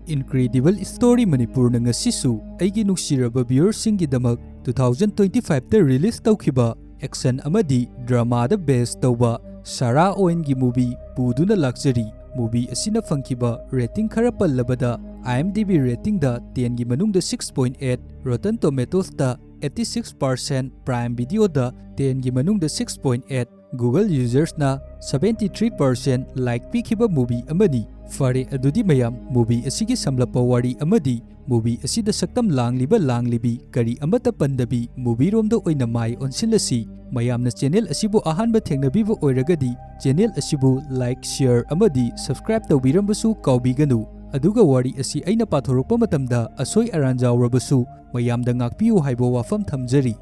Incredible Story Manipur na ngasisu aigi nuksiraba viewersinggidamak 2025 ta release tawkhiba action amadi drama da base tawba Sara Owengi movie puduna lakjari. Movie asina fangkiba rating khara pallabada IMDb rating da 10 gi manungda 6.8, Rotten Tomatoes da 86%, Prime Video da 10 gi manungda 6.8, Google users na 73% like pikhiba movie amani. Fare adudi mayam movie asigi samlapa wari amadi movie asida saktam langlibi kari amata pandabi movie romda oina mai onsilasi mayamna channel asibu ahanba thengnabiba oiragadi channel asibu like share amadi subscribe tawbirambasu kaubiganu aduga wari asi aina pathorokpa matamda asoi aranjawrabasu mayamda ngakpiu haibo wafam thamjari.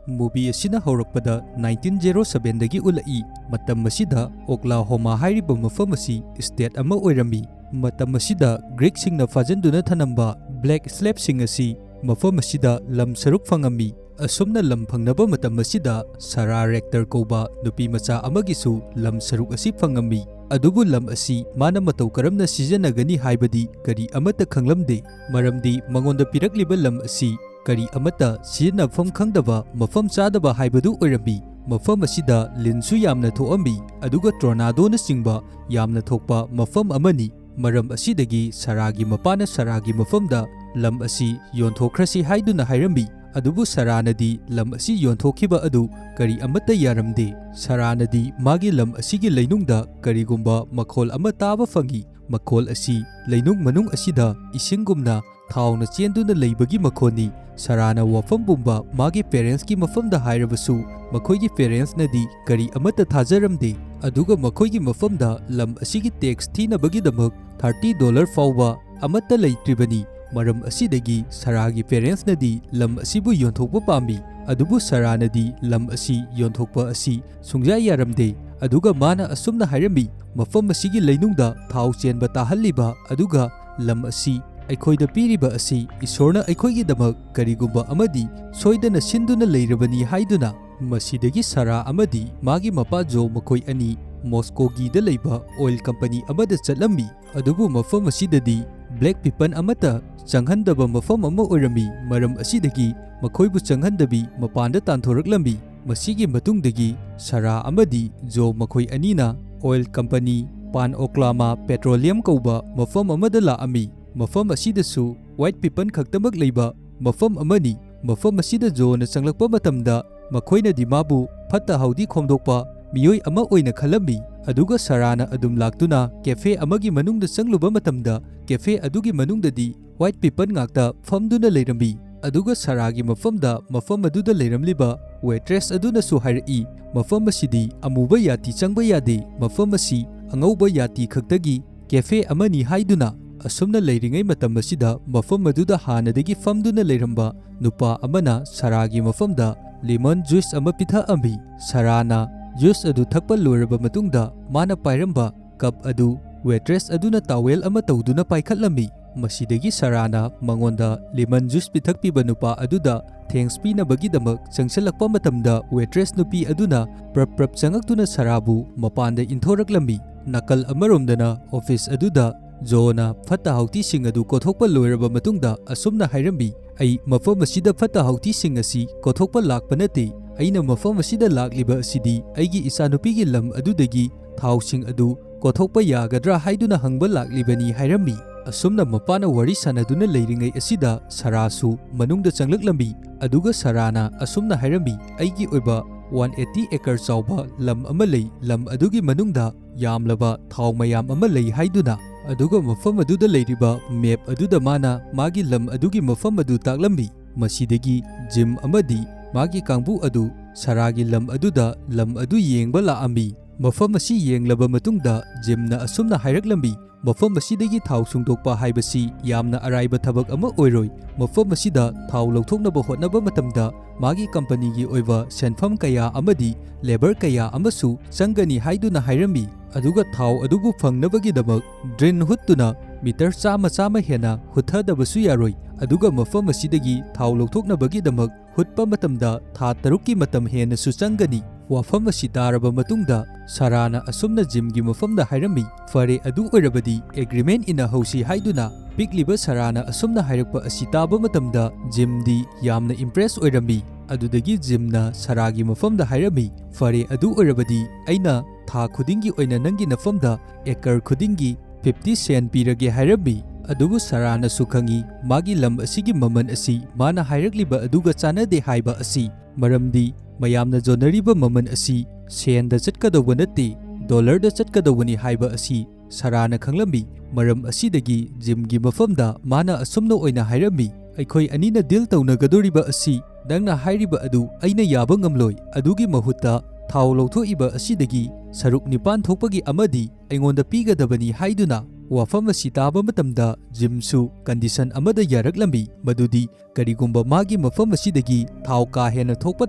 Movie asina haurakpada 1907 dagi ulai matam masida Oklahoma hairiba mafam asi state ama oirami. Matam masida Greek singna fajanduna thanamba black slave sing asi mafam asida lam saruk fangami. Asumna lam phangnaba matam masida Sara rector koba nupi macha amagisu lam saruk asi fangami. Adubu lam asi mana Matou Karamna sijanagani haibadi kari amata khanglamde maramdi mangonda pirakliba lam asi kari amata sijanafam khangdaba mafam chadaba haibadu oirami. Mafam asida linsu yamna thoambi aduga tornado na singba yamna thokpa mafam amani. Maram asidagi Saragi mapana Saragi mafamda lam asi yonthokrasi haiduna hairambi. Adubu Saranadi lam asi yonthokiba adu kari amata yaramde. Saranadi magi lam asigi leinungda karigumba makhol ama taba fangi. Makhol asi leinung manung asida isingumna thawna chenduna leibagi makhoni. Sarana wafam bumba magi parents ki mafamda hairabasu makhoigi parents nadi kari amata thajaramde. Aduga makhoigi mafamda lam asigi tax thinabagi damak $30 fawba amata leitribani. Maram asidagi Saragi parents nadi lam asibu yonthokpa pami. Adubu Saranadi lam asi yonthokpa asi sungja yaramde. Aduga mana asumna hairami mafam asigi leinungda thaw chenba tahalliba aduga lam asi aikoida piriba asi isorna aikoigidamak karigumba amadi soidana sinduna leirabani haiduna. Masidagi Sara amadi magi mapa jo makoi ani Moscow-gi da leiba oil company amada chatlammi. Adubu mafam asidadi black people amata changhandaba mafam ama oirami. Maram asidagi makhoibu changhandabi mapanda tanthoraklambi. Masigi matungdagi Sara amadi jo makhoi anina oil company Pan Oklahoma Petroleum kauba mafam amada laami. Mafam asidasu white people khaktamak leiba mafam amani. Mafam asida jo na changlakpa matamda makhoina dimabu phatta haudi khomdokpa miyoi ama oina khalambi. Aduga Sarana adum laktuna cafe amagi manungda changluba matamda cafe adugi manungdadi white people ngakta famduna leirambi. Aduga Saragi mafamda mafam aduda leiramliba waitress aduna su hairai mafam asidi amuba yati changba yade mafam asi angauba yati khaktagi cafe amani haiduna. Asumna leiringai matam asida mafam aduda hanadagi famduna leiramba nupa amana Saragi mafamda lemon juice ama pitha ambi. Sarana juice adu thakpa loiraba matungda mana pairamba cup adu waitress aduna towel ama tawduna paikhatlambi. Masidagi Sarana mangonda lemon juice pithakpiba nupa aduda thanks pinabagidamak changsalakpa matamda waitress nupi aduna prap changaktuna Sarabu mapanda inthoraklambi. Nakal amaromdana office aduda Jona fatta hauti sing adu kothokpa loiraba matungda asumna hairambi. Ai mafam asida fatta hauti sing asi kothokpa lakpa nate. Aina mafam asida lakliba asidi aigi isanupigi lam adudagi thaw sing adu kothokpa yagadra haiduna hangba laklibani hairambi. Asumna mapana wari sanaduna leiringai asida Sarasu manungda changlaklambi. Aduga Sarana asumna hairambi aigi oiba 180 acre chawba lam ama lei lam adugi manungda yamlaba thaw mayam ama lei haiduna. Aduga mafam aduda leiriba map aduda mana magi lam adugi mafam adu taklambi. Masidagi gym amadi magi kangbu adu Saragi lam aduda lam adu yengba laambi. Mafam asi yenglaba matungda gymna asumna hairaklambi. Mafam asidagi thaw sungdokpa haibasi yamna araiba thabak ama oiroi. Mafam asida thaw lauthoknaba hotnaba matamda magi company gi oiba senfam kaya amadi labor kaya amasu changani haiduna hairambi. Aduga thaw adubu fangnabagi-damak drain huttuna meter chama hena huthadabasu yaroi. Aduga mafam asidagi thaw lauthoknabagi-damak hutpa matamda tha 3 ki matam hena su changani. ꯋꯥꯐꯝ ꯑꯁꯤ ꯇꯥꯔꯕ ꯃꯇꯨꯡꯗ ꯁꯥꯔꯥꯅ ꯑꯁꯨꯝꯅ ꯖꯤꯝꯒꯤ ꯃꯐꯝꯗ ꯍꯥꯏꯔꯝꯃꯤ, ꯐꯔꯦ ꯑꯗꯨ ꯑꯣꯏꯔꯕꯗꯤ ꯑꯦꯒ꯭ꯔꯤꯃꯦꯟ ꯏꯟꯅꯍꯧꯁꯤ ꯍꯥꯏꯗꯨꯅ꯫ ꯄꯤꯛꯂꯤꯕ ꯁꯥꯔꯥꯅ ꯑꯁꯨꯝꯅ ꯍꯥꯏꯔꯛꯄ ꯑꯁꯤ ꯇꯥꯕ ꯃꯇꯝꯗ ꯖꯤꯝꯗꯤ ꯌꯥꯝꯅ ꯏꯝꯄ꯭ꯔꯦꯁ ꯑꯣꯏꯔꯝꯃꯤ꯫ ꯑꯗꯨꯗꯒꯤ ꯖꯤꯝꯅ ꯁꯥꯔꯥꯒꯤ ꯃꯐꯝꯗ ꯍꯥꯏꯔꯝꯃꯤ, ꯐꯔꯦ ꯑꯗꯨ ꯑꯣꯏꯔꯕꯗꯤ ꯑꯩꯅ ꯊꯥ ꯈꯨꯗꯤꯡꯒꯤ ꯑꯣꯏꯅ ꯅꯪꯒꯤ ꯅꯐꯝꯗ ꯑꯦꯀꯔ ꯈꯨꯗꯤꯡꯒꯤ 50 ꯁꯦꯟ ꯄꯤꯔꯒꯦ ꯍꯥꯏꯔꯝꯃꯤ꯫ ꯑꯗꯨꯕꯨ ꯁꯥꯔꯥꯅꯁꯨ ꯈꯪꯏ ꯃꯥꯒꯤ ꯂꯝ ꯑꯁꯤꯒꯤ ꯃꯃꯜ ꯑꯁꯤ ꯃꯥꯅ ꯍꯥꯏꯔꯛꯂꯤꯕ ꯑꯗꯨꯒ ꯆꯥꯟꯅꯗꯦ ꯍꯥꯏꯕ ꯑꯁꯤ, ꯃꯔꯝꯗꯤ ꯃꯌꯥꯝꯅ ꯌꯣꯟꯅꯔꯤꯕ ꯃꯃꯜ ꯑꯁꯤ ꯁꯦꯟꯗ ꯆꯠꯀꯗꯧꯕ ꯅꯠꯇꯦ, ꯗꯣꯂꯔꯗ ꯆꯠꯀꯗꯧꯕꯅꯤ ꯍꯥꯏꯕ ꯑꯁꯤ ꯁꯥꯔꯥꯅ ꯈꯪꯂꯝꯃꯤ꯫ ꯃꯔꯝ ꯑꯁꯤꯗꯒꯤ ꯖꯤꯝꯒꯤ ꯃꯐꯝꯗ ꯃꯥꯅ ꯑꯁꯨꯝꯅ ꯑꯣꯏꯅ ꯍꯥꯏꯔꯝꯃꯤ, ꯑꯩꯈꯣꯏ ꯑꯅꯤꯅ ꯗꯤꯜ ꯇꯧꯅꯒꯗꯣꯔꯤꯕ ꯑꯁꯤ ꯅꯪꯅ ꯍꯥꯏꯔꯤꯕ ꯑꯗꯨ ꯑꯩꯅ ꯌꯥꯕ ꯉꯝꯂꯣꯏ, ꯑꯗꯨꯒꯤ ꯃꯍꯨꯠꯇ ꯊꯥꯎ ꯂꯧꯊꯣꯛꯏꯕ ꯑꯁꯤꯗꯒꯤ ꯁꯔꯨꯛ 9 ꯊꯣꯛꯄꯒꯤ ꯑꯃꯗꯤ ꯑꯩꯉꯣꯟꯗ ꯄꯤꯒꯗꯕꯅꯤ ꯍꯥꯏꯗꯨꯅ꯫ ꯋꯥꯐꯝ ꯑꯁꯤ ꯇꯥꯕ ꯃꯇꯝꯗ ꯖꯤꯝꯁꯨ ꯀꯟꯗꯤꯁꯟ ꯑꯃꯗ ꯌꯥꯔꯛꯂꯝꯃꯤ, ꯃꯗꯨꯗꯤ ꯀꯔꯤꯒꯨꯝꯕ ꯃꯥꯒꯤ ꯃꯐꯝ ꯑꯁꯤꯗꯒꯤ ꯊꯥꯎ ꯀꯥ ꯍꯦꯟꯅ ꯊꯣꯛꯄ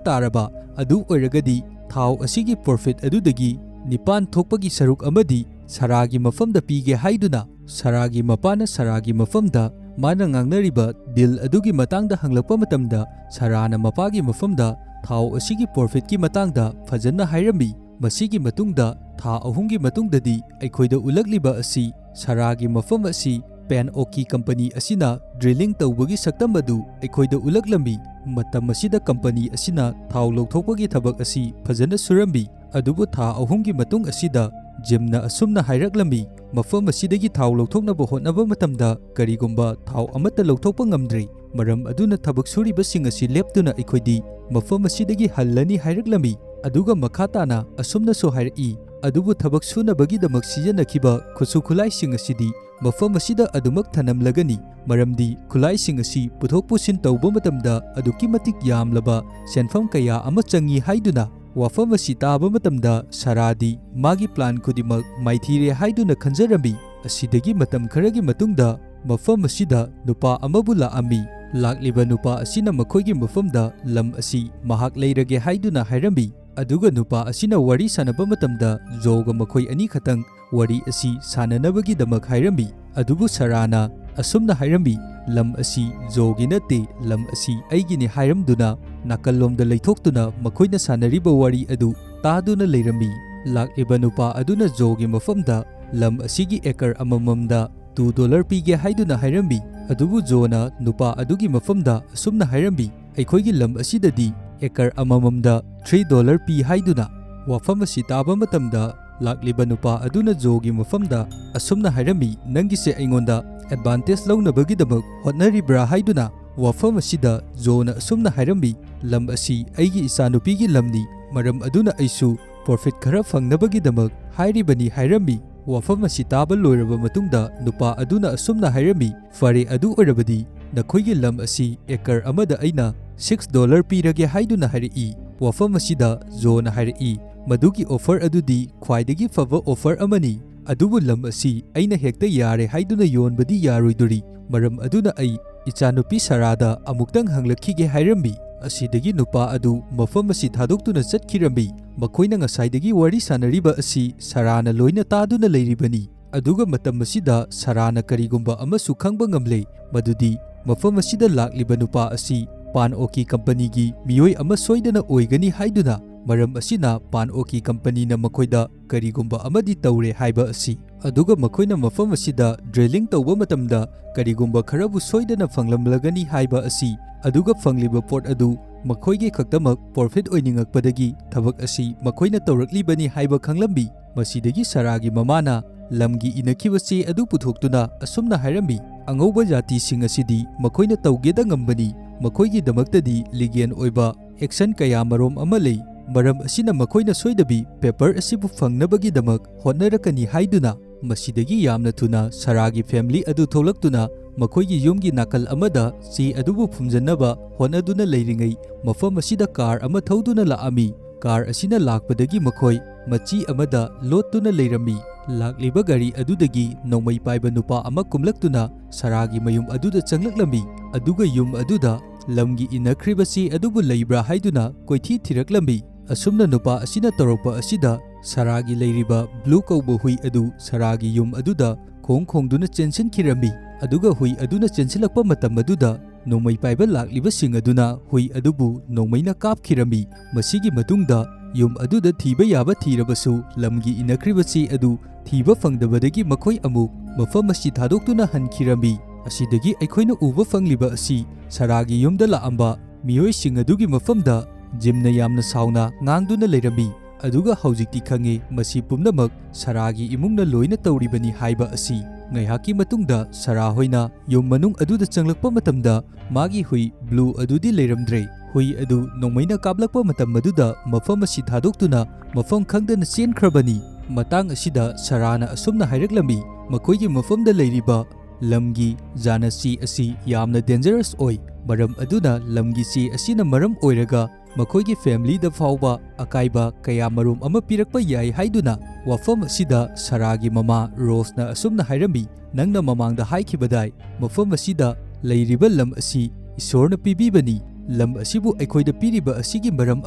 ꯇꯥꯔꯕ, ꯑꯗꯨ ꯑꯣꯏꯔꯒꯗꯤ ꯊꯥꯎ ꯑꯁꯤꯒꯤ ꯄ꯭ꯔꯣꯐꯤꯠ ꯑꯗꯨꯗꯒꯤ 9 ꯊꯣꯛꯄꯒꯤ ꯁꯔꯨꯛ ꯑꯃꯗꯤ ꯁꯥꯔꯥꯒꯤ ꯃꯐꯝꯗ ꯄꯤꯒꯦ ꯍꯥꯏꯗꯨꯅ꯫ ꯁꯥꯔꯥꯒꯤ ꯃꯄꯥꯅ ꯁꯥꯔꯥꯒꯤ ꯃꯐꯝꯗ ꯃꯥꯅ ꯉꯥꯡꯅꯔꯤꯕ ꯗꯤꯜ ꯑꯗꯨꯒꯤ ꯃꯇꯥꯡꯗ ꯍꯪꯂꯛꯄ ꯃꯇꯝꯗ ꯁꯥꯔꯥꯅ ꯃꯄꯥꯒꯤ ꯃꯐꯝꯗ ꯊꯥꯎ ꯑꯁꯤꯒꯤ ꯄ꯭ꯔꯣꯐꯤꯠꯀꯤ ꯃꯇꯥꯡꯗ ꯐꯖꯅ ꯍꯥꯏꯔꯝꯃꯤ꯫ ꯃꯁꯤꯒꯤ ꯃꯇꯨꯡꯗ ꯊꯥ 2ꯒꯤ ꯃꯇꯨꯡꯗꯗꯤ ꯑꯩꯈꯣꯏꯗ ꯎꯠꯂꯛꯂꯤꯕ ꯑꯁꯤ ꯁꯥꯔꯥꯒꯤ ꯃꯐꯝ ꯑꯁꯤ ꯄꯦꯟꯑꯣꯛꯀꯤ ꯀꯝꯄꯅꯤ ꯑꯁꯤꯅ ꯗ꯭ꯔꯤꯂꯤꯡ ꯇꯧꯕꯒꯤ ꯁꯛꯇꯝ ꯑꯗꯨ ꯑꯩꯈꯣꯏꯗ ꯎꯠꯂꯛꯂꯝꯃꯤ꯫ ꯃꯇꯝ ꯑꯁꯤꯗ ꯀꯝꯄꯅꯤ ꯑꯁꯤꯅ ꯊꯥꯎ ꯂꯧꯊꯣꯛꯄꯒꯤ ꯊꯕꯛ ꯑꯁꯤ ꯐꯖꯅ ꯁꯨꯔꯝꯃꯤ꯫ ꯑꯗꯨꯕꯨ ꯊꯥ 2ꯒꯤ ꯃꯇꯨꯡ ꯑꯁꯤꯗ ꯖꯤꯝꯅ ꯑꯁꯨꯝꯅ ꯍꯥꯏꯔꯛꯂꯝꯃꯤ, ꯃꯐꯝ ꯑꯁꯤꯗꯒꯤ ꯊꯥꯎ ꯂꯧꯊꯣꯛꯅꯕ ꯍꯣꯠꯅꯕ ꯃꯇꯝꯗ ꯀꯔꯤꯒꯨꯝꯕ ꯊꯥꯎ ꯑꯃꯠꯇ ꯂꯧꯊꯣꯛꯄ ꯉꯝꯗ꯭ꯔꯦ, ꯃꯔꯝ ꯑꯗꯨꯅ ꯊꯕꯛ ꯁꯨꯔꯤꯕꯁꯤꯡ ꯑꯁꯤ ꯂꯦꯞꯇꯨꯅ ꯑꯩꯈꯣꯏꯗꯤ ꯃꯐꯝ ꯑꯁꯤꯗꯒꯤ ꯍꯜꯂꯅꯤ ꯍꯥꯏꯔꯛꯂꯝꯃꯤ꯫ ꯑꯗꯨꯒ ꯃꯈꯥ ꯇꯥꯅ ꯑꯁꯨꯝꯅꯁꯨ ꯍꯥꯏꯔꯛꯏ, ꯑꯗꯨꯕꯨ ꯊꯕꯛ ꯁꯨꯅꯕꯒꯤꯗꯃꯛ ꯁꯤꯖꯤꯟꯅꯈꯤꯕ ꯈꯨꯠꯁꯨ ꯈꯨꯠꯂꯥꯏꯁꯤꯡ ꯑꯁꯤꯗꯤ ꯃꯐꯝ ꯑꯁꯤꯗ ꯑꯗꯨꯃꯛ ꯊꯅꯝꯂꯒꯅꯤ, ꯃꯔꯝꯗꯤ ꯈꯨꯠꯂꯥꯏꯁꯤꯡ ꯑꯁꯤ ꯄꯨꯊꯣꯛ ꯄꯨꯁꯤꯟ ꯇꯧꯕ ꯃꯇꯝꯗ ꯑꯗꯨꯛꯀꯤ ꯃꯇꯤꯛ ꯌꯥꯝꯂꯕ ꯁꯦꯟꯐꯝ ꯀꯌꯥ ꯑꯃ ꯆꯪꯏ ꯍꯥꯏꯗꯨꯅ꯫ ꯋꯥꯐꯝ ꯑꯁꯤ ꯇꯥꯕ ꯃꯇꯝꯗ ꯁꯥꯔꯥꯗꯤ ꯃꯥꯒꯤ ꯄ꯭ꯂꯥꯟ ꯈꯨꯗꯤꯡꯃꯛ ꯃꯥꯏꯊꯤꯔꯦ ꯍꯥꯏꯗꯨꯅ ꯈꯟꯖꯔꯝꯃꯤ꯫ ꯑꯁꯤꯗꯒꯤ ꯃꯇꯝ ꯈꯔꯒꯤ ꯃꯇꯨꯡꯗ ꯃꯐꯝ ꯑꯁꯤꯗ ꯅꯨꯄꯥ ꯑꯃꯕꯨ ꯂꯥꯛꯑꯝꯃꯤ꯫ ꯂꯥꯛꯂꯤꯕ ꯅꯨꯄꯥ ꯑꯁꯤꯅ ꯃꯈꯣꯏꯒꯤ ꯃꯐꯝꯗ ꯂꯝ ꯑꯁꯤ ꯃꯍꯥꯛ ꯂꯩꯔꯒꯦ ꯍꯥꯏꯗꯨꯅ ꯍꯥꯏꯔꯝꯃꯤ꯫ ꯑꯗꯨꯒ ꯅꯨꯄꯥ ꯑꯁꯤꯅ ꯋꯥꯔꯤ ꯁꯥꯟꯅꯕ ꯃꯇꯝꯗ ꯖꯣꯒ ꯃꯈꯣꯏ ꯑꯅꯤ ꯈꯛꯇꯪ ꯋꯥꯔꯤ ꯑꯁꯤ ꯁꯥꯟꯅꯅꯕꯒꯤꯗꯃꯛ ꯍꯥꯏꯔꯝꯃꯤ꯫ ꯑꯗꯨꯕꯨ ꯁꯥꯔꯥꯅ ꯑꯁꯨꯝꯅ ꯍꯥꯏꯔꯝꯃꯤ, ꯂꯝ ꯑꯁꯤ ꯖꯣꯒꯤ ꯅꯠꯇꯦ, ꯂꯝ ꯑꯁꯤ ꯑꯩꯒꯤꯅꯤ ꯍꯥꯏꯔꯝꯗꯨꯅ ꯅꯥꯀꯜꯂꯣꯝꯗ ꯂꯩꯊꯣꯛꯇꯨꯅ ꯃꯈꯣꯏꯅ ꯁꯥꯟꯅꯔꯤꯕ ꯋꯥꯔꯤ ꯑꯗꯨ ꯇꯥꯗꯨꯅ ꯂꯩꯔꯝꯃꯤ꯫ ꯂꯥꯛꯂꯤꯕ ꯅꯨꯄꯥ ꯑꯗꯨꯅ ꯖꯣꯒꯤ ꯃꯐꯝꯗ ꯂꯝ ꯑꯁꯤꯒꯤ ꯑꯦꯀꯔ ꯑꯃꯃꯝꯗ $2 ꯄꯤꯒꯦ ꯍꯥꯏꯗꯨꯅ ꯍꯥꯏꯔꯝꯃꯤ꯫ ꯑꯗꯨꯕꯨ ꯖꯣꯅ ꯅꯨꯄꯥ ꯑꯗꯨꯒꯤ ꯃꯐꯝꯗ ꯑꯁꯨꯝꯅ ꯍꯥꯏꯔꯝꯃꯤ, ꯑꯩꯈꯣꯏꯒꯤ ꯂꯝ ꯑꯁꯤꯗꯗꯤ ꯑꯦꯀꯔ ꯑꯃꯃꯝꯗ $3 ꯄꯤ ꯍꯥꯏꯗꯨꯅ꯫ ꯋꯥꯐꯝ ꯑꯁꯤ ꯇꯥꯕ ꯃꯇꯝꯗ ꯂꯥꯛꯂꯤꯕ ꯅꯨꯄꯥ ꯑꯗꯨꯅ ꯖꯣꯒꯤ ꯃꯐꯝꯗ ꯑꯁꯨꯝꯅ ꯍꯥꯏꯔꯝꯃꯤ, ꯅꯪꯒꯤꯁꯦ ꯑꯩꯉꯣꯟꯗ ꯑꯦꯗꯚꯥꯟꯇꯦꯖ ꯂꯧꯅꯕꯒꯤꯗꯃꯛ ꯍꯣꯠꯅꯔꯤꯕ꯭ꯔꯥ ꯍꯥꯏꯗꯨꯅ꯫ ꯋꯥꯐꯝ ꯑꯁꯤꯗ ꯖꯣꯅ ꯑꯁꯨꯝꯅ ꯍꯥꯏꯔꯝꯃꯤ, ꯂꯝ ꯑꯁꯤ ꯑꯩꯒꯤ ꯏꯆꯥꯅꯨꯄꯤꯒꯤ ꯂꯝꯅꯤ, ꯃꯔꯝ ꯑꯗꯨꯅ ꯑꯩꯁꯨ ꯄ꯭ꯔꯣꯐꯤꯠ ꯈꯔ ꯐꯪꯅꯕꯒꯤꯗꯃꯛ ꯍꯥꯏꯔꯤꯕꯅꯤ ꯍꯥꯏꯔꯝꯃꯤ꯫ ꯋꯥꯐꯝ ꯑꯁꯤ ꯇꯥꯕ ꯂꯣꯏꯔꯕ ꯃꯇꯨꯡꯗ ꯅꯨꯄꯥ ꯑꯗꯨꯅ ꯑꯁꯨꯝꯅ ꯍꯥꯏꯔꯝꯃꯤ, ꯐꯔꯦ ꯑꯗꯨ ꯑꯣꯏꯔꯕꯗꯤ ꯅꯈꯣꯏꯒꯤ ꯂꯝ ꯑꯁꯤ ꯑꯦꯀꯔ ꯑꯃꯗ ꯑꯩꯅ $6 ꯄꯤꯔꯒꯦ ꯍꯥꯏꯗꯨꯅ ꯍꯥꯏꯔꯛꯏ꯫ ꯋꯥꯐꯝ ꯑꯁꯤꯗ ꯖꯣꯅ ꯍꯥꯏꯔꯛꯏ, ꯃꯗꯨꯒꯤ ꯑꯣꯐꯔ ꯑꯗꯨꯗꯤ ꯈ꯭ꯋꯥꯏꯗꯒꯤ ꯐꯕ ꯑꯣꯐꯔ ꯑꯃꯅꯤ, ꯑꯗꯨꯕꯨ ꯂꯝ ꯑꯁꯤ ꯑꯩꯅ ꯍꯦꯛꯇ ꯌꯥꯔꯦ ꯍꯥꯏꯗꯨꯅ ꯌꯣꯟꯕꯗꯤ ꯌꯥꯔꯣꯏꯗꯣꯔꯤ, ꯃꯔꯝ ꯑꯗꯨꯅ ꯑꯩ ꯏꯆꯥꯅꯨꯄꯤ ꯁꯥꯔꯥꯗ ꯑꯃꯨꯛꯇꯪ ꯍꯪꯂꯛꯈꯤꯒꯦ ꯍꯥꯏꯔꯝꯃꯤ꯫ ꯑꯁꯤꯗꯒꯤ ꯅꯨꯄꯥ ꯑꯗꯨ ꯃꯐꯝ ꯑꯁꯤ ꯊꯥꯗꯣꯛꯇꯨꯅ ꯆꯠꯈꯤꯔꯝꯃꯤ꯫ ꯃꯈꯣꯏꯅ ꯉꯁꯥꯏꯗꯒꯤ ꯋꯥꯔꯤ ꯁꯥꯟꯅꯔꯤꯕ ꯑꯁꯤ ꯁꯥꯔꯥꯅ ꯂꯣꯏꯅ ꯇꯥꯗꯨꯅ ꯂꯩꯔꯤꯕꯅꯤ꯫ ꯑꯗꯨꯒ ꯃꯇꯝ ꯑꯁꯤꯗ ꯁꯥꯔꯥꯅ ꯀꯔꯤꯒꯨꯝꯕ ꯑꯃꯁꯨ ꯈꯪꯕ ꯉꯝꯂꯦ, ꯃꯗꯨꯗꯤ ꯃꯐꯝ ꯑꯁꯤꯗ ꯂꯥꯛꯂꯤꯕ ꯅꯨꯄꯥ ꯑꯁꯤ ꯄꯥꯟꯑꯣꯛꯀꯤ ꯀꯝꯄꯅꯤꯒꯤ ꯃꯤꯑꯣꯏ ꯑꯃ ꯁꯣꯏꯗꯅ ꯑꯣꯏꯒꯅꯤ ꯍꯥꯏꯗꯨꯅ, ꯃꯔꯝ ꯑꯁꯤꯅ ꯄꯥꯟꯑꯣꯛꯀꯤ ꯀꯝꯄꯅꯤꯅ ꯃꯈꯣꯏꯗ ꯀꯔꯤꯒꯨꯝꯕ ꯑꯃꯗꯤ ꯇꯧꯔꯦ ꯍꯥꯏꯕ ꯑꯁꯤ, ꯑꯗꯨꯒ ꯃꯈꯣꯏꯅ ꯃꯐꯝ ꯑꯁꯤꯗ ꯗ꯭ꯔꯤꯂꯤꯡ ꯇꯧꯕ ꯃꯇꯝꯗ ꯀꯔꯤꯒꯨꯝꯕ ꯈꯔꯕꯨ ꯁꯣꯏꯗꯅ ꯐꯪꯂꯝꯂꯒꯅꯤ ꯍꯥꯏꯕ ꯑꯁꯤ, ꯑꯗꯨꯒ ꯐꯪꯂꯤꯕ ꯄꯣꯠ ꯑꯗꯨ ꯃꯈꯣꯏꯒꯤ ꯈꯛꯇꯃꯛ ꯄ꯭ꯔꯣꯐꯤꯠ ꯑꯣꯏꯅꯤꯡꯉꯛꯄꯗꯒꯤ ꯊꯕꯛ ꯑꯁꯤ ꯃꯈꯣꯏꯅ ꯇꯧꯔꯛꯂꯤꯕꯅꯤ ꯍꯥꯏꯕ ꯈꯪꯂꯝꯃꯤ꯫ ꯃꯁꯤꯗꯒꯤ ꯁꯥꯔꯥꯒꯤ ꯃꯃꯥꯅ ꯂꯝꯒꯤ ꯏꯅꯈꯤꯕ ꯆꯦ ꯑꯗꯨ ꯄꯨꯊꯣꯛꯇꯨꯅ ꯑꯁꯨꯝꯅ ꯍꯥꯏꯔꯝꯃꯤ, ꯑꯉꯧꯕ ꯖꯥꯇꯤꯁꯤꯡ ꯑꯁꯤꯗꯤ ꯃꯈꯣꯏꯅ ꯇꯧꯒꯦꯗ ꯉꯝꯕꯅꯤ, ꯃꯈꯣꯏꯒꯤꯗꯃꯛꯇꯗꯤ ꯂꯤꯒꯦꯜ ꯑꯣꯏꯕ ꯑꯦꯛꯁꯟ ꯀꯌꯥ ꯃꯔꯣꯝ ꯑꯃ ꯂꯩ, ꯃꯔꯝ ꯑꯁꯤꯅ ꯃꯈꯣꯏꯅ ꯁꯣꯏꯗꯕꯤ ꯄꯦꯄꯔ ꯑꯁꯤꯕꯨ ꯐꯪꯅꯕꯒꯤꯗꯃꯛ ꯍꯣꯠꯅꯔꯛꯀꯅꯤ ꯍꯥꯏꯗꯨꯅ꯫ ꯃꯁꯤꯗꯒꯤ ꯌꯥꯝꯅ ꯊꯨꯅ ꯁꯥꯔꯥꯒꯤ ꯐꯦꯃꯤꯂꯤ ꯑꯗꯨ ꯊꯣꯛꯂꯛꯇꯨꯅ ꯃꯈꯣꯏꯒꯤ ꯌꯨꯝꯒꯤ ꯅꯥꯀꯜ ꯑꯃꯗ ꯆꯦ ꯑꯗꯨꯕꯨ ꯐꯨꯝꯖꯟꯅꯕ ꯍꯣꯠꯅꯗꯨꯅ ꯂꯩꯔꯤꯉꯩ ꯃꯐꯝ ꯑꯁꯤꯗ ꯀꯥꯔ ꯑꯃ ꯊꯧꯗꯨꯅ ꯂꯥꯛꯑꯝꯃꯤ꯫ ꯀꯥꯔ ꯑꯁꯤꯅ ꯂꯥꯛꯄꯗꯒꯤ ꯃꯈꯣꯏ ꯃꯆꯤ ꯑꯃꯗ ꯂꯣꯠꯇꯨꯅ ꯂꯩꯔꯝꯃꯤ꯫ ꯂꯥꯛꯂꯤꯕ ꯒꯥꯔꯤ ꯑꯗꯨꯗꯒꯤ ꯅꯣꯡꯃꯩ ꯄꯥꯏꯕ ꯅꯨꯄꯥ ꯑꯃ ꯀꯨꯝꯂꯛꯇꯨꯅ ꯁꯥꯔꯥꯒꯤ ꯃꯌꯨꯝ ꯑꯗꯨꯗ ꯆꯪꯂꯛꯂꯝꯃꯤ, ꯑꯗꯨꯒ ꯌꯨꯝ ꯑꯗꯨꯗ ꯂꯝꯒꯤ ꯏꯅꯈ꯭ꯔꯤꯕ ꯆꯦ ꯑꯗꯨꯕꯨ ꯂꯩꯕ꯭ꯔꯥ ꯍꯥꯏꯗꯨꯅ ꯀꯣꯏꯊꯤ ꯊꯤꯔꯛꯂꯝꯃꯤ꯫ ꯑꯁꯨꯝꯅ ꯅꯨꯄꯥ ꯑꯁꯤꯅ ꯇꯧꯔꯛꯄ ꯑꯁꯤꯗ ꯁꯥꯔꯥꯒꯤ ꯂꯩꯔꯤꯕ ꯕ꯭ꯂꯨ ꯀꯧꯕ ꯍꯨꯏ ꯑꯗꯨ ꯁꯥꯔꯥꯒꯤ ꯌꯨꯝ ꯑꯗꯨꯗ ꯈꯣꯡꯗꯨꯅ ꯆꯦꯟꯁꯤꯟꯈꯤꯔꯝꯃꯤ꯫ ꯑꯗꯨꯒ ꯍꯨꯏ ꯑꯗꯨꯅ ꯆꯦꯟꯁꯤꯜꯂꯛꯄ ꯃꯇꯝ ꯑꯗꯨꯗ ꯅꯣꯡꯃꯩ ꯄꯥꯏꯕ ꯂꯥꯛꯂꯤꯕꯁꯤꯡ ꯑꯗꯨꯅ ꯍꯨꯏ ꯑꯗꯨꯕꯨ ꯅꯣꯡꯃꯩꯅ ꯀꯥꯞꯈꯤꯔꯝꯃꯤ꯫ ꯃꯁꯤꯒꯤ ꯃꯇꯨꯡꯗ ꯌꯨꯝ ꯑꯗꯨꯗ ꯊꯤꯕ ꯌꯥꯕ ꯊꯤꯔꯕꯁꯨ ꯂꯝꯒꯤ ꯏꯅꯈ꯭ꯔꯤꯕ ꯆꯦ ꯑꯗꯨ ꯊꯤꯕ ꯐꯪꯗꯕꯗꯒꯤ ꯃꯈꯣꯏ ꯑꯃꯨꯛ ꯃꯐꯝ ꯑꯁꯤ ꯊꯥꯗꯣꯛꯇꯨꯅ ꯍꯟꯈꯤꯔꯝꯃꯤ꯫ ꯑꯁꯤꯗꯒꯤ ꯑꯩꯈꯣꯏꯅ ꯎꯕ ꯐꯪꯂꯤꯕ ꯑꯁꯤ ꯁꯥꯔꯥꯒꯤ ꯌꯨꯝꯗ ꯂꯥꯛꯑꯝꯕ ꯃꯤꯑꯣꯏꯁꯤꯡ ꯑꯗꯨꯒꯤ ꯃꯐꯝꯗ ꯖꯤꯝꯅ ꯌꯥꯝꯅ ꯁꯥꯎꯅ ꯉꯥꯡꯗꯨꯅ ꯂꯩꯔꯝꯃꯤ꯫ ꯑꯗꯨꯒ ꯍꯧꯖꯤꯛꯇꯤ ꯈꯪꯉꯦ ꯃꯁꯤ ꯄꯨꯝꯅꯃꯛ ꯁꯥꯔꯥꯒꯤ ꯏꯃꯨꯡꯅ ꯂꯣꯏꯅ ꯇꯧꯔꯤꯕꯅꯤ ꯍꯥꯏꯕ ꯑꯁꯤ꯫ ꯉꯥꯏꯍꯥꯛꯀꯤ ꯃꯇꯨꯡꯗ ꯁꯥꯔꯥ ꯍꯣꯏꯅ ꯌꯨꯝ ꯃꯅꯨꯡ ꯑꯗꯨꯗ ꯆꯪꯂꯛꯄ ꯃꯇꯝꯗ ꯃꯥꯒꯤ ꯍꯨꯏ ꯕ꯭ꯂꯨ ꯑꯗꯨꯗꯤ ꯂꯩꯔꯝꯗ꯭ꯔꯦ꯫ ꯍꯨꯏ ꯑꯗꯨ ꯅꯣꯡꯃꯩꯅ ꯀꯥꯞꯂꯛꯄ ꯃꯇꯝ ꯑꯗꯨꯗ ꯃꯐꯝ ꯑꯁꯤ ꯊꯥꯗꯣꯛꯇꯨꯅ ꯃꯐꯝ ꯈꯪꯗꯅ ꯆꯦꯟꯈ꯭ꯔꯕꯅꯤ꯫ ꯃꯇꯥꯡ ꯑꯁꯤꯗ ꯁꯥꯔꯥꯅ ꯑꯁꯨꯝꯅ ꯍꯥꯏꯔꯛꯂꯝꯃꯤ, ꯃꯈꯣꯏꯒꯤ ꯃꯐꯝꯗ ꯂꯩꯔꯤꯕ ꯂꯝꯒꯤ ꯖꯥꯅ ꯆꯦ ꯑꯁꯤ ꯌꯥꯝꯅ ꯗꯦꯟꯖꯔꯁ ꯑꯣꯏ, ꯃꯔꯝ ꯑꯗꯨꯅ ꯂꯝꯒꯤ ꯆꯦ ꯑꯁꯤꯅ ꯃꯔꯝ ꯑꯣꯏꯔꯒ ꯃꯈꯣꯏꯒꯤ ꯐꯦꯃꯤꯂꯤꯗ ꯐꯥꯎꯕ ꯑꯀꯥꯏꯕ ꯀꯌꯥꯃꯔꯨꯝ ꯑꯃ ꯄꯤꯔꯛꯄ ꯌꯥꯏ ꯍꯥꯏꯗꯨꯅ ꯋꯥꯐꯝ ꯑꯁꯤꯗ ꯁꯥꯔꯥꯒꯤ ꯃꯃꯥ ꯔꯣꯁꯅ ꯑꯁꯨꯝꯅ ꯍꯥꯏꯔꯝꯃꯤ, ꯅꯪꯅ ꯃꯃꯥꯡꯗ ꯍꯥꯏꯈꯤꯕꯗꯥꯏ ꯃꯐꯝ ꯑꯁꯤꯗ ꯂꯩꯔꯤꯕ ꯂꯝ ꯑꯁꯤ ꯏꯁꯣꯔꯅ ꯄꯤꯕꯤꯕꯅꯤ, ꯂꯝ ꯑꯁꯤꯕꯨ ꯑꯩꯈꯣꯏꯗ ꯄꯤꯔꯤꯕ ꯑꯁꯤꯒꯤ ꯃꯔꯝ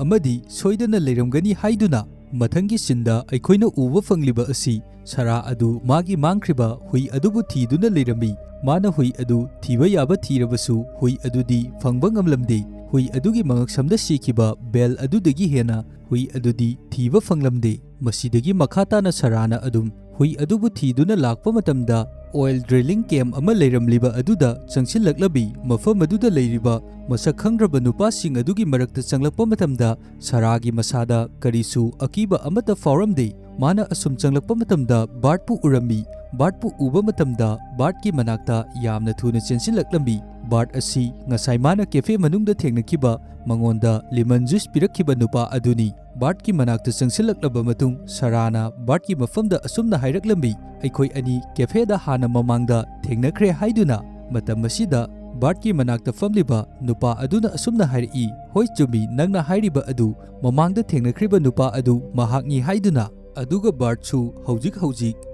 ꯑꯃꯗꯤ ꯁꯣꯏꯗꯅ ꯂꯩꯔꯝꯒꯅꯤ ꯍꯥꯏꯗꯨꯅ꯫ ꯃꯊꯪꯒꯤ ꯁꯤꯟꯗ ꯑꯩꯈꯣꯏꯅ ꯎꯕ ꯐꯪꯂꯤꯕ ꯑꯁꯤ ꯁꯥꯔꯥ ꯑꯗꯨ ꯃꯥꯒꯤ ꯃꯥꯡꯈ꯭ꯔꯤꯕ ꯍꯨꯏ ꯑꯗꯨꯕꯨ ꯊꯤꯗꯨꯅ ꯂꯩꯔꯝꯃꯤ꯫ ꯃꯥꯅ ꯍꯨꯏ ꯑꯗꯨ ꯊꯤꯕ ꯌꯥꯕ ꯊꯤꯔꯕꯁꯨ ꯍꯨꯏ ꯑꯗꯨꯗꯤ ꯐꯪꯕ ꯉꯝꯂꯝꯗꯦ꯫ ꯍꯨꯏ ꯑꯗꯨꯒꯤ ꯃꯉꯛꯁꯝꯗ ꯁꯤꯈꯤꯕ ꯕꯦꯜ ꯑꯗꯨꯗꯒꯤ ꯍꯦꯟꯅ ꯍꯨꯏ ꯑꯗꯨꯗꯤ ꯊꯤꯕ ꯐꯪꯂꯝꯗꯦ꯫ ꯃꯁꯤꯗꯒꯤ ꯃꯈꯥ ꯇꯥꯅ ꯁꯥꯔꯥꯅ ꯑꯗꯨꯝ ꯍꯨꯏ ꯑꯗꯨꯕꯨ ꯊꯤꯗꯨꯅ ꯂꯥꯛꯄ ꯃꯇꯝꯗ ꯑꯣꯏꯜ ꯗ꯭ꯔꯤꯂꯤꯡ ꯀꯦꯝꯞ ꯑꯃ ꯂꯩꯔꯝꯂꯤꯕ ꯑꯗꯨꯗ ꯆꯪꯁꯤꯜꯂꯛꯂꯕꯤ ꯃꯐꯝ ꯑꯗꯨꯗ ꯂꯩꯔꯤꯕ ꯃꯁꯛ ꯈꯪꯗ꯭ꯔꯕ ꯅꯨꯄꯥꯁꯤꯡ ꯑꯗꯨꯒꯤ ꯃꯔꯛꯇ ꯆꯪꯂꯛꯄ ꯃꯇꯝꯗ ꯁꯥꯔꯥꯒꯤ ꯃꯁꯥꯗ ꯀꯔꯤꯁꯨ ꯑꯀꯤꯕ ꯑꯃꯠꯇ ꯐꯥꯎꯔꯝꯗꯦ꯫ ꯃꯥꯅ ꯑꯁꯨꯝ ꯆꯪꯂꯛꯄ ꯃꯇꯝꯗ ꯕꯥꯔꯠꯄꯨ ꯎꯔꯝꯃꯤ꯫ ꯕꯥꯔꯠꯄꯨ ꯎꯕ ꯃꯇꯝꯗ ꯕꯥꯔꯠꯀꯤ ꯃꯅꯥꯛꯇ ꯌꯥꯝꯅ ꯊꯨꯅ ꯆꯦꯟꯁꯤꯜꯂꯛꯂꯝꯃꯤ꯫ ꯕꯥꯔꯠ ꯑꯁꯤ ꯉꯁꯥꯏ ꯃꯥꯅ ꯀꯦꯐꯦ ꯃꯅꯨꯡꯗ ꯊꯦꯡꯅꯈꯤꯕ, ꯃꯉꯣꯟꯗ ꯂꯤꯃꯟ ꯖꯨꯁ ꯄꯤꯔꯛꯈꯤꯕ ꯅꯨꯄꯥ ꯑꯗꯨꯅꯤ꯫ ꯕꯥꯔꯠꯀꯤ ꯃꯅꯥꯛꯇ ꯆꯪꯁꯤꯜꯂꯛꯂꯕ ꯃꯇꯨꯡ ꯁꯥꯔꯥꯅ ꯕꯥꯔꯠꯀꯤ ꯃꯐꯝꯗ ꯑꯁꯨꯝꯅ ꯍꯥꯏꯔꯛꯂꯝꯃꯤ, ꯑꯩꯈꯣꯏ ꯑꯅꯤ ꯀꯦꯐꯦꯗ ꯍꯥꯟꯅ ꯃꯃꯥꯡꯗ ꯊꯦꯡꯅꯈ꯭ꯔꯦ ꯍꯥꯏꯗꯨꯅ꯫ ꯃꯇꯝ ꯑꯁꯤꯗ ꯕꯥꯔꯠꯀꯤ ꯃꯅꯥꯛꯇ ꯐꯝꯂꯤꯕ ꯅꯨꯄꯥ ꯑꯗꯨꯅ ꯑꯁꯨꯝꯅ ꯍꯥꯏꯔꯛꯏ, ꯍꯣꯏ ꯆꯨꯝꯃꯤ, ꯅꯪꯅ ꯍꯥꯏꯔꯤꯕ ꯑꯗꯨ ꯃꯃꯥꯡꯗ ꯊꯦꯡꯅꯈ꯭ꯔꯤꯕ ꯅꯨꯄꯥ ꯑꯗꯨ ꯃꯍꯥꯛꯅꯤ ꯍꯥꯏꯗꯨꯅ꯫ ꯑꯗꯨꯒ ꯕꯥꯔꯠꯁꯨ ꯍꯧꯖꯤꯛ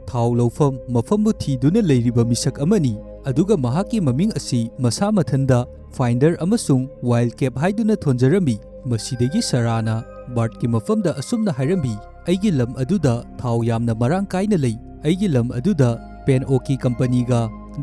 ꯊꯥꯎ ꯂꯧꯐꯝ ꯃꯐꯝꯕꯨ ꯊꯤꯗꯨꯅ ꯂꯩꯔꯤꯕ ꯃꯤꯁꯛ ꯑꯃꯅꯤ꯫ ꯑꯗꯨꯒ ꯃꯍꯥꯛꯀꯤ ꯃꯃꯤꯡ ꯑꯁꯤ ꯃꯁꯥ ꯃꯊꯟꯗ ꯐꯥꯏꯟꯗꯔ ꯑꯃꯁꯨꯡ ꯋꯥꯏꯜꯗ ꯀꯦꯞ ꯍꯥꯏꯗꯨꯅ ꯊꯣꯟꯖꯔꯝꯃꯤ꯫ ꯃꯁꯤꯗꯒꯤ ꯁꯥꯔꯥꯅ ꯕꯥꯔꯠꯀꯤ ꯃꯐꯝꯗ ꯑꯁꯨꯝꯅ ꯍꯥꯏꯔꯝꯃꯤ, ꯑꯩꯒꯤ ꯂꯝ ꯑꯗꯨꯗ ꯊꯥꯎ ꯌꯥꯝꯅ ꯃꯔꯥꯡ ꯀꯥꯏꯅ ꯂꯩ꯫ ꯑꯩꯒꯤ ꯂꯝ ꯑꯗꯨꯗ ꯄꯦꯟꯑꯣꯛꯀꯤ ꯀꯝꯄꯅꯤꯒ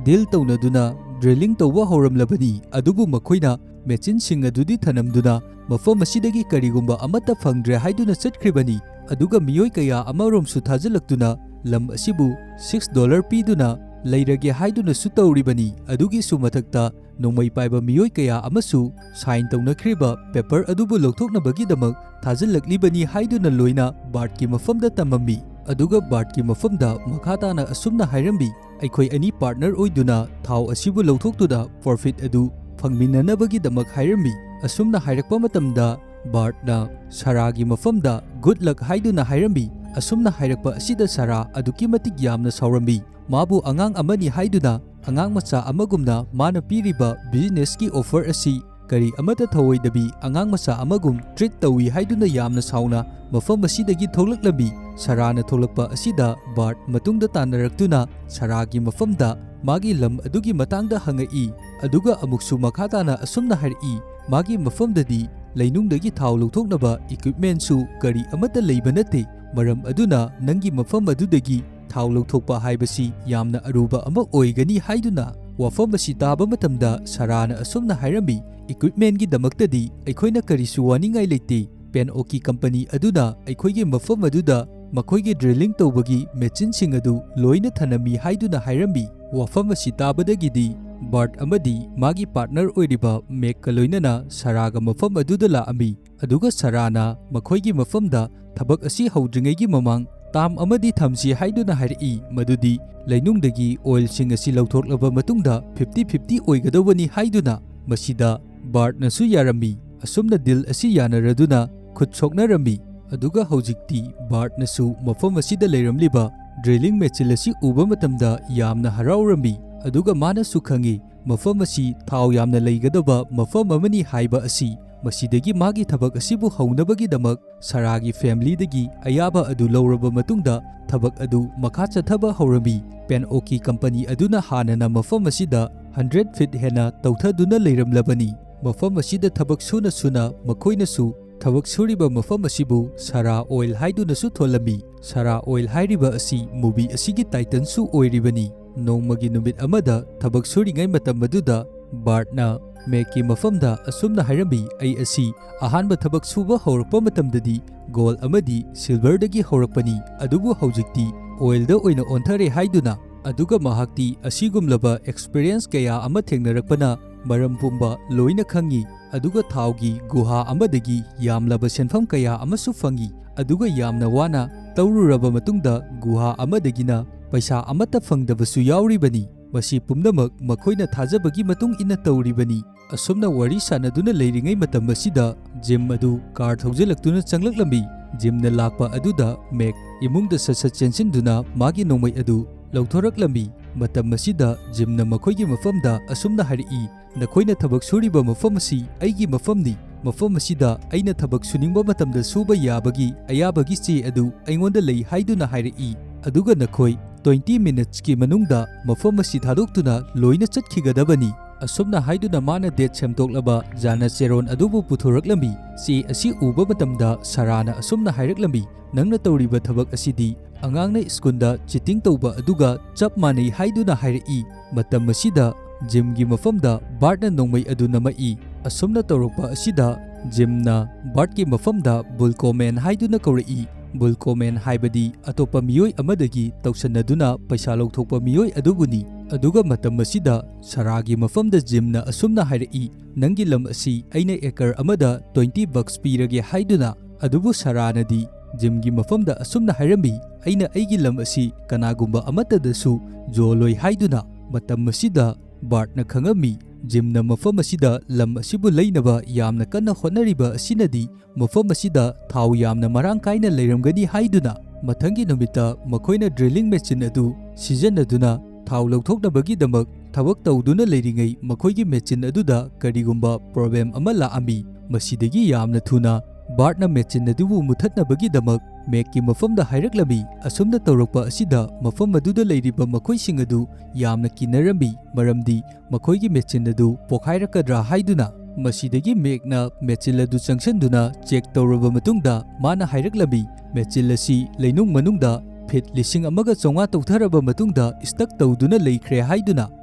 ꯗꯤꯜ ꯇꯧꯅꯗꯨꯅ ꯗ꯭ꯔꯤꯂꯤꯡ ꯇꯧꯕ ꯍꯧꯔꯝꯂꯕꯅꯤ, ꯑꯗꯨꯕꯨ ꯃꯈꯣꯏꯅ ꯃꯦꯆꯤꯟꯁꯤꯡ ꯑꯗꯨꯗꯤ ꯊꯅꯝꯗꯨꯅ ꯃꯐꯝ ꯑꯁꯤꯗꯒꯤ ꯀꯔꯤꯒꯨꯝꯕ ꯑꯃꯠꯇ ꯐꯪꯗ꯭ꯔꯦ ꯍꯥꯏꯗꯨꯅ ꯆꯠꯈ꯭ꯔꯤꯕꯅꯤ꯫ ꯑꯗꯨꯒ ꯃꯤꯑꯣꯏ ꯀꯌꯥ ꯑꯃꯔꯣꯝꯁꯨ ꯊꯥꯖꯤꯜꯂꯛꯇꯨꯅ ꯂꯝ ꯑꯁꯤꯕꯨ $6 ꯄꯤꯗꯨꯅ ꯂꯩꯔꯒꯦ ꯍꯥꯏꯗꯨꯅꯁꯨ ꯇꯧꯔꯤꯕꯅꯤ꯫ ꯑꯗꯨꯒꯤꯁꯨ ꯃꯊꯛꯇ ꯅꯣꯡꯃꯩ ꯄꯥꯏꯕ ꯃꯤꯑꯣꯏ ꯀꯌꯥ ꯑꯃꯁꯨ ꯁꯥꯏꯟ ꯇꯧꯅꯈ꯭ꯔꯤꯕ ꯄꯦꯄꯔ ꯑꯗꯨꯕꯨ ꯂꯧꯊꯣꯛꯅꯕꯒꯤꯗꯃꯛ ꯊꯥꯖꯤꯜꯂꯛꯂꯤꯕꯅꯤ ꯍꯥꯏꯗꯨꯅ ꯂꯣꯏꯅ ꯕꯥꯔꯠꯀꯤ ꯃꯐꯝꯗ ꯇꯝꯃꯝꯃꯤ꯫ ꯑꯗꯨꯒ ꯕꯥꯔꯠꯀꯤ ꯃꯐꯝꯗ ꯃꯈꯥ ꯇꯥꯅ ꯑꯁꯨꯝꯅ ꯍꯥꯏꯔꯝꯃꯤ, ꯑꯩꯈꯣꯏ ꯑꯅꯤ ꯄꯥꯔꯠꯅꯔ ꯑꯣꯏꯗꯨꯅ ꯊꯥꯎ ꯑꯁꯤꯕꯨ ꯂꯧꯊꯣꯛꯇꯨꯅ ꯄ꯭ꯔꯣꯐꯤꯠ ꯑꯗꯨ ꯐꯪꯃꯤꯟꯅꯅꯕꯒꯤꯗꯃꯛ ꯍꯥꯏꯔꯝꯃꯤ꯫ ꯑꯁꯨꯝꯅ ꯍꯥꯏꯔꯛꯄ ꯃꯇꯝꯗ ꯕꯥꯔꯠꯅ ꯁꯥꯔꯥꯒꯤ ꯃꯐꯝꯗ ꯒꯨꯗ ꯂꯛ ꯍꯥꯏꯗꯨꯅ ꯍꯥꯏꯔꯝꯃꯤ꯫ ꯑꯁꯨꯝꯅ ꯍꯥꯏꯔꯛꯄ ꯑꯁꯤꯗ ꯁꯥꯔꯥ ꯑꯗꯨꯛꯀꯤ ꯃꯇꯤꯛ ꯌꯥꯝꯅ ꯁꯥꯎꯔꯝꯃꯤ꯫ ꯃꯥꯕꯨ ꯑꯉꯥꯡ ꯑꯃꯅꯤ ꯍꯥꯏꯗꯨꯅ, ꯑꯉꯥꯡ ꯃꯆꯥ ꯑꯃꯒꯨꯝꯅ ꯃꯥꯅ ꯄꯤꯔꯤꯕ ꯕꯤꯖꯤꯅꯦꯁꯀꯤ ꯑꯣꯐꯔ ꯑꯁꯤ ꯀꯔꯤ ꯑꯃꯠꯇ ꯊꯧꯑꯣꯏꯗꯕꯤ ꯑꯉꯥꯡ ꯃꯆꯥ ꯑꯃꯒꯨꯝ ꯇ꯭ꯔꯤꯠ ꯇꯧꯏ ꯍꯥꯏꯗꯨꯅ ꯌꯥꯝꯅ ꯁꯥꯎꯅ ꯃꯐꯝ ꯑꯁꯤꯗꯒꯤ ꯊꯣꯛꯂꯛꯂꯝꯃꯤ꯫ ꯁꯥꯔꯥꯅ ꯊꯣꯛꯂꯛꯄ ꯑꯁꯤꯗ ꯕꯥꯔꯠ ꯃꯇꯨꯡꯗ ꯇꯥꯟꯅꯔꯛꯇꯨꯅ ꯁꯥꯔꯥꯒꯤ ꯃꯐꯝꯗ ꯃꯥꯒꯤ ꯂꯝ ꯑꯗꯨꯒꯤ matangda hangaki aduga amuksu makhatana asumna har'i magi mafamdadi lainungdagi thau lawthoknaba equipment su kari amata leiba nate maram aduna nangi mafam adudagi thau lawthokpa haibasi yamna aruba ama oigani haiduna wafam asi taba matamda sarana asumna hairami equipment gi damaktadi aikhoina karisu waningai leite pen oki company aduna aikhoigi mafam aduda makoigi drilling tawbagi machine sing adu loina thanami haiduna hairami wafam asi tabadagidi Bart amadi magi partner oiriba mek kaloinana saraga mafam aduda la ami aduga sarana makoigi mafamda thabak asi haudringegi mamang tam amadi thamsi haiduna hairi madudi lainungdagi oil sing asi lawthoklaba matungda 50-50 oigadawani haiduna masida Bart nasu yarami asumna dil asi yanaraduna khut soknarami aduga haujikti Bart nasu mafam asida leiramliba drilling machine asi uba matamda yamna haraurami aduga mana sukhangi mafam asi thau yamna leigadaba mafam amani haiba asi masidagi magi thabak asibu haunabagi damak saragi family dagi ayaba adu lawraba matungda thabak adu makha chathaba haurami pen oki company aduna hanana mafam asida 100 feet hena tawthaduna leiramlabani mafam asida thabak suna suna makoina su thabak suriba mafam asibu sara oil haiduna su tholami sara oil hairiba asi movie asigi titan su oiribani nongmagi numit amada thabak suringai matam aduda ꯕꯥꯔꯠꯅ ꯃꯦꯛꯀꯤ ꯃꯐꯝꯗ ꯑꯁꯨꯝꯅ ꯍꯥꯏꯔꯝꯃꯤ, "ꯑꯩ ꯑꯁꯤ ꯑꯍꯥꯟꯕ ꯊꯕꯛ ꯁꯨꯕ ꯍꯧꯔꯛꯄ ꯃꯇꯝꯗꯗꯤ goal ꯑꯃꯗꯤ ꯁꯤꯜꯚꯔꯗꯒꯤ ꯍꯧꯔꯛꯄꯅꯤ, ꯑꯗꯨꯕꯨ ꯍꯧꯖꯤꯛꯇꯤ ꯑꯣꯏꯜꯗ ꯑꯣꯏꯅ ꯑꯣꯟꯊꯔꯦ" ꯍꯥꯏꯗꯨꯅ, ꯑꯗꯨꯒ ꯃꯍꯥꯛꯇꯤ ꯑꯁꯤꯒꯨꯝꯂꯕ ꯑꯦꯛꯁꯄꯤꯔꯤꯌꯦꯟꯁ ꯀꯌꯥ ꯑꯃ ꯊꯦꯡꯅꯔꯛꯄꯅ ꯃꯔꯝ ꯄꯨꯝꯕ ꯂꯣꯏꯅ ꯈꯪꯉꯤ, ꯑꯗꯨꯒ ꯊꯥꯎꯒꯤ ꯒꯨꯍꯥ ꯑꯃꯗꯒꯤ ꯌꯥꯝꯂꯕ ꯁꯦꯟꯐꯝ ꯀꯌꯥ ꯑꯃꯁꯨ ꯐꯪꯉꯤ, ꯑꯗꯨꯒ ꯌꯥꯝꯅ ꯋꯥꯅ ꯇꯧꯔꯨꯔꯕ ꯃꯇꯨꯡꯗ ꯒꯨꯍꯥ ꯑꯃꯗꯒꯤꯅ ꯄꯩꯁꯥ ꯑꯃꯠꯇ ꯐꯪꯗꯕꯁꯨ ꯌꯥꯎꯔꯤꯕꯅꯤ꯫ ꯃꯁꯤ ꯄꯨꯝꯅꯃꯛ ꯃꯈꯣꯏꯅ ꯊꯥꯖꯕꯒꯤ ꯃꯇꯨꯡ ꯏꯟꯅ ꯇꯧꯔꯤꯕꯅꯤ꯫ ꯑꯁꯨꯝꯅ ꯋꯥꯔꯤ ꯁꯥꯅꯗꯨꯅ ꯂꯩꯔꯤꯉꯩ ꯃꯇꯝ ꯑꯁꯤꯗ ꯖꯤꯝ ꯑꯗꯨ ꯀꯥꯔ ꯊꯧꯖꯤꯜꯂꯛꯇꯨꯅ ꯆꯪꯂꯛꯂꯝꯃꯤ꯫ ꯖꯤꯝꯅ ꯂꯥꯛꯄ ꯑꯗꯨꯗ ꯃꯦꯛ ꯏꯃꯨꯡꯗ ꯁꯠ-ꯁꯠ ꯆꯦꯟꯁꯤꯟꯗꯨꯅ ꯃꯥꯒꯤ ꯅꯣꯡꯃꯩ ꯑꯗꯨ ꯂꯧꯊꯣꯔꯛꯂꯝꯃꯤ꯫ ꯃꯇꯝ ꯑꯁꯤꯗ ꯖꯤꯝꯅ ꯃꯈꯣꯏꯒꯤ ꯃꯐꯝꯗ ꯑꯁꯨꯝꯅ ꯍꯥꯏꯔꯛꯏ, "ꯅꯈꯣꯏꯅ ꯊꯕꯛ ꯁꯨꯔꯤꯕ ꯃꯐꯝ ꯑꯁꯤ ꯑꯩꯒꯤ ꯃꯐꯝꯅꯤ꯫ ꯃꯐꯝ ꯑꯁꯤꯗ ꯑꯩꯅ ꯊꯕꯛ ꯁꯨꯅꯤꯡꯕ ꯃꯇꯝꯗ ꯁꯨꯕ ꯌꯥꯕꯒꯤ ꯑꯌꯥꯕꯒꯤ ꯆꯦ ꯑꯗꯨ ꯑꯩꯉꯣꯟꯗ ꯂꯩ" ꯍꯥꯏꯗꯨꯅ ꯍꯥꯏꯔꯛꯏ, "ꯑꯗꯨꯒ ꯅꯈꯣꯏ 20 ꯃꯤꯅꯠꯁꯀꯤ ꯃꯅꯨꯡꯗ ꯃꯐꯝ ꯑꯁꯤ ꯊꯥꯗꯣꯛꯇꯨꯅ ꯂꯣꯏꯅ ꯆꯠꯈꯤꯒꯗꯕꯅꯤ"꯫ ꯑꯁꯨꯝꯅ ꯍꯥꯏꯗꯨꯅ ꯃꯥꯅ ꯗꯦꯠ ꯁꯦꯝꯗꯣꯛꯂꯕ ꯖꯥꯅꯆꯦꯔꯣꯟ ꯑꯗꯨꯕꯨ ꯄꯨꯊꯣꯔꯛꯂꯝꯃꯤ꯫ ꯆꯦ ꯑꯁꯤ ꯎꯕ ꯃꯇꯝꯗ ꯁꯥꯔꯥꯅ ꯑꯁꯨꯝꯅ ꯍꯥꯏꯔꯛꯂꯝꯃꯤ, "ꯅꯪꯅ ꯇꯧꯔꯤꯕ ꯊꯕꯛ ꯑꯁꯤꯗꯤ ꯑꯉꯥꯡꯅ ꯁ꯭ꯀꯨꯜꯗ ꯆꯤꯇꯤꯡ ꯇꯧꯕ ꯑꯗꯨꯒ ꯆꯞ ꯃꯥꯟꯅꯩ" ꯍꯥꯏꯗꯨꯅ ꯍꯥꯏꯔꯛꯏ꯫ ꯃꯇꯝ ꯑꯁꯤꯗ ꯖꯤꯝꯒꯤ ꯃꯐꯝꯗ ꯕꯥꯔꯠꯅ ꯅꯣꯡꯃꯩ ꯑꯗꯨ ꯅꯝꯃꯛꯏ꯫ ꯑꯁꯨꯝꯅ ꯇꯧꯔꯛꯄ ꯑꯁꯤꯗ ꯖꯤꯝꯅ ꯕꯥꯔꯠꯀꯤ ꯃꯐꯝꯗ ꯕꯨꯜꯀꯣꯃꯦꯟ ꯍꯥꯏꯗꯨꯅ ꯀꯧꯔꯛꯏ꯫ ꯕꯨꯜꯀꯣꯃꯦꯟ ꯍꯥꯏꯕꯗꯤ ꯑꯇꯣꯞꯄ ꯃꯤꯑꯣꯏ ꯑꯃꯗꯒꯤ ꯇꯧꯁꯟꯅꯗꯨꯅ ꯄꯩꯁꯥ ꯂꯧꯊꯣꯛꯄ ꯃꯤꯑꯣꯏ ꯑꯗꯨꯕꯨꯅꯤ꯫ ꯑꯗꯨꯒ ꯃꯇꯝ ꯑꯁꯤꯗ ꯁꯥꯔꯥꯒꯤ ꯃꯐꯝꯗ ꯖꯤꯝꯅ ꯑꯁꯨꯝꯅ ꯍꯥꯏꯔꯛꯏ, "ꯅꯪꯒꯤ ꯂꯝ ꯑꯁꯤ ꯑꯩꯅ ꯑꯦꯀꯔ ꯑꯃꯗ $20 ꯄꯤꯔꯒꯦ" ꯍꯥꯏꯗꯨꯅ, ꯑꯗꯨꯕꯨ ꯁꯥꯔꯥꯅꯗꯤ ꯖꯤꯝꯒꯤ ꯃꯐꯝꯗ ꯑꯁꯨꯝꯅ ꯍꯥꯏꯔꯝꯃꯤ, "ꯑꯩꯅ ꯑꯩꯒꯤ ꯂꯝ ꯑꯁꯤ ꯀꯅꯥꯒꯨꯝꯕ ꯑꯃꯠꯇꯗꯁꯨ ꯌꯣꯜꯂꯣꯏ" ꯍꯥꯏꯗꯨꯅ꯫ ꯃꯇꯝ ꯑꯁꯤꯗ ꯕꯥꯔꯠꯅ ꯈꯪꯉꯝꯃꯤ ꯖꯤꯝꯅ ꯃꯐꯝ ꯑꯁꯤꯗ ꯂꯝ ꯑꯁꯤꯕꯨ ꯂꯩꯅꯕ ꯌꯥꯝꯅ ꯀꯟꯅ ꯍꯣꯠꯅꯔꯤꯕ ꯑꯁꯤꯅꯗꯤ ꯃꯐꯝ ꯑꯁꯤꯗ ꯊꯥꯎ ꯌꯥꯝꯅ ꯃꯔꯥꯡ ꯀꯥꯏꯅ ꯂꯩꯔꯝꯒꯅꯤ ꯍꯥꯏꯗꯨꯅ꯫ ꯃꯊꯪꯒꯤ ꯅꯨꯃꯤꯠꯇ ꯃꯈꯣꯏꯅ ꯗ꯭ꯔꯤꯂꯤꯡ ꯃꯦꯆꯤꯟ ꯑꯗꯨ ꯁꯤꯖꯤꯟꯅꯗꯨꯅ ꯊꯥꯎ ꯂꯧꯊꯣꯛꯅꯕꯒꯤꯗꯃꯛ ꯊꯕꯛ ꯇꯧꯗꯨꯅ ꯂꯩꯔꯤꯉꯩ ꯃꯈꯣꯏꯒꯤ ꯃꯦꯆꯤꯟ ꯑꯗꯨꯗ ꯀꯔꯤꯒꯨꯝꯕ ꯄ꯭ꯔꯣꯕ꯭ꯂꯦꯝ ꯑꯃ ꯂꯥꯛꯑꯝꯃꯤ꯫ ꯃꯁꯤꯗꯒꯤ ꯌꯥꯝꯅ ꯊꯨꯅ ꯕꯥꯔꯠꯅ ꯃꯦꯆꯤꯟ ꯑꯗꯨꯕꯨ ꯃꯨꯠꯊꯠꯅꯕꯒꯤꯗꯃꯛ ꯃꯦꯛꯀꯤ ꯃꯐꯝꯗ ꯍꯥꯏꯔꯛꯂꯝꯃꯤ꯫ ꯑꯁꯨꯝꯅ ꯇꯧꯔꯛꯄ ꯑꯁꯤꯗ ꯃꯐꯝ ꯑꯗꯨꯗ ꯂꯩꯔꯤꯕ ꯃꯈꯣꯏꯁꯤꯡ ꯑꯗꯨ ꯌꯥꯝꯅ ꯀꯤꯅꯔꯝꯃꯤ, ꯃꯔꯝꯗꯤ ꯃꯈꯣꯏꯒꯤ ꯃꯦꯆꯤꯟ ꯑꯗꯨ ꯄꯣꯈꯥꯏꯔꯛꯀꯗ꯭ꯔꯥ ꯍꯥꯏꯗꯨꯅ꯫ ꯃꯁꯤꯗꯒꯤ ꯃꯦꯛꯅ ꯃꯦꯆꯤꯟ ꯑꯗꯨ ꯆꯪꯁꯤꯟꯗꯨꯅ ꯆꯦꯛ ꯇꯧꯔꯕ ꯃꯇꯨꯡꯗ ꯃꯥꯅ ꯍꯥꯏꯔꯛꯂꯝꯃꯤ, ꯃꯦꯆꯤꯟ ꯑꯁꯤ ꯂꯩꯅꯨꯡ ꯃꯅꯨꯡꯗ ꯐꯤꯠ 15,900 ꯇꯧꯊꯔꯕ ꯃꯇꯨꯡꯗ ꯁ꯭ꯇꯛ ꯇꯧꯗꯨꯅ ꯂꯩꯈ꯭ꯔꯦ ꯍꯥꯏꯗꯨꯅ꯫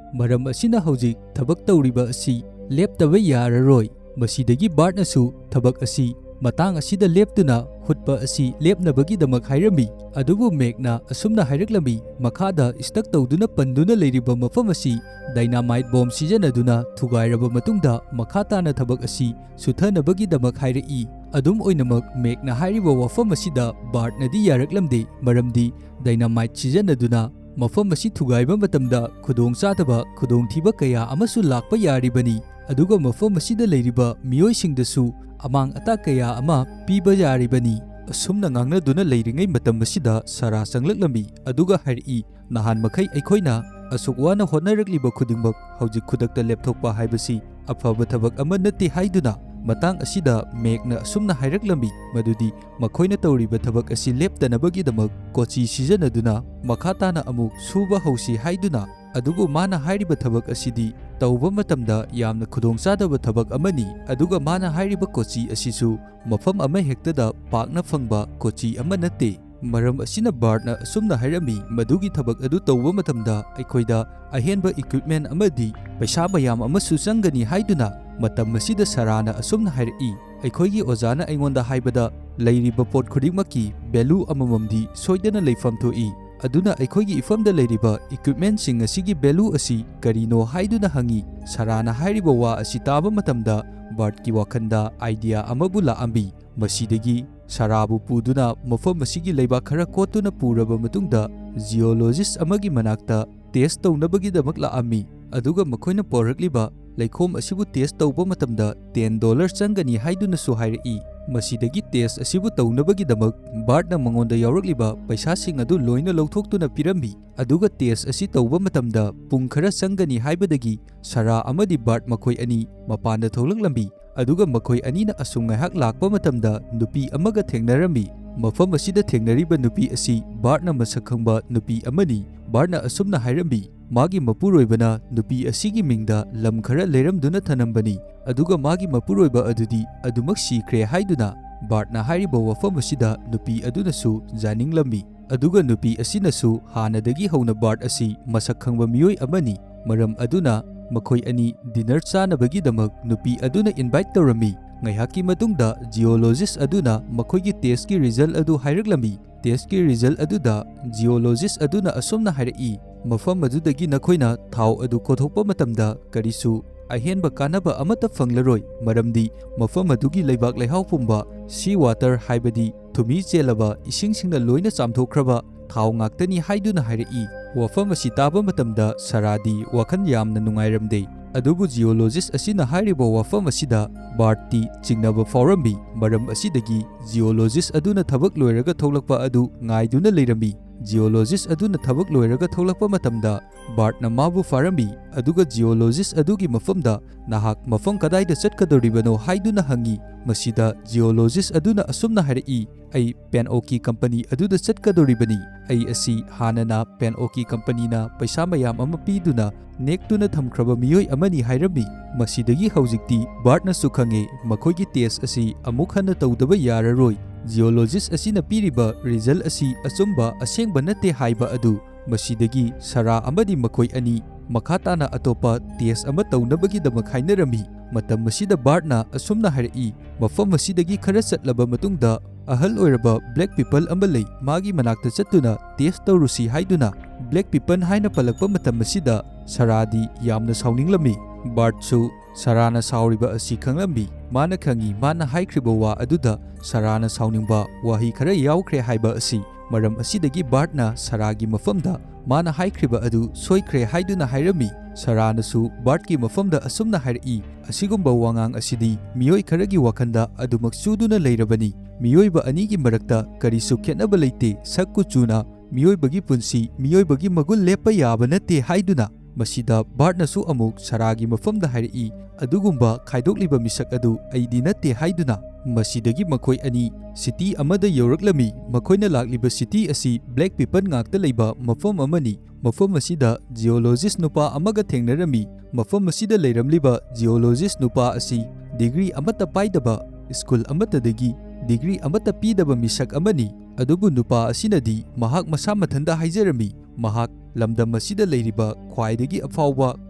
ꯃꯔꯝ ꯑꯁꯤꯅ ꯍꯧꯖꯤꯛ ꯊꯕꯛ ꯇꯧꯔꯤꯕ ꯑꯁꯤ ꯂꯦꯞꯇꯕ ꯌꯥꯔꯔꯣꯏ꯫ ꯃꯁꯤꯗꯒꯤ ꯕꯥꯔꯠꯅꯁꯨ ꯊꯕꯛ ꯑꯁꯤ ꯃꯇꯥꯡ ꯑꯁꯤꯗ ꯂꯦꯞꯇꯨꯅ ꯍꯨꯠꯄ ꯑꯁꯤ ꯂꯦꯞꯅꯕꯒꯤꯗꯃꯛ ꯍꯥꯏꯔꯝꯃꯤ꯫ ꯑꯗꯨꯕꯨ ꯃꯦꯛꯅ ꯑꯁꯨꯝꯅ ꯍꯥꯏꯔꯛꯂꯝꯃꯤ, ꯃꯈꯥꯗ ꯁ꯭ꯇꯛ ꯇꯧꯗꯨꯅ ꯄꯟꯗꯨꯅ ꯂꯩꯔꯤꯕ ꯃꯐꯝ ꯑꯁꯤ ꯗꯥꯏꯅꯥꯃꯥꯏꯠ ꯕꯣꯝ ꯁꯤꯖꯤꯟꯅꯗꯨꯅ ꯊꯨꯒꯥꯏꯔꯕ ꯃꯇꯨꯡꯗ ꯃꯈꯥ ꯇꯥꯅ ꯊꯕꯛ ꯑꯁꯤ ꯁꯨꯊꯅꯕꯒꯤꯗꯃꯛ ꯍꯥꯏꯔꯛꯏ꯫ ꯑꯗꯨꯝ ꯑꯣꯏꯅꯃꯛ ꯃꯦꯛꯅ ꯍꯥꯏꯔꯤꯕ ꯋꯥꯐꯝ ꯑꯁꯤꯗ ꯕꯥꯔꯠꯅꯗꯤ ꯌꯥꯔꯛꯂꯝꯗꯦ, ꯃꯔꯝꯗꯤ ꯗꯥꯏꯅꯥꯃꯥꯏꯠ ꯁꯤꯖꯤꯟꯅꯗꯨꯅ ꯃꯐꯝ ꯑꯁꯤ ꯊꯨꯒꯥꯏꯕ ꯃꯇꯝꯗ ꯈꯨꯗꯣꯡꯆꯥꯗꯕ ꯈꯨꯗꯣꯡꯊꯤꯕ ꯀꯌꯥ ꯑꯃꯁꯨ ꯂꯥꯛꯄ ꯌꯥꯔꯤꯕꯅꯤ, ꯑꯗꯨꯒ ꯃꯐꯝ ꯑꯁꯤꯗ ꯂꯩꯔꯤꯕ ꯃꯤꯑꯣꯏꯁꯤꯡꯗꯁꯨ ꯑꯃꯥꯡ ꯑꯇꯥ ꯀꯌꯥ ꯑꯃ ꯄꯤꯕ ꯌꯥꯔꯤꯕꯅꯤ꯫ ꯑꯁꯨꯝꯅ ꯉꯥꯡꯅꯗꯨꯅ ꯂꯩꯔꯤꯉꯩ ꯃꯇꯝ ꯑꯁꯤꯗ ꯁꯥꯔꯥ ꯆꯪꯂꯛꯂꯝꯃꯤ, ꯑꯗꯨꯒ ꯍꯥꯏꯔꯛꯏ, "ꯅꯍꯥꯟ ꯃꯈꯩ ꯑꯩꯈꯣꯏꯅ ꯑꯁꯨꯛ ꯋꯥꯅ ꯍꯣꯠꯅꯔꯛꯂꯤꯕ ꯈꯨꯗꯤꯡꯃꯛ ꯍꯧꯖꯤꯛ ꯈꯨꯗꯛꯇ ꯂꯦꯞꯊꯣꯛꯄ ꯍꯥꯏꯕꯁꯤ ꯑꯐꯕ ꯊꯕꯛ ꯑꯃ ꯅꯠꯇꯦ" ꯍꯥꯏꯗꯨꯅ꯫ ꯃꯇꯥꯡ ꯑꯁꯤꯗ ꯃꯦꯛꯅ ꯑꯁꯨꯝꯅ ꯍꯥꯏꯔꯛꯂꯝꯃꯤ ꯃꯗꯨꯗꯤ ꯃꯈꯣꯏꯅ ꯇꯧꯔꯤꯕ ꯊꯕꯛ ꯑꯁꯤ ꯂꯦꯞꯇꯅꯕꯒꯤꯗꯃꯛ ꯀꯣꯆꯤ ꯁꯤꯖꯤꯟꯅꯗꯨꯅ ꯃꯈꯥ ꯇꯥꯅ ꯑꯃꯨꯛ ꯁꯨꯕ ꯍꯧꯁꯤ ꯍꯥꯏꯗꯨꯅ꯫ ꯑꯗꯨꯕꯨ ꯃꯥꯅ ꯍꯥꯏꯔꯤꯕ ꯊꯕꯛ ꯑꯁꯤꯗꯤ ꯇꯧꯕ ꯃꯇꯝꯗ ꯌꯥꯝꯅ ꯈꯨꯗꯣꯡꯆꯥꯗꯕ ꯊꯕꯛ ꯑꯃꯅꯤ, ꯑꯗꯨꯒ ꯃꯥꯅ ꯍꯥꯏꯔꯤꯕ ꯀꯣꯆꯤ ꯑꯁꯤꯁꯨ ꯃꯐꯝ ꯑꯃꯍꯦꯛꯇꯗ ꯄꯥꯛꯅ ꯐꯪꯕ ꯀꯣꯆꯤ ꯑꯃ ꯅꯠꯇꯦ꯫ ꯃꯔꯝ ꯑꯁꯤꯅ ꯕꯥꯔꯠꯅ ꯑꯁꯨꯝꯅ ꯍꯥꯏꯔꯝꯃꯤ, ꯃꯗꯨꯒꯤ ꯊꯕꯛ ꯑꯗꯨ ꯇꯧꯕ ꯃꯇꯝꯗ ꯑꯩꯈꯣꯏꯗ ꯑꯍꯦꯟꯕ ꯏꯀ꯭ꯋꯤꯞꯃꯦꯟ ꯑꯃꯗꯤ ꯄꯩꯁꯥ ꯃꯌꯥꯝ ꯑꯃꯁꯨ ꯆꯪꯒꯅꯤ ꯍꯥꯏꯗꯨꯅ꯫ ꯃꯇꯝ ꯑꯁꯤꯗ ꯁꯥꯔꯥꯅ ꯑꯁꯨꯝꯅ ꯍꯥꯏꯔꯛꯏ, "ꯑꯩꯈꯣꯏꯒꯤ ꯑꯣꯖꯥꯅ ꯑꯩꯉꯣꯟꯗ ꯍꯥꯏꯕꯗ ꯂꯩꯔꯤꯕ ꯄꯣꯠ ꯈꯨꯗꯤꯡꯃꯛꯀꯤ ꯚꯦꯂꯨ ꯑꯃꯃꯝꯗꯤ ꯁꯣꯏꯗꯅ ꯂꯩꯐꯝ ꯊꯣꯛꯏ, ꯑꯗꯨꯅ ꯑꯩꯈꯣꯏꯒꯤ ꯏꯐꯝꯗ ꯂꯩꯔꯤꯕ ꯏꯀ꯭ꯋꯤꯞꯃꯦꯟꯁꯤꯡ ꯑꯁꯤꯒꯤ ꯚꯦꯂꯨ ꯑꯁꯤ ꯀꯔꯤꯅꯣ?" ꯍꯥꯏꯗꯨꯅ ꯍꯪꯉꯤ꯫ ꯁꯥꯔꯥꯅ ꯍꯥꯏꯔꯤꯕ ꯋꯥ ꯑꯁꯤ ꯇꯥꯕ ꯃꯇꯝꯗ ꯕꯥꯔꯠꯀꯤ ꯋꯥꯈꯜꯗ ꯑꯥꯏꯗꯤꯌꯥ ꯑꯃꯕꯨ ꯂꯥꯛꯑꯝꯃꯤ꯫ ꯃꯁꯤꯗꯒꯤ ꯁꯥꯔꯥꯕꯨ ꯄꯨꯗꯨꯅ ꯃꯐꯝ ꯑꯁꯤꯒꯤ ꯂꯩꯕꯥꯛ ꯈꯔ ꯀꯣꯠꯇꯨꯅ ꯄꯨꯔꯕ ꯃꯇꯨꯡꯗ ꯖꯤꯑꯣꯂꯣꯖꯤꯁ ꯑꯃꯒꯤ ꯃꯅꯥꯛꯇ ꯇꯦꯁ ꯇꯧꯅꯕꯒꯤꯗꯃꯛ ꯂꯥꯛꯑꯝꯃꯤ, ꯑꯗꯨꯒ ꯃꯈꯣꯏꯅ ꯄꯣꯔꯛꯂꯤꯕ ꯂꯩꯈꯣꯝ ꯑꯁꯤꯕꯨ ꯇꯦꯁ ꯇꯧꯕ ꯃꯇꯝꯗ $10 ꯆꯪꯒꯅꯤ ꯍꯥꯏꯗꯨꯅꯁꯨ ꯍꯥꯏꯔꯛꯏ꯫ ꯃꯁꯤꯗꯒꯤ ꯇꯦꯁ ꯑꯁꯤꯕꯨ ꯇꯧꯅꯕꯒꯤꯗꯃꯛ ꯕꯥꯔꯠꯅ ꯃꯉꯣꯟꯗ ꯌꯥꯎꯔꯛꯂꯤꯕ ꯄꯩꯁꯥꯁꯤꯡ ꯑꯗꯨ ꯂꯣꯏꯅ ꯂꯧꯊꯣꯛꯇꯨꯅ ꯄꯤꯔꯝꯃꯤ, ꯑꯗꯨꯒ ꯇꯦꯁ ꯑꯁꯤ ꯇꯧꯕ ꯃꯇꯝꯗ ꯄꯨꯡ ꯈꯔ ꯆꯪꯒꯅꯤ ꯍꯥꯏꯕꯗꯒꯤ ꯁꯥꯔꯥ ꯑꯃꯗꯤ ꯕꯥꯔꯠ ꯃꯈꯣꯏ ꯑꯅꯤ ꯃꯄꯥꯟꯗ ꯊꯣꯛꯂꯛꯂꯝꯃꯤ, ꯑꯗꯨꯒ ꯃꯈꯣꯏ ꯑꯅꯤꯅ ꯑꯁꯨꯝ ꯉꯥꯏꯍꯥꯛ ꯂꯥꯛꯄ ꯃꯇꯝꯗ ꯅꯨꯄꯤ ꯑꯃꯒ ꯊꯦꯡꯅꯔꯝꯃꯤ꯫ ꯃꯐꯝ ꯑꯁꯤꯗ ꯊꯦꯡꯅꯔꯤꯕ ꯅꯨꯄꯤ ꯑꯁꯤ ꯕꯥꯔꯠꯅ ꯃꯁꯛ ꯈꯪꯕ ꯅꯨꯄꯤ ꯑꯃꯅꯤ꯫ ꯕꯥꯔꯠꯅ ꯑꯁꯨꯝꯅ ꯍꯥꯏꯔꯝꯃꯤ, ꯃꯥꯒꯤ ꯃꯄꯨꯔꯣꯏꯕꯅ ꯅꯨꯄꯤ ꯑꯁꯤꯒꯤ ꯃꯤꯡꯗ ꯂꯝ ꯈꯔ ꯂꯩꯔꯝꯗꯨꯅ ꯊꯅꯝꯕꯅꯤ, ꯑꯗꯨꯒ ꯃꯥꯒꯤ ꯃꯄꯨꯔꯣꯏꯕ ꯑꯗꯨꯗꯤ ꯑꯗꯨꯃꯛ ꯁꯤꯈ꯭ꯔꯦ ꯍꯥꯏꯗꯨꯅ꯫ ꯕꯥꯔꯠꯅ ꯍꯥꯏꯔꯤꯕ ꯋꯥꯐꯝ ꯑꯁꯤꯗ ꯅꯨꯄꯤ ꯑꯗꯨꯅꯁꯨ ꯌꯥꯅꯤꯡꯂꯝꯃꯤ, ꯑꯗꯨꯒ ꯅꯨꯄꯤ ꯑꯁꯤꯅꯁꯨ ꯍꯥꯟꯅꯗꯒꯤ ꯍꯧꯅ ꯕꯥꯔꯠ ꯑꯁꯤ ꯃꯁꯛ ꯈꯪꯕ ꯃꯤꯑꯣꯏ ꯑꯃꯅꯤ, ꯃꯔꯝ ꯑꯗꯨꯅ ꯃꯈꯣꯏ ꯑꯅꯤ ꯗꯤꯅꯔ ꯆꯥꯅꯕꯒꯤꯗꯃꯛ ꯅꯨꯄꯤ ꯑꯗꯨꯅ ꯏꯟꯚꯥꯏꯠ ꯇꯧꯔꯝꯃꯤ꯫ ꯉꯥꯏꯍꯥꯛꯀꯤ ꯃꯇꯨꯡꯗ ꯖꯤꯑꯣꯂꯣꯖꯤꯁ ꯑꯗꯨꯅ ꯃꯈꯣꯏꯒꯤ ꯇꯦꯁꯀꯤ ꯔꯤꯖꯜ ꯑꯗꯨ ꯍꯥꯏꯔꯛꯂꯝꯃꯤ꯫ ꯇꯦꯁꯀꯤ ꯔꯤꯖꯜ ꯑꯗꯨꯗ ꯖꯤꯑꯣꯂꯣꯖꯤꯁ ꯑꯗꯨꯅ ꯑꯁꯨꯝꯅ ꯍꯥꯏꯔꯛꯏ, ꯃꯐꯝ ꯑꯗꯨꯗꯒꯤ ꯅꯈꯣꯏꯅ ꯊꯥꯎ ꯑꯗꯨ ꯀꯣꯊꯣꯛꯄ ꯃꯇꯝꯗ ꯀꯔꯤꯁꯨ ꯑꯍꯦꯟꯕ ꯀꯥꯟꯅꯕ ꯑꯃꯠꯇ ꯐꯪꯂꯔꯣꯏ, ꯃꯔꯝꯗꯤ ꯃꯐꯝ ꯑꯗꯨꯒꯤ ꯂꯩꯕꯥꯛ ꯂꯩꯍꯥꯎ ꯄꯨꯝꯕ ꯁꯤ ꯋꯥꯇꯔ ꯍꯥꯏꯕꯗꯤ ꯊꯨꯝꯍꯤ ꯆꯦꯜꯂꯕ ꯏꯁꯤꯡꯁꯤꯡꯅ ꯂꯣꯏꯅ ꯆꯥꯝꯊꯣꯛꯈ꯭ꯔꯕ ꯊꯥꯎ ꯉꯥꯛꯇꯅꯤ ꯍꯥꯏꯗꯨꯅ ꯍꯥꯏꯔꯛꯏ꯫ ꯋꯥꯐꯝ ꯑꯁꯤ ꯇꯥꯕ ꯃꯇꯝꯗ ꯁꯥꯔꯥꯗꯤ ꯋꯥꯈꯜ ꯌꯥꯝꯅ ꯅꯨꯡꯉꯥꯏꯔꯝꯗꯦ꯫ ꯑꯗꯨꯕꯨ ꯖꯤꯑꯣꯂꯣꯖꯤꯁ ꯑꯁꯤꯅ ꯍꯥꯏꯔꯤꯕ ꯋꯥꯐꯝ ꯑꯁꯤꯗ ꯕꯥꯔꯠꯇꯤ ꯆꯤꯡꯅꯕ ꯐꯥꯎꯔꯝꯃꯤ꯫ ꯃꯔꯝ ꯑꯁꯤꯗꯒꯤ ꯖꯤꯑꯣꯂꯣꯖꯤꯁ ꯑꯗꯨꯅ ꯊꯕꯛ ꯂꯣꯏꯔꯒ ꯊꯣꯛꯂꯛꯄ ꯑꯗꯨ ꯉꯥꯏꯗꯨꯅ ꯂꯩꯔꯝꯃꯤ꯫ ꯖꯤꯑꯣꯂꯣꯖꯤꯁ ꯑꯗꯨꯅ ꯊꯕꯛ ꯂꯣꯏꯔꯒ ꯊꯣꯛꯂꯛꯄ ꯃꯇꯝꯗ ꯕꯥꯔꯠꯅ ꯃꯥꯕꯨ ꯐꯥꯔꯝꯃꯤ, ꯑꯗꯨꯒ ꯖꯤꯑꯣꯂꯣꯖꯤꯁ ꯑꯗꯨꯒꯤ ꯃꯐꯝꯗ "ꯅꯍꯥꯛ ꯃꯐꯝ ꯀꯗꯥꯏꯗ ꯆꯠꯀꯗꯧꯔꯤꯕꯅꯣ?" ꯍꯥꯏꯗꯨꯅ ꯍꯪꯉꯤ꯫ ꯃꯁꯤꯗ ꯖꯤꯑꯣꯂꯣꯖꯤꯁ ꯑꯗꯨꯅ ꯑꯁꯨꯝꯅ ꯍꯥꯏꯔꯛꯏ, "ꯑꯩ ꯄꯦꯟꯑꯣꯛꯀꯤ ꯀꯝꯄꯅꯤ ꯑꯗꯨꯗ ꯆꯠꯀꯗꯧꯔꯤꯕꯅꯤ꯫ ꯑꯩ ꯑꯁꯤ ꯍꯥꯟꯅꯅ ꯄꯦꯟꯑꯣꯛꯀꯤ ꯀꯝꯄꯅꯤꯅ ꯄꯩꯁꯥ ꯃꯌꯥꯝ ꯑꯃ ꯄꯤꯗꯨꯅ ꯅꯦꯛꯇꯨꯅ ꯊꯝꯈ꯭ꯔꯕ ꯃꯤꯑꯣꯏ ꯑꯃꯅꯤ" ꯍꯥꯏꯔꯝꯃꯤ꯫ ꯃꯁꯤꯗꯒꯤ ꯍꯧꯖꯤꯛꯇꯤ ꯕꯥꯔꯠꯅꯁꯨ ꯈꯪꯉꯦ ꯃꯈꯣꯏꯒꯤ ꯇꯦꯁ ꯑꯁꯤ ꯑꯃꯨꯛ ꯍꯟꯅ ꯇꯧꯗꯕ ꯌꯥꯔꯔꯣꯏ꯫ ꯖꯤꯑꯣꯂꯣꯖꯤꯁ ꯑꯁꯤꯅ ꯄꯤꯔꯤꯕ ꯔꯤꯖꯜ ꯑꯁꯤ ꯑꯆꯨꯝꯕ ꯑꯁꯦꯡꯕ ꯅꯠꯇꯦ ꯍꯥꯏꯕ ꯑꯗꯨ꯫ ꯃꯁꯤꯗꯒꯤ ꯁꯥꯔꯥ ꯑꯃꯗꯤ ꯃꯈꯣꯏ ꯑꯅꯤ ꯃꯈꯥ ꯇꯥꯅ ꯑꯇꯣꯞꯄ ꯇꯦꯁ ꯑꯃ ꯇꯧꯅꯕꯒꯤꯗꯃꯛ ꯍꯥꯏꯅꯔꯝꯃꯤ꯫ ꯃꯇꯝ ꯑꯁꯤꯗ ꯕꯥꯔꯠꯅ ꯑꯁꯨꯝꯅ ꯍꯥꯏꯔꯛꯏ, "ꯃꯐꯝ ꯑꯁꯤꯗꯒꯤ ꯈꯔ ꯆꯠꯂꯕ ꯃꯇꯨꯡꯗ ꯑꯍꯜ ꯑꯣꯏꯔꯕ ꯕ꯭ꯂꯦꯛ ꯄꯤꯄꯜ ꯑꯃ ꯂꯩ, ꯃꯥꯒꯤ ꯃꯅꯥꯛꯇ ꯆꯠꯇꯨꯅ ꯇꯦꯁ ꯇꯧꯔꯨꯁꯤ" ꯍꯥꯏꯗꯨꯅ ꯕ꯭ꯂꯦꯛ ꯄꯤꯄꯜ ꯍꯥꯏꯅ ꯄꯜꯂꯛꯄ ꯃꯇꯝ ꯑꯁꯤꯗ ꯁꯥꯔꯥꯗꯤ ꯌꯥꯝꯅ ꯁꯥꯎꯅꯤꯡꯂꯝꯃꯤ꯫ ꯕꯥꯔꯠꯁꯨ ꯁꯥꯔꯥꯅ ꯁꯥꯎꯔꯤꯕ ꯑꯁꯤ ꯈꯪꯂꯝꯃꯤ꯫ ꯃꯥꯅ ꯈꯪꯉꯤ ꯃꯥꯅ ꯍꯥꯏꯈ꯭ꯔꯤꯕ ꯋꯥ ꯑꯗꯨꯗ ꯁꯥꯔꯥꯅ ꯁꯥꯎꯅꯤꯡꯕ ꯋꯥꯍꯩ ꯈꯔ ꯌꯥꯎꯈ꯭ꯔꯦ ꯍꯥꯏꯕ ꯑꯁꯤ꯫ ꯃꯔꯝ ꯑꯁꯤꯗꯒꯤ ꯕꯥꯔꯠꯅ ꯁꯥꯔꯥꯒꯤ ꯃꯐꯝꯗ ꯃꯥꯅ ꯍꯥꯏꯈ꯭ꯔꯤꯕ ꯑꯗꯨ ꯁꯣꯏꯈ꯭ꯔꯦ ꯍꯥꯏꯗꯨꯅ ꯍꯥꯏꯔꯝꯃꯤ꯫ ꯁꯥꯔꯥꯅꯁꯨ ꯕꯥꯔꯠꯀꯤ ꯃꯐꯝꯗ ꯑꯁꯨꯝꯅ ꯍꯥꯏꯔꯛꯏ, "ꯑꯁꯤꯒꯨꯝꯕ ꯋꯥꯉꯥꯡ ꯑꯁꯤꯗꯤ ꯃꯤꯑꯣꯏ ꯈꯔꯒꯤ ꯋꯥꯈꯜꯗ ꯑꯗꯨꯃꯛ ꯆꯨꯗꯨꯅ ꯂꯩꯔꯕꯅꯤ꯫ ꯃꯤꯑꯣꯏꯕ ꯑꯅꯤꯒꯤ ꯃꯔꯛꯇ ꯀꯔꯤꯁꯨ ꯈꯦꯠꯅꯕ ꯂꯩꯇꯦ, ꯁꯛ ꯀꯨꯆꯨꯅ ꯃꯤꯑꯣꯏꯕꯒꯤ ꯄꯨꯟꯁꯤ, ꯃꯤꯑꯣꯏꯕꯒꯤ ꯃꯒꯨꯟ ꯂꯦꯞꯄ ꯌꯥꯕ ꯅꯠꯇꯦ" ꯍꯥꯏꯗꯨꯅ꯫ ꯃꯁꯤꯗ ꯕꯥꯔꯠꯅꯁꯨ ꯑꯃꯨꯛ ꯁꯥꯔꯥꯒꯤ ꯃꯐꯝꯗ ꯍꯥꯏꯔꯛꯏ, "ꯑꯗꯨꯒꯨꯝꯕ ꯈꯥꯏꯗꯣꯛꯂꯤꯕ ಮಿꯁꯛ ꯑꯗꯨ ꯑꯩꯗꯤ ꯅꯠꯇꯦ" ꯍꯥꯏꯗꯨꯅ꯫ ꯃꯁꯤꯗꯒꯤ ꯃꯈꯣꯏ ꯑꯅꯤ ꯁꯤꯇꯤ ꯑꯃꯗ ꯌꯧꯔꯛꯂꯝꯃꯤ꯫ ꯃꯈꯣꯏꯅ ꯂꯥꯛꯂꯤꯕ ꯁꯤꯇꯤ ꯑꯁꯤ ꯕ꯭ꯂꯦꯛ ꯄꯤꯄꯜ ꯉꯥꯛꯇ ꯂꯩꯕ ꯃꯐꯝ ꯑꯃꯅꯤ꯫ ꯃꯐꯝ ꯑꯁꯤꯗ ꯖꯤꯑꯣꯂꯣꯖꯤꯁ ꯅꯨꯄꯥ ꯑꯃꯒ ꯊꯦꯡꯅꯔꯝꯃꯤ꯫ ꯃꯐꯝ ꯑꯁꯤꯗ ꯂꯩꯔꯝꯂꯤꯕ ꯖꯤꯑꯣꯂꯣꯖꯤꯁ ꯅꯨꯄꯥ ꯑꯁꯤ ꯗꯤꯒ꯭ꯔꯤ ꯑꯃꯠꯇ ꯄꯥꯏꯗꯕ, ꯁ꯭ꯀꯨꯜ ꯑꯃꯠꯇꯗꯒꯤ ꯗꯤꯒ꯭ꯔꯤ ꯑꯃꯠꯇ ꯄꯤꯗꯕ ꯃꯤꯁꯛ ꯑꯃꯅꯤ꯫ ꯑꯗꯨꯕꯨ ꯅꯨꯄꯥ ꯑꯁꯤꯅꯗꯤ ꯃꯍꯥꯛ ꯃꯁꯥ ꯃꯊꯟꯇ ꯍꯥꯏꯖꯔꯝꯃꯤ, ꯃꯍꯥꯛ ꯂꯝꯗꯝ ꯑꯁꯤꯗ ꯂꯩꯔꯤꯕ ꯈ꯭ꯋꯥꯏꯗꯒꯤ ꯑꯐꯥꯎꯕ,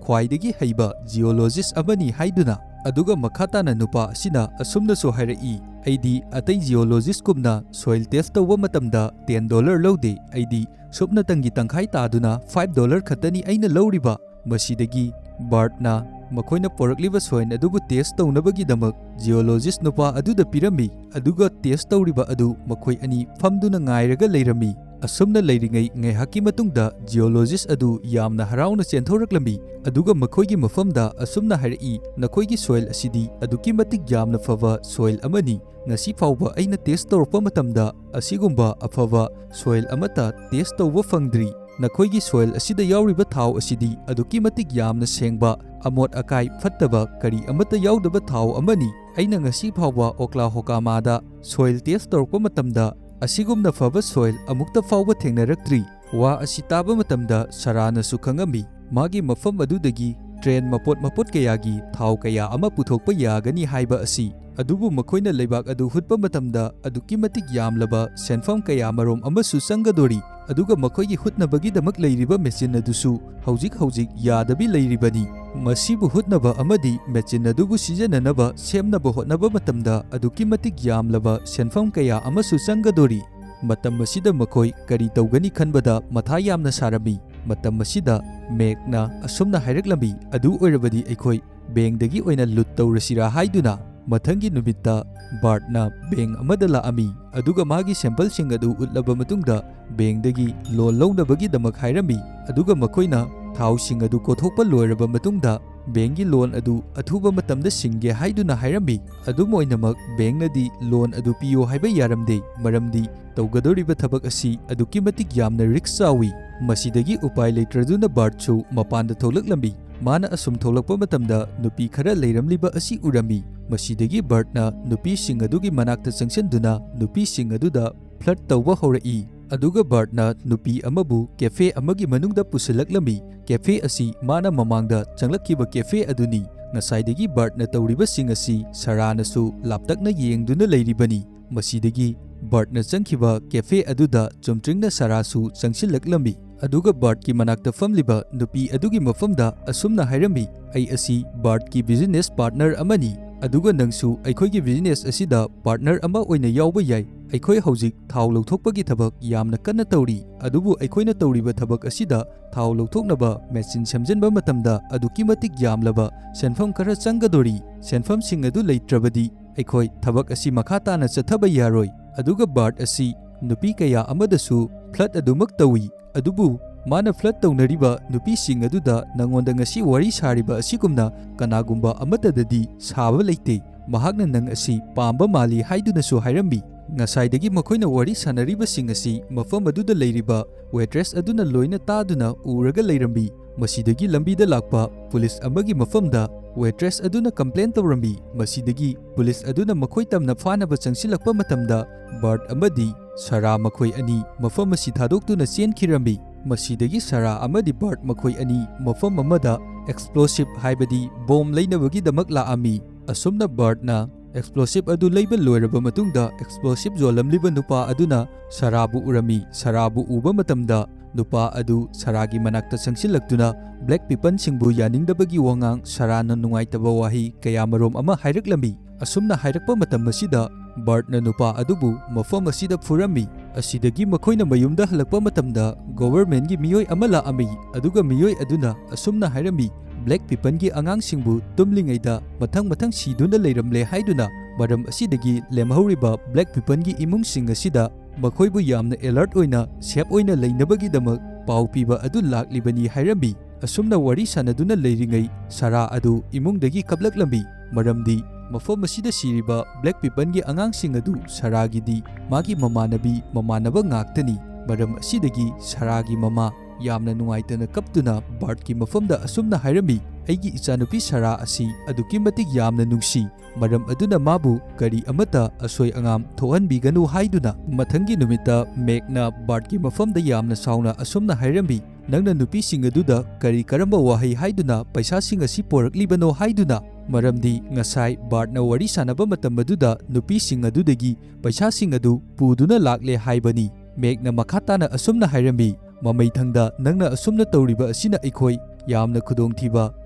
ꯈ꯭ꯋꯥꯏꯗꯒꯤ ꯍꯩꯕ ꯖꯤꯑꯣꯂꯣꯖꯤꯁ ꯑꯃꯅꯤ ꯍꯥꯏꯗꯨꯅ꯫ ꯑꯗꯨꯒ ꯃꯈꯥ ꯇꯥꯅ ꯅꯨꯄꯥ ꯑꯁꯤꯅ ꯑꯁꯨꯝꯅꯁꯨ ꯍꯥꯏꯔꯛꯏ, "ꯑꯩꯗꯤ ꯑꯇꯩ ꯖꯤꯑꯣꯂꯣꯖꯤꯁꯀꯨꯝꯅ ꯁꯣꯏꯜ ꯇꯦꯁ ꯇꯧꯕ ꯃꯇꯝꯗ $10 ꯂꯧꯗꯦ꯫ ꯑꯩꯗꯤ ꯁꯨꯞꯅꯇꯪꯒꯤꯇꯪꯈꯥꯏ ꯇꯥꯗꯨꯅ $5 ꯈꯛꯇꯅꯤ ꯑꯩꯅ ꯂꯧꯔꯤꯕ"꯫ ꯃꯁꯤꯗꯒꯤ ꯕꯥꯔꯠꯅ ꯃꯈꯣꯏꯅ ꯄꯣꯔꯛꯂꯤꯕ ꯁꯣꯏꯜ ꯑꯗꯨꯕꯨ ꯇꯦꯁ ꯇꯧꯅꯕꯒꯤꯗꯃꯛ ꯖꯤꯑꯣꯂꯣꯖꯤꯁ ꯅꯨꯄꯥ ꯑꯗꯨꯗ ꯄꯤꯔꯝꯃꯤ꯫ ꯑꯗꯨꯒ ꯇꯦꯁ ꯇꯧꯔꯤꯕ ꯑꯗꯨ ꯃꯈꯣꯏ ꯑꯅꯤ ꯐꯝꯗꯨꯅ ꯉꯥꯏꯔꯒ ꯂꯩꯔꯝꯃꯤ꯫ ꯑꯁꯨꯝꯅ ꯂꯩꯔꯤꯉꯩ ꯉꯥꯏꯍꯥꯛꯀꯤ ꯃꯇꯨꯡꯗ ꯖꯤꯑꯣꯂꯣꯖꯤꯁ ꯑꯗꯨ ꯌꯥꯝꯅ ꯍꯔꯥꯎꯅ ꯆꯦꯟꯊꯣꯔꯛꯂꯝꯃꯤ꯫ ꯑꯗꯨꯒ ꯃꯈꯣꯏꯒꯤ ꯃꯐꯝꯗ ꯑꯁꯨꯝꯅ ꯍꯥꯏꯔꯛꯏ, "ꯅꯈꯣꯏꯒꯤ ꯁꯣꯏꯜ ꯑꯁꯤꯗꯤ ꯑꯗꯨꯛꯀꯤ ꯃꯇꯤꯛ ꯌꯥꯝꯅ ꯐꯕ ꯁꯣꯏꯜ ꯑꯃꯅꯤ꯫ ꯉꯁꯤ ꯐꯥꯎꯕ ꯑꯩꯅ ꯇꯦꯁ ꯇꯧꯔꯛꯄ ꯃꯇꯝꯗ ꯑꯁꯤꯒꯨꯝꯕ ꯑꯐꯕ ꯁꯣꯏꯜ ꯑꯃꯠꯇ ꯇꯦꯁ ꯇꯧꯕ ꯐꯪꯗ꯭ꯔꯤ꯫ ꯅꯈꯣꯏꯒꯤ ꯁꯣꯏꯜ ꯑꯁꯤꯗ ꯌꯥꯎꯔꯤꯕ ꯊꯥꯎ ꯑꯁꯤꯗꯤ ꯑꯗꯨꯛꯀꯤ ꯃꯇꯤꯛ ꯌꯥꯝꯅ ꯁꯦꯡꯕ, ꯑꯃꯣꯠ ꯑꯀꯥꯏ ꯐꯠꯇꯕ ꯀꯔꯤ ꯑꯃꯠꯇ ꯌꯥꯎꯗꯕ ꯊꯥꯎ ꯑꯃꯅꯤ꯫ ꯑꯩꯅ ꯉꯁꯤ ꯐꯥꯎꯕ ꯑꯣꯛꯂꯥꯍꯣꯀꯥꯃꯥꯗ ꯁꯣꯏꯜ ꯇꯦꯁ ꯇꯧꯔꯛꯄ ꯃꯇꯝꯗ ꯑꯁꯤꯒꯨꯝꯅ ꯐꯕ ꯁꯣꯏꯜ ꯑꯃꯨꯛꯇ ꯐꯥꯎꯕ ꯊꯦꯡꯅꯔꯛꯇ꯭ꯔꯤ"꯫ ꯋꯥ ꯑꯁꯤ ꯇꯥꯕ ꯃꯇꯝꯗ ꯁꯥꯔꯥꯅꯁꯨ ꯈꯪꯉꯝꯃꯤ ꯃꯥꯒꯤ ꯃꯐꯝ ꯑꯗꯨꯗꯒꯤ ꯇ꯭ꯔꯦꯟ ꯃꯄꯣꯠ ꯀꯌꯥꯒꯤ ꯊꯥꯎ ꯀꯌꯥ ꯑꯃ ꯄꯨꯊꯣꯛꯄ ꯌꯥꯒꯅꯤ ꯍꯥꯏꯕ ꯑꯁꯤ꯫ ꯑꯗꯨꯕꯨ ꯃꯈꯣꯏꯅ ꯂꯩꯕꯥꯛ ꯑꯗꯨ ꯍꯨꯠꯄ ꯃꯇꯝꯗ ꯑꯗꯨꯛꯀꯤ ꯃꯇꯤꯛ ꯌꯥꯝꯂꯕ ꯁꯦꯟꯐꯝ ꯀꯌꯥ ꯃꯔꯣꯝ ꯑꯃꯁꯨ ꯆꯪꯒꯗꯣꯔꯤ꯫ ꯑꯗꯨꯒ ꯃꯈꯣꯏꯒꯤ ꯍꯨꯠꯅꯕꯒꯤꯗꯃꯛ ꯂꯩꯔꯤꯕ ꯃꯦꯆꯤꯟ ꯑꯗꯨꯁꯨ ꯍꯧꯖꯤꯛ ꯌꯥꯗꯕꯤ ꯂꯩꯔꯤꯕꯅꯤ꯫ ꯃꯁꯤꯕꯨ ꯍꯨꯠꯅꯕ ꯑꯃꯗꯤ ꯃꯦꯆꯤꯟ ꯑꯗꯨꯕꯨ ꯁꯤꯖꯤꯟꯅꯅꯕ ꯁꯦꯝꯅꯕ ꯍꯣꯠꯅꯕ ꯃꯇꯝꯗ ꯑꯗꯨꯛꯀꯤ ꯃꯇꯤꯛ ꯌꯥꯝꯂꯕ ꯁꯦꯟꯐꯝ ꯀꯌꯥ ꯑꯃꯁꯨ ꯆꯪꯒꯗꯣꯔꯤ꯫ ꯃꯇꯝ ꯑꯁꯤꯗ ꯃꯈꯣꯏ ꯀꯔꯤ ꯇꯧꯒꯅꯤ ꯈꯟꯕꯗ ꯃꯊꯥ ꯌꯥꯝꯅ ꯁꯥꯔꯝꯃꯤ꯫ ꯃꯇꯝ ꯑꯁꯤꯗ ꯃꯦꯛꯅ ꯑꯁꯨꯝꯅ ꯍꯥꯏꯔꯛꯂꯝꯃꯤ, "ꯑꯗꯨ ꯑꯣꯏꯔꯕꯗꯤ ꯑꯩꯈꯣꯏ ꯕꯦꯡꯛꯗꯒꯤ ꯑꯣꯏꯅ ꯂꯨꯠ ꯇꯧꯔꯁꯤꯔꯥ" ꯍꯥꯏꯗꯨꯅ꯫ ꯃꯊꯪꯒꯤ ꯅꯨꯃꯤꯠꯇ ꯕꯥꯔꯠꯅ ꯕꯦꯡꯛ ꯑꯃꯗ ꯂꯥꯛꯑꯝꯃꯤ꯫ ꯑꯗꯨꯒ ꯃꯥꯒꯤ ꯁꯦꯝꯄꯜꯁꯤꯡ ꯑꯗꯨ ꯎꯠꯂꯕ ꯃꯇꯨꯡꯗ ꯕꯦꯡꯛꯗꯒꯤ ꯂꯣꯟ ꯂꯧꯅꯕꯒꯤꯗꯃꯛ ꯍꯥꯏꯔꯝꯃꯤ꯫ ꯑꯗꯨꯒ ꯃꯈꯣꯏꯅ ꯊꯥꯎꯁꯤꯡ ꯑꯗꯨ ꯀꯣꯊꯣꯛꯄ ꯂꯣꯏꯔꯕ ꯃꯇꯨꯡꯗ ꯕꯦꯡꯛꯒꯤ ꯂꯣꯟ ꯑꯗꯨ ꯑꯊꯨꯕ ꯃꯇꯝꯗ ꯁꯤꯡꯒꯦ ꯍꯥꯏꯗꯨꯅ ꯍꯥꯏꯔꯝꯃꯤ꯫ ꯑꯗꯨꯝ ꯑꯣꯏꯅꯃꯛ ꯕꯦꯡꯛꯅꯗꯤ ꯂꯣꯟ ꯑꯗꯨ ꯄꯤꯌꯣ ꯍꯥꯏꯕ ꯌꯥꯔꯝꯗꯦ, ꯃꯔꯝꯗꯤ ꯇꯧꯒꯗꯧꯔꯤꯕ ꯊꯕꯛ ꯑꯁꯤ ꯑꯗꯨꯛꯀꯤ ꯃꯇꯤꯛ ꯌꯥꯝꯅ ꯔꯤꯛꯁ ꯆꯥꯎꯏ꯫ ꯃꯁꯤꯗꯒꯤ ꯎꯄꯥꯏ ꯂꯩꯇ꯭ꯔꯗꯨꯅ ꯕꯥꯔꯠꯁꯨ ꯃꯄꯥꯟꯗ ꯊꯣꯛꯂꯛꯂꯝꯃꯤ꯫ ꯃꯥꯅ ꯑꯁꯨꯝ ꯊꯣꯛꯂꯛꯄ ꯃꯇꯝꯗ ꯅꯨꯄꯤ ꯈꯔ ꯂꯩꯔꯝꯂꯤꯕ ꯑꯁꯤ ꯎꯔꯝꯃꯤ꯫ ꯃꯁꯤꯗꯒꯤ ꯕꯥꯔꯠꯅ ꯅꯨꯄꯤꯁꯤꯡ ꯑꯗꯨꯒꯤ ꯃꯅꯥꯛꯇ ꯆꯪꯁꯤꯟꯗꯨꯅ ꯅꯨꯄꯤꯁꯤꯡ ꯑꯗꯨꯗ ꯐ꯭ꯂꯔꯠ ꯇꯧꯕ ꯍꯧꯔꯛꯏ꯫ ꯑꯗꯨꯒ ꯕꯥꯔꯠꯅ ꯅꯨꯄꯤ ꯑꯃꯕꯨ ꯀꯦꯐꯦ ꯑꯃꯒꯤ ꯃꯅꯨꯡꯗ ꯄꯨꯁꯤꯜꯂꯛꯂꯝꯃꯤ꯫ ꯀꯦꯐꯦ ꯑꯁꯤ ꯃꯥꯅ ꯃꯃꯥꯡꯗ ꯆꯪꯂꯛꯈꯤꯕ ꯀꯦꯐꯦ ꯑꯗꯨꯅꯤ꯫ ꯉꯁꯥꯏꯗꯒꯤ ꯕꯥꯔꯠꯅ ꯇꯧꯔꯤꯕꯁꯤꯡ ꯑꯁꯤ ꯁꯥꯔꯥꯅꯁꯨ ꯂꯥꯞꯇꯛꯅ ꯌꯦꯡꯗꯨꯅ ꯂꯩꯔꯤꯕꯅꯤ꯫ ꯃꯁꯤꯗꯒꯤ ꯕꯥꯔꯠꯅ ꯆꯪꯈꯤꯕ ꯀꯦꯐꯦ ꯑꯗꯨꯗ ꯆꯨꯝꯇ꯭ꯔꯤꯡꯅ ꯁꯥꯔꯥꯁꯨ ꯆꯪꯁꯤꯜꯂꯛꯂꯝꯃꯤ꯫ ꯑꯗꯨꯒ ꯕꯥꯔꯠꯀꯤ ꯃꯅꯥꯛꯇ ꯐꯝꯂꯤꯕ ꯅꯨꯄꯤ ꯑꯗꯨꯒꯤ ꯃꯐꯝꯗ ꯑꯁꯨꯝꯅ ꯍꯥꯏꯔꯝꯃꯤ, "ꯑꯩ ꯑꯁꯤ ꯕꯥꯔꯠꯀꯤ ꯕꯤꯖꯤꯅꯦꯁ ꯄꯥꯔꯠꯅꯔ ꯑꯃꯅꯤ, ꯑꯗꯨꯒ ꯅꯪꯁꯨ ꯑꯩꯈꯣꯏꯒꯤ ꯕꯤꯖꯤꯅꯦꯁ ꯑꯁꯤꯗ ꯄꯥꯔꯠꯅꯔ ꯑꯃ ꯑꯣꯏꯅ ꯌꯥꯎꯕ ꯌꯥꯏ꯫ ꯑꯩꯈꯣꯏ ꯍꯧꯖꯤꯛ ꯊꯥꯎ ꯂꯧꯊꯣꯛꯄꯒꯤ ꯊꯕꯛ ꯌꯥꯝꯅ ꯀꯟꯅ ꯇꯧꯔꯤ, ꯑꯗꯨꯕꯨ ꯑꯩꯈꯣꯏꯅ ꯇꯧꯔꯤꯕ ꯊꯕꯛ ꯑꯁꯤꯗ ꯊꯥꯎ ꯂꯧꯊꯣꯛꯅꯕ ꯃꯦꯆꯤꯟ ꯁꯦꯝꯖꯤꯟꯕ ꯃꯇꯝꯗ ꯑꯗꯨꯛꯀꯤ ꯃꯇꯤꯛ ꯌꯥꯝꯂꯕ ꯁꯦꯟꯐꯝ ꯈꯔ ꯆꯪꯒꯗꯣꯔꯤ꯫ ꯁꯦꯟꯐꯝꯁꯤꯡ ꯑꯗꯨ ꯂꯩꯇ꯭ꯔꯕꯗꯤ ꯑꯩꯈꯣꯏ ꯊꯕꯛ ꯑꯁꯤ ꯃꯈꯥ ꯇꯥꯅ ꯆꯠꯊꯕ ꯌꯥꯔꯣꯏ"꯫ ꯑꯗꯨꯒ ꯕꯥꯔꯠ ꯑꯁꯤ ꯅꯨꯄꯤ ꯀꯌꯥ ꯑꯃꯗꯁꯨ ꯐ꯭ꯂꯔꯠ ꯑꯗꯨꯃꯛ ꯇꯧꯏ, ꯑꯗꯨꯕꯨ ꯃꯥꯅ ꯐ꯭ꯂꯔꯠ ꯇꯧꯅꯔꯤꯕ ꯅꯨꯄꯤꯁꯤꯡ ꯑꯗꯨꯗ ꯅꯉꯣꯟꯗ ꯉꯁꯤ ꯋꯥꯔꯤ ꯁꯥꯔꯤꯕ ꯑꯁꯤꯒꯨꯝꯅ ꯀꯅꯥꯒꯨꯝꯕ ꯑꯃꯠꯇꯗꯗꯤ ꯁꯥꯕ ꯂꯩꯇꯦ꯫ ꯃꯍꯥꯛꯅ ꯅꯪ ꯑꯁꯤ ꯄꯥꯝꯕ ꯃꯥꯜꯂꯤ ꯍꯥꯏꯗꯨꯅꯁꯨ ꯍꯥꯏꯔꯝꯃꯤ꯫ ꯉꯁꯥꯏꯗꯒꯤ ꯃꯈꯣꯏꯅ ꯋꯥꯔꯤ ꯁꯥꯅꯔꯤꯕꯁꯤꯡ ꯑꯁꯤ ꯃꯐꯝ ꯑꯗꯨꯗ ꯂꯩꯔꯤꯕ ꯋꯦꯇ꯭ꯔꯦꯁ ꯑꯗꯨꯅ ꯂꯣꯏꯅ ꯇꯥꯗꯨꯅ ꯎꯔꯒ ꯂꯩꯔꯝꯃꯤ꯫ ꯃꯁꯤꯗꯒꯤ ꯂꯝꯕꯤꯗ ꯂꯥꯛꯄ ꯄꯨꯂꯤꯁ ꯑꯃꯒꯤ ꯃꯐꯝꯗ ꯋꯦꯇ꯭ꯔꯦꯁ ꯑꯗꯨꯅ ꯀꯝꯄ꯭ꯂꯦꯟ ꯇꯧꯔꯝꯃꯤ꯫ ꯃꯁꯤꯗꯒꯤ ꯄꯨꯂꯤꯁ ꯑꯗꯨꯅ ꯃꯈꯣꯏ ꯇꯝꯅ ꯐꯥꯅꯕ ꯆꯪꯁꯤꯜꯂꯛꯄ ꯃꯇꯝꯗ ꯕꯥꯔꯠ ꯑꯃꯗꯤ ꯁꯥꯔꯥ ꯃꯈꯣꯏ ꯑꯅꯤ ꯃꯐꯝ ꯑꯁꯤ ꯊꯥꯗꯣꯛꯇꯨꯅ ꯆꯦꯟꯈꯤꯔꯝꯃꯤ꯫ ꯃꯁꯤꯗꯒꯤ ꯁꯥꯔꯥ ꯑꯃꯗꯤ ꯕꯥꯔꯠ ꯃꯈꯣꯏ ꯑꯅꯤ ꯃꯐꯝ ꯑꯃꯗ ꯑꯦꯛꯁꯄ꯭ꯂꯣꯁꯤꯞ ꯍꯥꯏꯕꯗꯤ ꯕꯣꯝ ꯂꯩꯅꯕꯒꯤꯗꯃꯛ ꯂꯥꯛꯑꯝꯃꯤ꯫ ꯑꯁꯨꯝꯅ ꯕꯥꯔꯠꯅ ꯑꯦꯛꯁꯄ꯭ꯂꯣꯁꯤꯞ ꯑꯗꯨ ꯂꯩꯕ ꯂꯣꯏꯔꯕ ꯃꯇꯨꯡꯗ ꯑꯦꯛꯁꯄ꯭ꯂꯣꯁꯤꯞ ꯌꯣꯜꯂꯝꯂꯤꯕ ꯅꯨꯄꯥ ꯑꯗꯨꯅ ꯁꯥꯔꯥꯕꯨ ꯎꯔꯝꯃꯤ꯫ ꯁꯥꯔꯥꯕꯨ ꯎꯕ ꯃꯇꯝꯗ ꯅꯨꯄꯥ ꯑꯗꯨ ꯁꯥꯔꯥꯒꯤ ꯃꯅꯥꯛꯇ ꯆꯪꯁꯤꯜꯂꯛꯇꯨꯅ ꯕ꯭ꯂꯦꯛ ꯄꯤꯄꯜꯁꯤꯡꯕꯨ ꯌꯥꯅꯤꯡꯗꯕꯒꯤ ꯋꯥꯉꯥꯡ, ꯁꯥꯔꯥꯅ ꯅꯨꯡꯉꯥꯏꯇꯕ ꯋꯥꯍꯩ ꯀꯌꯥꯃꯔꯣꯝ ꯑꯃ ꯍꯥꯏꯔꯛꯂꯝꯃꯤ꯫ ꯑꯁꯨꯝꯅ ꯍꯥꯏꯔꯛꯄ ꯃꯇꯝ ꯑꯁꯤꯗ ꯕꯥꯔꯠꯅ ꯅꯨꯄꯥ ꯑꯗꯨꯕꯨ ꯃꯐꯝ ꯑꯁꯤꯗ ꯐꯨꯔꯝꯃꯤ꯫ ꯑꯁꯤꯗꯒꯤ ꯃꯈꯣꯏꯅ ꯃꯌꯨꯝꯗ ꯍꯜꯂꯛꯄ ꯃꯇꯝꯗ ꯒꯣꯚꯔꯟꯃꯦꯟꯠꯒꯤ ꯃꯤꯑꯣꯏ ꯑꯃ ꯂꯥꯛꯑꯝꯃꯤ, ꯑꯗꯨꯒ ꯃꯤꯑꯣꯏ ꯑꯗꯨꯅ ꯑꯁꯨꯝꯅ ꯍꯥꯏꯔꯝꯃꯤ, "ꯕ꯭ꯂꯦꯛ ꯄꯤꯄꯜꯒꯤ ꯑꯉꯥꯡꯁꯤꯡꯕꯨ ꯇꯨꯝꯂꯤꯉꯩꯗ ꯃꯊꯪ ꯃꯊꯪ ꯁꯤꯗꯨꯅ ꯂꯩꯔꯝꯂꯦ ꯍꯥꯏꯗꯨꯅ, ꯃꯔꯝ ꯑꯁꯤꯗꯒꯤ ꯂꯦꯝꯍꯧꯔꯤꯕ ꯕ꯭ꯂꯦꯛ ꯄꯤꯄꯜꯒꯤ ꯏꯃꯨꯡꯁꯤꯡ ꯑꯁꯤꯗ ꯃꯈꯣꯏꯕꯨ ꯌꯥꯝꯅ ꯑꯦꯂꯔꯠ ꯑꯣꯏꯅ ꯁꯦꯐ ꯑꯣꯏꯅ ꯂꯩꯅꯕꯒꯤꯗꯃꯛ ꯄꯥꯎ ꯄꯤꯕ ꯑꯗꯨ ꯂꯥꯛꯂꯤꯕꯅꯤ" ꯍꯥꯏꯔꯝꯃꯤ꯫ ꯑꯁꯨꯝꯅ ꯋꯥꯔꯤ ꯁꯥꯅꯗꯨꯅ ꯂꯩꯔꯤꯉꯩ ꯁꯥꯔꯥ ꯑꯗꯨ ꯏꯃꯨꯡꯗꯒꯤ ꯀꯞꯂꯛꯂꯝꯃꯤ, ꯃꯔꯝꯗꯤ ꯃꯐꯝ ꯑꯁꯤꯗ ꯁꯤꯔꯤꯕ ꯕ꯭ꯂꯦꯛ ꯄꯤꯄꯜꯒꯤ ꯑꯉꯥꯡꯁꯤꯡ ꯑꯗꯨ ꯁꯥꯔꯥꯒꯤꯗꯤ ꯃꯥꯒꯤ ꯃꯃꯥꯟꯅꯕ ꯉꯥꯛꯇꯅꯤ꯫ ꯃꯔꯝ ꯑꯁꯤꯗꯒꯤ ꯁꯥꯔꯥꯒꯤ ꯃꯃꯥ ꯌꯥꯝꯅ ꯅꯨꯡꯉꯥꯏꯇꯅ ꯀꯞꯇꯨꯅ ꯕꯥꯔꯠꯀꯤ ꯃꯐꯝꯗ ꯑꯁꯨꯝꯅ ꯍꯥꯏꯔꯝꯃꯤ, "ꯑꯩꯒꯤ ꯏꯆꯥꯅꯨꯄꯤ ꯁꯥꯔꯥ ꯑꯁꯤ ꯑꯗꯨꯛꯀꯤ ꯃꯇꯤꯛ ꯌꯥꯝꯅ ꯅꯨꯡꯁꯤ, ꯃꯔꯝ ꯑꯗꯨꯅ ꯃꯥꯕꯨ ꯀꯔꯤ ꯑꯃꯠꯇ ꯑꯁꯣꯏ ꯑꯉꯥꯝ ꯊꯣꯛꯍꯟꯕꯤꯒꯅꯨ" ꯍꯥꯏꯗꯨꯅ꯫ ꯃꯊꯪꯒꯤ ꯅꯨꯃꯤꯠꯇ ꯃꯦꯛꯅ ꯕꯥꯔꯠꯀꯤ ꯃꯐꯝꯗ ꯌꯥꯝꯅ ꯁꯥꯎꯅ ꯑꯁꯨꯝꯅ ꯍꯥꯏꯔꯝꯃꯤ, "ꯅꯪꯅ ꯅꯨꯄꯤꯁꯤꯡ ꯑꯗꯨꯗ ꯀꯔꯝꯕ ꯋꯥꯍꯩ ꯍꯥꯏꯗꯨꯅ ꯄꯩꯁꯥꯁꯤꯡ ꯑꯁꯤ ꯄꯣꯔꯛꯂꯤꯕꯅꯣ ꯍꯥꯏꯗꯨꯅ? ꯃꯔꯝꯗꯤ ꯉꯁꯥꯏ ꯕꯥꯔꯠꯅ ꯋꯥꯔꯤ ꯁꯥꯅꯕ ꯃꯇꯝ ꯑꯗꯨꯗ ꯅꯨꯄꯤꯁꯤꯡ ꯑꯗꯨꯗꯒꯤ ꯄꯩꯁꯥꯁꯤꯡ ꯑꯗꯨ ꯄꯨꯗꯨꯅ ꯂꯥꯛꯂꯦ ꯍꯥꯏꯕꯅꯤ"꯫ ꯃꯦꯛꯅ ꯃꯈꯥ ꯇꯥꯅ ꯑꯁꯨꯝꯅ ꯍꯥꯏꯔꯝꯃꯤ, "ꯃꯃꯩꯊꯪꯗ ꯅꯪꯅ ꯑꯁꯨꯝꯅ ꯇꯧꯔꯤꯕ ꯑꯁꯤꯅ ꯑꯩꯈꯣꯏ ꯌꯥꯝꯅ ꯈꯨꯗꯣꯡꯊꯤꯕ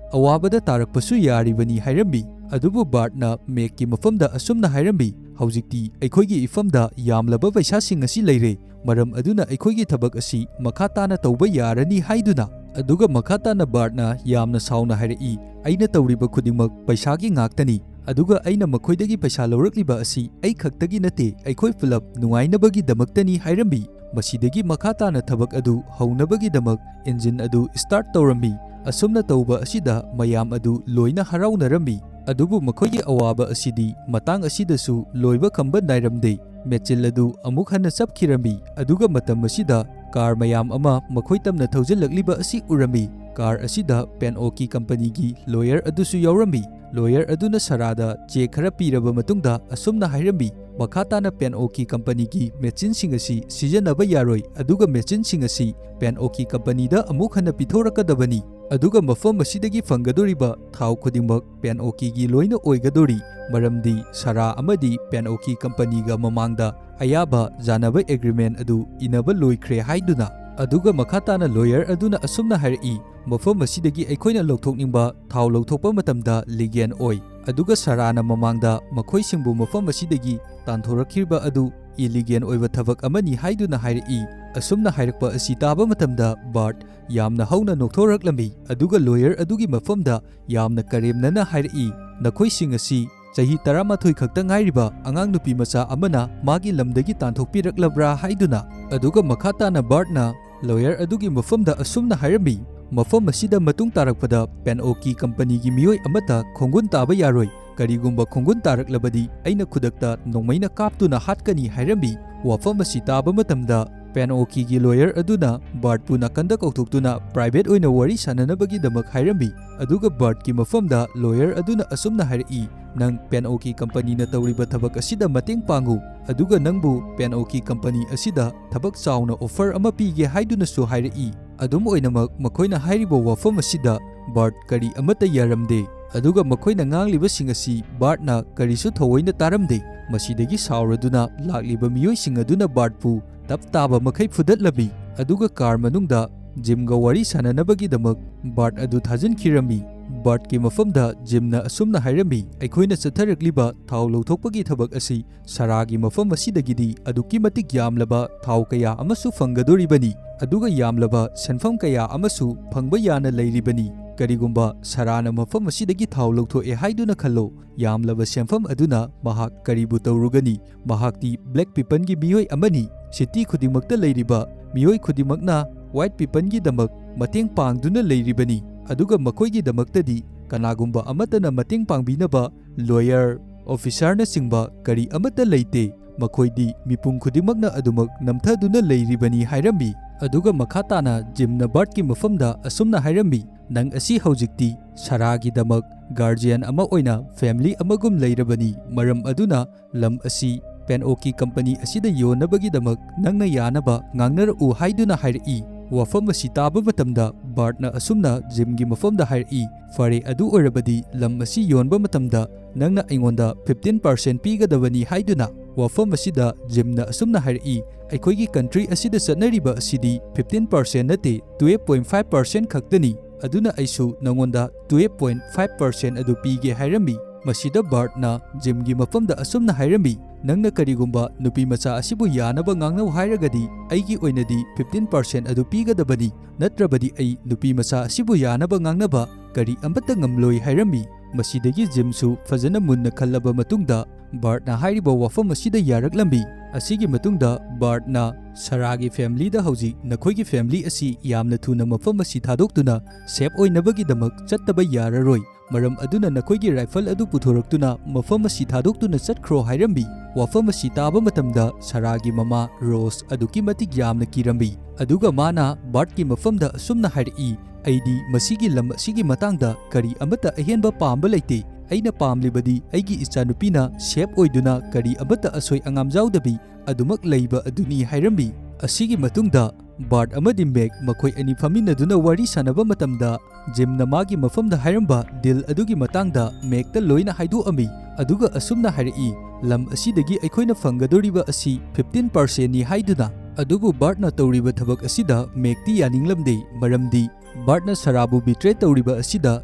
ꯑꯋꯥꯕꯗ ꯇꯥꯔꯛꯄꯁꯨ ꯌꯥꯔꯤꯕꯅꯤ" ꯍꯥꯏꯔꯝꯃꯤ꯫ ꯑꯗꯨꯕꯨ ꯕꯥꯔꯠꯅ ꯃꯦꯛꯀꯤ ꯃꯐꯝꯗ ꯑꯁꯨꯝꯅ ꯍꯥꯏꯔꯝꯃꯤ, "ꯍꯧꯖꯤꯛꯇꯤ ꯑꯩꯈꯣꯏꯒꯤ ꯏꯐꯝꯗ ꯌꯥꯝꯂꯕ ꯄꯩꯁꯥꯁꯤꯡ ꯑꯁꯤ ꯂꯩꯔꯦ, ꯃꯔꯝ ꯑꯗꯨꯅ ꯑꯩꯈꯣꯏꯒꯤ ꯊꯕꯛ ꯑꯁꯤ ꯃꯈꯥ తాꯅ ꯇꯧꯕ ꯌꯥꯔꯅꯤ" ꯍꯥꯏꯗꯨꯅ꯫ ꯑꯗꯨꯒ ꯃꯈꯥ ꯇꯥꯅ ꯕꯥꯔꯠꯅ ꯌꯥꯝꯅ ꯁꯥꯎꯅ ꯍꯥꯏꯔꯛꯏ, "ꯑꯩꯅ ꯇꯧꯔꯤꯕ ꯈꯨꯗꯤꯡꯃꯛ ꯄꯩꯁꯥꯒꯤ ꯉꯥꯛꯇꯅꯤ, ꯑꯗꯨꯒ ꯑꯩꯅ ꯃꯈꯣꯏꯗꯒꯤ ꯄꯩꯁꯥ ꯂꯧꯔꯛꯂꯤꯕ ꯑꯁꯤ ꯑꯩ ꯈꯛꯇꯒꯤ ꯅꯠꯇꯦ, ꯑꯩꯈꯣꯏ ꯄꯨꯂꯞ ꯅꯨꯡꯉꯥꯏꯅꯕꯒꯤꯗꯃꯛꯇꯅꯤ" ꯍꯥꯏꯔꯝꯃꯤ꯫ ꯃꯁꯤꯗꯒꯤ ꯃꯈꯥ ꯇꯥꯅ ꯊꯕꯛ ꯑꯗꯨ ꯍꯧꯅꯕꯒꯤꯗꯃꯛ ꯏꯟꯖꯤꯟ ꯑꯗꯨ ꯁ꯭ꯇꯥꯔꯠ ꯇꯧꯔꯝꯃꯤ꯫ ꯑꯁꯨꯝꯅ ꯇꯧꯕ ꯑꯁꯤꯗ ꯃꯌꯥꯝ ꯑꯗꯨ ꯂꯣꯏꯅ ꯍꯔꯥꯎꯅꯔꯝꯃꯤ꯫ ꯑꯗꯨꯕꯨ ꯃꯈꯣꯏꯒꯤ ꯑꯋꯥꯕ ꯑꯁꯤꯗꯤ ꯃꯇꯥꯡ ꯑꯁꯤꯗꯁꯨ ꯂꯣꯏꯕ ꯈꯝꯕ ꯅꯥꯏꯔꯝꯗꯦ꯫ ꯃꯦꯆꯤꯟ ꯑꯗꯨ ꯑꯃꯨꯛ ꯍꯟꯅ ꯆꯞꯈꯤꯔꯝꯃꯤ, ꯑꯗꯨꯒ ꯃꯇꯝ ꯑꯁꯤꯗ ꯀꯥꯔ ꯃꯌꯥꯝ ꯑꯃ ꯃꯈꯣꯏ ꯇꯝꯅ ꯊꯧꯖꯤꯜꯂꯛꯂꯤꯕ ꯑꯁꯤ ꯎꯔꯝꯃꯤ꯫ ꯀꯥꯔ ꯑꯁꯤꯗ ꯄꯦꯟꯑꯣꯛꯀꯤ ꯀꯝꯄꯅꯤꯒꯤ ꯂꯣꯌꯔ ꯑꯗꯨꯁꯨ ꯌꯥꯎꯔꯝꯃꯤ꯫ ꯂꯣꯌꯔ ꯑꯗꯨꯅ ꯁꯥꯔꯥꯗ ꯆꯦꯛ ꯈꯔ ꯄꯤꯔꯕ ꯃꯇꯨꯡꯗ ꯑꯁꯨꯝꯅ ꯍꯥꯏꯔꯝꯃꯤ, "ꯃꯈꯥ ꯇꯥꯅ ꯄꯦꯟꯑꯣꯛꯀꯤ ꯀꯝꯄꯅꯤꯒꯤ ꯃꯦꯆꯤꯟꯁꯤꯡ ꯑꯁꯤ ꯁꯤꯖꯤꯟꯅꯕ ꯌꯥꯔꯣꯏ, ꯑꯗꯨꯒ ꯃꯦꯆꯤꯟꯁꯤꯡ ꯑꯁꯤ ꯄꯦꯟꯑꯣꯛꯀꯤ ꯀꯝꯄꯅꯤꯗ ꯑꯃꯨꯛ ꯍꯟꯅ ꯄꯤꯊꯣꯔꯛꯀꯗꯕꯅꯤ, ꯑꯗꯨꯒ ꯃꯐꯝ ꯑꯁꯤꯗꯒꯤ ꯐꯪꯒꯗꯣꯔꯤꯕ ꯊꯥꯎ ꯈꯨꯗꯤꯡꯃꯛ ꯄꯦꯟꯑꯣꯛꯀꯤꯒꯤ ꯂꯣꯏꯅ ꯑꯣꯏꯒꯗꯣꯔꯤ", ꯃꯔꯝꯗꯤ ꯁꯥꯔꯥ ꯑꯃꯗꯤ ꯄꯦꯟꯑꯣꯛꯀꯤ ꯀꯝꯄꯅꯤꯒ ꯃꯃꯥꯡꯗ ꯑꯌꯥꯕ ꯌꯥꯅꯕ ꯑꯦꯒ꯭ꯔꯤꯃꯦꯟꯠ ꯑꯗꯨ ꯏꯅꯕ ꯂꯣꯏꯈ꯭ꯔꯦ ꯍꯥꯏꯗꯨꯅ꯫ ꯑꯗꯨꯒ ꯃꯈꯥ ꯇꯥꯅ ꯂꯣꯌꯔ ꯑꯗꯨꯅ ꯑꯁꯨꯝꯅ ꯍꯥꯏꯔꯛꯏ, "ꯃꯐꯝ ꯑꯁꯤꯗꯒꯤ ꯑꯩꯈꯣꯏꯅ ꯂꯧꯊꯣꯛꯅꯤꯡꯕ ꯊꯥꯎ ꯂꯧꯊꯣꯛꯄ ꯃꯇꯝꯗ ꯂꯤꯒꯦꯜ ꯑꯣꯏ, ꯑꯗꯨꯒ ꯁꯥꯔꯥꯅ ꯃꯃꯥꯡꯗ ꯃꯈꯣꯏꯁꯤꯡꯕꯨ ꯃꯐꯝ ꯑꯁꯤꯗꯒꯤ ꯇꯥꯟꯊꯣꯔꯛꯈꯤꯕ ꯑꯗꯨ ꯏꯂꯤꯒꯦꯜ ꯑꯣꯏꯕ ꯊꯕꯛ ꯑꯃꯅꯤ" ꯍꯥꯏꯗꯨꯅ ꯍꯥꯏꯔꯛꯏ꯫ ꯑꯁꯨꯝꯅ ꯍꯥꯏꯔꯛꯄ ꯑꯁꯤ ꯇꯥꯕ ꯃꯇꯝꯗ ꯕꯥꯔꯠ ꯌꯥꯝꯅ ꯍꯧꯅ ꯅꯣꯛꯊꯣꯔꯛꯂꯝꯃꯤ, ꯑꯗꯨꯒ ꯂꯣꯌꯔ ꯑꯗꯨꯒꯤ ꯃꯐꯝꯗ ꯌꯥꯝꯅ ꯀꯔꯦꯝꯅꯅ ꯍꯥꯏꯔꯛꯏ, "ꯅꯈꯣꯏꯁꯤꯡ ꯑꯁꯤ ꯆꯍꯤ 12 ꯈꯛꯇ ꯉꯥꯏꯔꯤꯕ ꯑꯉꯥꯡ ꯅꯨꯄꯤ ꯃꯆꯥ ꯑꯃꯅ ꯃꯥꯒꯤ ꯂꯝꯗꯒꯤ ꯇꯥꯟꯊꯣꯛꯄꯤꯔꯛꯂꯕ꯭ꯔꯥ" ꯍꯥꯏꯗꯨꯅ꯫ ꯑꯗꯨꯒ ꯃꯈꯥ ꯇꯥꯅ ꯕꯥꯔꯠꯅ ꯂꯣꯌꯔ ꯑꯗꯨꯒꯤ ꯃꯐꯝꯗ ꯑꯁꯨꯝꯅ ꯍꯥꯏꯔꯝꯃꯤ, "ꯃꯐꯝ ꯑꯁꯤꯗ ꯃꯇꯨꯡ ꯇꯥꯔꯛꯄꯗ ꯄꯦꯟꯑꯣꯛꯀꯤ ꯀꯝꯄꯅꯤꯒꯤ ꯃꯤꯑꯣꯏ ꯑꯃꯠꯇ ꯈꯣꯡꯒꯨꯟ ꯇꯥꯕ ꯌꯥꯔꯣꯏ, ꯀꯔꯤꯒꯨꯝꯕ ꯈꯣꯡꯒꯨꯟ ꯇꯥꯔꯛꯂꯕꯗꯤ ꯑꯩꯅ ꯈꯨꯗꯛꯇ ꯅꯣꯡꯃꯩꯅ ꯀꯥꯞꯇꯨꯅ ꯍꯥꯠꯀꯅꯤ" ꯍꯥꯏꯔꯝꯃꯤ꯫ ꯋꯥꯐꯝ ꯑꯁꯤ ꯇꯥꯕ ꯃꯇꯝꯗ ꯄꯦꯟꯑꯣꯛꯀꯤꯒꯤ ꯂꯣꯌꯔ ꯑꯗꯨꯅ ꯕꯥꯔꯠꯄꯨ ꯅꯥꯀꯟꯗ ꯀꯧꯊꯣꯛꯇꯨꯅ ꯄ꯭ꯔꯥꯏꯚꯦꯠ ꯑꯣꯏꯅ ꯋꯥꯔꯤ ꯁꯥꯅꯅꯕꯒꯤꯗꯃꯛ ꯍꯥꯏꯔꯝꯃꯤ꯫ ꯑꯗꯨꯒ ꯕꯥꯔꯠꯀꯤ ꯃꯐꯝꯗ ꯂꯣꯌꯔ ꯑꯗꯨꯅ ꯑꯁꯨꯝꯅ ꯍꯥꯏꯔꯛꯏ, "ꯅꯪ ꯄꯦꯟꯑꯣꯛꯀꯤ ꯀꯝꯄꯅꯤꯅ ꯇꯧꯔꯤꯕ ꯊꯕꯛ ꯑꯁꯤꯗ ꯃꯇꯦꯡ ꯄꯥꯡꯉꯨ, ꯑꯗꯨꯒ ꯅꯪꯕꯨ ꯄꯦꯟꯑꯣꯛꯀꯤ ꯀꯝꯄꯅꯤ ꯑꯁꯤꯗ ꯊꯕꯛ ꯆꯥꯎꯅ ꯑꯣꯐꯔ ꯑꯃ ꯄꯤꯒꯦ" ꯍꯥꯏꯗꯨꯅꯁꯨ ꯍꯥꯏꯔꯛꯏ꯫ ꯑꯗꯨꯝ ꯑꯣꯏꯅꯃꯛ ꯃꯈꯣꯏꯅ ꯍꯥꯏꯔꯤꯕ ꯋꯥꯐꯝ ꯑꯁꯤꯗ ꯕꯥꯔꯠ ꯀꯔꯤ ꯑꯃꯠꯇ ꯌꯥꯔꯝꯗꯦ, ꯑꯗꯨꯒ ꯃꯈꯣꯏꯅ ꯉꯥꯡꯂꯤꯕꯁꯤꯡ ꯑꯁꯤ ꯕꯥꯔꯠꯅ ꯀꯔꯤꯁꯨ ꯊꯑꯣꯏꯅ ꯇꯥꯔꯝꯗꯦ꯫ ꯃꯁꯤꯗꯒꯤ ꯁꯥꯎꯔꯗꯨꯅ ꯂꯥꯛꯂꯤꯕ ꯃꯤꯑꯣꯏꯁꯤꯡ ꯑꯗꯨꯅ ꯕꯥꯔꯠꯄꯨ ꯇꯞ ꯇꯥꯕ ꯃꯈꯩ ꯐꯨꯗꯠꯂꯝꯃꯤ, ꯑꯗꯨꯒ ꯀꯥꯔ ꯃꯅꯨꯡꯗ ꯖꯤꯝꯒ ꯋꯥꯔꯤ ꯁꯥꯟꯅꯅꯕꯒꯤꯗꯃꯛ ꯕꯥꯔꯠ ꯑꯗꯨ ꯊꯥꯖꯤꯟꯈꯤꯔꯝꯃꯤ꯫ ꯕꯥꯔꯠꯀꯤ ꯃꯐꯝꯗ ꯖꯤꯝꯅ ꯑꯁꯨꯝꯅ ꯍꯥꯏꯔꯝꯃꯤ, ꯑꯩꯈꯣꯏꯅ ꯆꯠꯊꯔꯛꯂꯤꯕ ꯊꯥꯎ ꯂꯧꯊꯣꯛꯄꯒꯤ ꯊꯕꯛ ꯑꯁꯤ ꯁꯥꯔꯥꯒꯤ ꯃꯐꯝ ꯑꯁꯤꯗꯒꯤꯗꯤ ꯑꯗꯨꯛꯀꯤ ꯃꯇꯤꯛ ꯌꯥꯝꯂꯕ ꯊꯥꯎ ꯀꯌꯥ ꯑꯃꯁꯨ ꯐꯪꯒꯗꯣꯔꯤꯕꯅꯤ, ꯑꯗꯨꯒ ꯌꯥꯝꯂꯕ ꯁꯦꯟꯐꯝ ꯀꯌꯥ ꯑꯃꯁꯨ ꯐꯪꯕ ꯌꯥꯅ ꯂꯩꯔꯤꯕꯅꯤ꯫ ꯀꯔꯤꯒꯨꯝꯕ ꯁꯥꯔꯥꯅ ꯃꯐꯝ ꯑꯁꯤꯗꯒꯤ ꯊꯥꯎ ꯂꯧꯊꯣꯛꯑꯦ ꯍꯥꯏꯗꯨꯅ ꯈꯜꯂꯣ, ꯌꯥꯝꯂꯕ ꯁꯦꯟꯐꯝ ꯑꯗꯨꯅ ꯃꯍꯥꯛ ꯀꯔꯤꯕꯨ ꯇꯧꯔꯨꯒꯅꯤ? ꯃꯍꯥꯛꯇꯤ ꯕ꯭ꯂꯦꯛ ꯄꯤꯄꯜꯒꯤ ꯃꯤꯑꯣꯏ ꯑꯃꯅꯤ꯫ ꯁꯤꯇꯤ ꯈꯨꯗꯤꯡꯃꯛꯇ ꯂꯩꯔꯤꯕ ꯃꯤꯑꯣꯏ ꯈꯨꯗꯤꯡꯃꯛꯅ ꯋꯥꯏꯠ ꯄꯤꯄꯜꯒꯤꯗꯃꯛ ꯃꯇꯦꯡ ꯄꯥꯡꯗꯨꯅ ꯂꯩꯔꯤꯕꯅꯤ, ꯑꯗꯨꯒ ꯃꯈꯣꯏꯒꯤꯗꯃꯛꯇꯗꯤ ꯀꯅꯥꯒꯨꯝꯕ ꯑꯃꯠꯇꯅ ꯃꯇꯦꯡ ꯄꯥꯡꯕꯤꯅꯕ ꯂꯣꯌꯔ, ꯑꯣꯐꯤꯁꯥꯔꯅꯆꯤꯡꯕ ꯀꯔꯤ ꯑꯃꯠꯇ ꯂꯩꯇꯦ꯫ ꯃꯈꯣꯏꯗꯤ ꯃꯤꯄꯨꯝ ꯈꯨꯗꯤꯡꯃꯛꯅ ꯑꯗꯨꯃꯛ ꯅꯝꯊꯗꯨꯅ ꯂꯩꯔꯤꯕꯅꯤ ꯍꯥꯏꯔꯝꯃꯤ꯫ ꯑꯗꯨꯒ ꯃꯈꯥ ꯇꯥꯅ ꯖꯤꯝꯅ ꯕꯥꯔꯠꯀꯤ ꯃꯐꯝꯗ ꯑꯁꯨꯝꯅ ꯍꯥꯏꯔꯝꯃꯤ, ꯅꯪ ꯑꯁꯤ ꯍꯧꯖꯤꯛꯇꯤ ꯁꯥꯔꯥꯒꯤꯗꯃꯛ ꯒꯥꯔꯖꯤꯌꯟ ꯑꯃ ꯑꯣꯏꯅ ꯐꯦꯃꯤꯂꯤ ꯑꯃꯒꯨꯝ ꯂꯩꯔꯕꯅꯤ, ꯃꯔꯝ ꯑꯗꯨꯅ ꯂꯝ ꯑꯁꯤ ꯄꯦꯟꯑꯣꯛꯀꯤ ꯀꯝꯄꯅꯤ ꯑꯁꯤꯗ ꯌꯣꯟꯅꯕꯒꯤꯗꯃꯛ ꯅꯪꯅ ꯌꯥꯅꯕ ꯉꯥꯡꯅꯔꯛꯎ ꯍꯥꯏꯗꯨꯅ ꯍꯥꯏꯔꯛꯏ꯫ ꯋꯥꯐꯝ ꯑꯁꯤ ꯇꯥꯕ ꯃꯇꯝꯗ ꯕꯥꯔꯠꯅ ꯑꯁꯨꯝꯅ ꯖꯤꯝꯒꯤ ꯃꯐꯝꯗ ꯍꯥꯏꯔꯛꯏ, ꯐꯔꯦ, ꯑꯗꯨ ꯑꯣꯏꯔꯕꯗꯤ ꯂꯝ ꯑꯁꯤ ꯌꯣꯟꯕ ꯃꯇꯝꯗ ꯅꯪꯅ ꯑꯩꯉꯣꯟꯗ 15% ꯄꯤꯒꯗꯕꯅꯤ ꯍꯥꯏꯗꯨꯅ꯫ ꯋꯥꯐꯝ ꯑꯁꯤꯗ ꯖꯤꯝꯅ ꯑꯁꯨꯝꯅ ꯍꯥꯏꯔꯛꯏ, ꯑꯩꯈꯣꯏꯒꯤ ꯀꯟꯇ꯭ꯔꯤ ꯑꯁꯤꯗ ꯆꯠꯅꯔꯤꯕ ꯑꯁꯤꯗꯤ 15% ꯅꯠꯇꯦ, 12.5% ꯈꯛꯇꯅꯤ, ꯑꯗꯨꯅ ꯑꯩꯁꯨ ꯅꯉꯣꯟꯗ 12.5% ꯑꯗꯨ ꯄꯤꯒꯦ ꯍꯥꯏꯔꯝꯃꯤ꯫ ꯃꯁꯤꯗ ꯕꯥꯔꯠꯅ ꯖꯤꯝꯒꯤ ꯃꯐꯝꯗ ꯑꯁꯨꯝꯅ ꯍꯥꯏꯔꯝꯃꯤ, ꯅꯪꯅ ꯀꯔꯤꯒꯨꯝꯕ ꯅꯨꯄꯤ ꯃꯆꯥ ꯑꯁꯤꯕꯨ ꯌꯥꯅꯕ ꯉꯥꯡꯅꯧ ꯍꯥꯏꯔꯒꯗꯤ ꯑꯩꯒꯤ ꯑꯣꯏꯅꯗꯤ 15% ꯑꯗꯨ ꯄꯤꯒꯗꯕꯅꯤ, ꯅꯠꯇ꯭ꯔꯕꯗꯤ ꯑꯩ ꯅꯨꯄꯤ ꯃꯆꯥ ꯑꯁꯤꯕꯨ ꯌꯥꯅꯕ ꯉꯥꯡꯅꯕ ꯀꯔꯤ ꯑꯃꯠꯇ ꯉꯝꯂꯣꯏ ꯍꯥꯏꯔꯝꯃꯤ꯫ ꯃꯁꯤꯗꯒꯤ ꯖꯤꯝꯁꯨ ꯐꯖꯅ ꯃꯨꯟꯅ ꯈꯜꯂꯕ ꯃꯇꯨꯡꯗ ꯕꯥꯔꯠꯅ ꯍꯥꯏꯔꯤꯕ ꯋꯥꯐꯝ ꯑꯁꯤꯗ ꯌꯥꯔꯛꯂꯝꯃꯤ꯫ ꯑꯁꯤꯒꯤ ꯃꯇꯨꯡꯗ ꯕꯥꯔꯠꯅ ꯁꯥꯔꯥꯒꯤ ꯐꯦꯃꯤꯂꯤꯗ ꯍꯧꯖꯤꯛ ꯅꯈꯣꯏꯒꯤ ꯐꯦꯃꯤꯂꯤ ꯑꯁꯤ ꯌꯥꯝꯅ ꯊꯨꯅ ꯃꯐꯝ ꯑꯁꯤ ꯊꯥꯗꯣꯛꯇꯨꯅ ꯁꯦꯐ ꯑꯣꯏꯅꯕꯒꯤꯗꯃꯛ ꯆꯠꯇꯕ ꯌꯥꯔꯔꯣꯏ, ꯃꯔꯝ ꯑꯗꯨꯅ ꯅꯈꯣꯏꯒꯤ ꯔꯥꯏꯐꯜ ꯑꯗꯨ ꯄꯨꯊꯣꯔꯛꯇꯨꯅ ꯃꯐꯝ ꯑꯁꯤ ꯊꯥꯗꯣꯛꯇꯨꯅ ꯆꯠꯈ꯭ꯔꯣ ꯍꯥꯏꯔꯝꯃꯤ꯫ ꯋꯥꯐꯝ ꯑꯁꯤ ꯇꯥꯕ ꯃꯇꯝꯗ ꯁꯥꯔꯥꯒꯤ ꯃꯃꯥ ꯔꯣꯁ ꯑꯗꯨꯛꯀꯤ ꯃꯇꯤꯛ ꯌꯥꯝꯅ ꯀꯤꯔꯝꯃꯤ, ꯑꯗꯨꯒ ꯃꯥꯅ ꯕꯥꯔꯠꯀꯤ ꯃꯐꯝꯗ ꯑꯁꯨꯝꯅ ꯍꯥꯏꯔꯛꯏ, ꯑꯩꯗꯤ ꯃꯁꯤꯒꯤ ꯂꯝ ꯑꯁꯤꯒꯤ ꯃꯇꯥꯡꯗ ꯀꯔꯤ ꯑꯃꯠꯇ ꯑꯍꯦꯟꯕ ꯄꯥꯝꯕ ꯂꯩꯇꯦ, ꯑꯩꯅ ꯄꯥꯝꯂꯤꯕꯗꯤ ꯑꯩꯒꯤ ꯏꯆꯥꯅꯨꯄꯤꯅ ꯁꯦꯐ ꯑꯣꯏꯗꯨꯅ ꯀꯔꯤ ꯑꯃꯠꯇ ꯑꯁꯣꯏ ꯑꯉꯥꯝ ꯌꯥꯎꯗꯕꯤ ꯑꯗꯨꯃꯛ ꯂꯩꯕ ꯑꯗꯨꯅꯤ ꯍꯥꯏꯔꯝꯃꯤ꯫ ꯑꯁꯤꯒꯤ ꯃꯇꯨꯡꯗ ꯕꯥꯔꯠ ꯑꯃꯗꯤ ꯃꯦꯛ ꯃꯈꯣꯏ ꯑꯅꯤ ꯐꯝꯃꯤꯟꯅꯗꯨꯅ ꯋꯥꯔꯤ ꯁꯥꯟꯅꯕ ꯃꯇꯝꯗ ꯖꯤꯝꯅ ꯃꯥꯒꯤ ꯃꯐꯝꯗ ꯍꯥꯏꯔꯝꯕ ꯗꯤꯜ ꯑꯗꯨꯒꯤ ꯃꯇꯥꯡꯗ ꯃꯦꯛꯇ ꯂꯣꯏꯅ ꯍꯥꯏꯗꯣꯛꯑꯝꯃꯤ, ꯑꯗꯨꯒ ꯑꯁꯨꯝꯅ ꯍꯥꯏꯔꯛꯏ, ꯂꯝ ꯑꯁꯤꯗꯒꯤ ꯑꯩꯈꯣꯏꯅ ꯐꯪꯒꯗꯧꯔꯤꯕ ꯑꯁꯤ 15%ꯅꯤ ꯍꯥꯏꯗꯨꯅ꯫ ꯑꯗꯨꯕꯨ ꯕꯥꯔꯠꯅ ꯇꯧꯔꯤꯕ ꯊꯕꯛ ꯑꯁꯤꯗ ꯃꯦꯛꯇꯤ ꯌꯥꯅꯤꯡꯂꯝꯗꯦ, ꯃꯔꯝꯗꯤ ꯕꯥꯔꯠꯅ ꯁꯥꯔꯥꯕꯨ ꯕꯤꯇ꯭ꯔꯦ ꯇꯧꯔꯤꯕ ꯑꯁꯤꯗ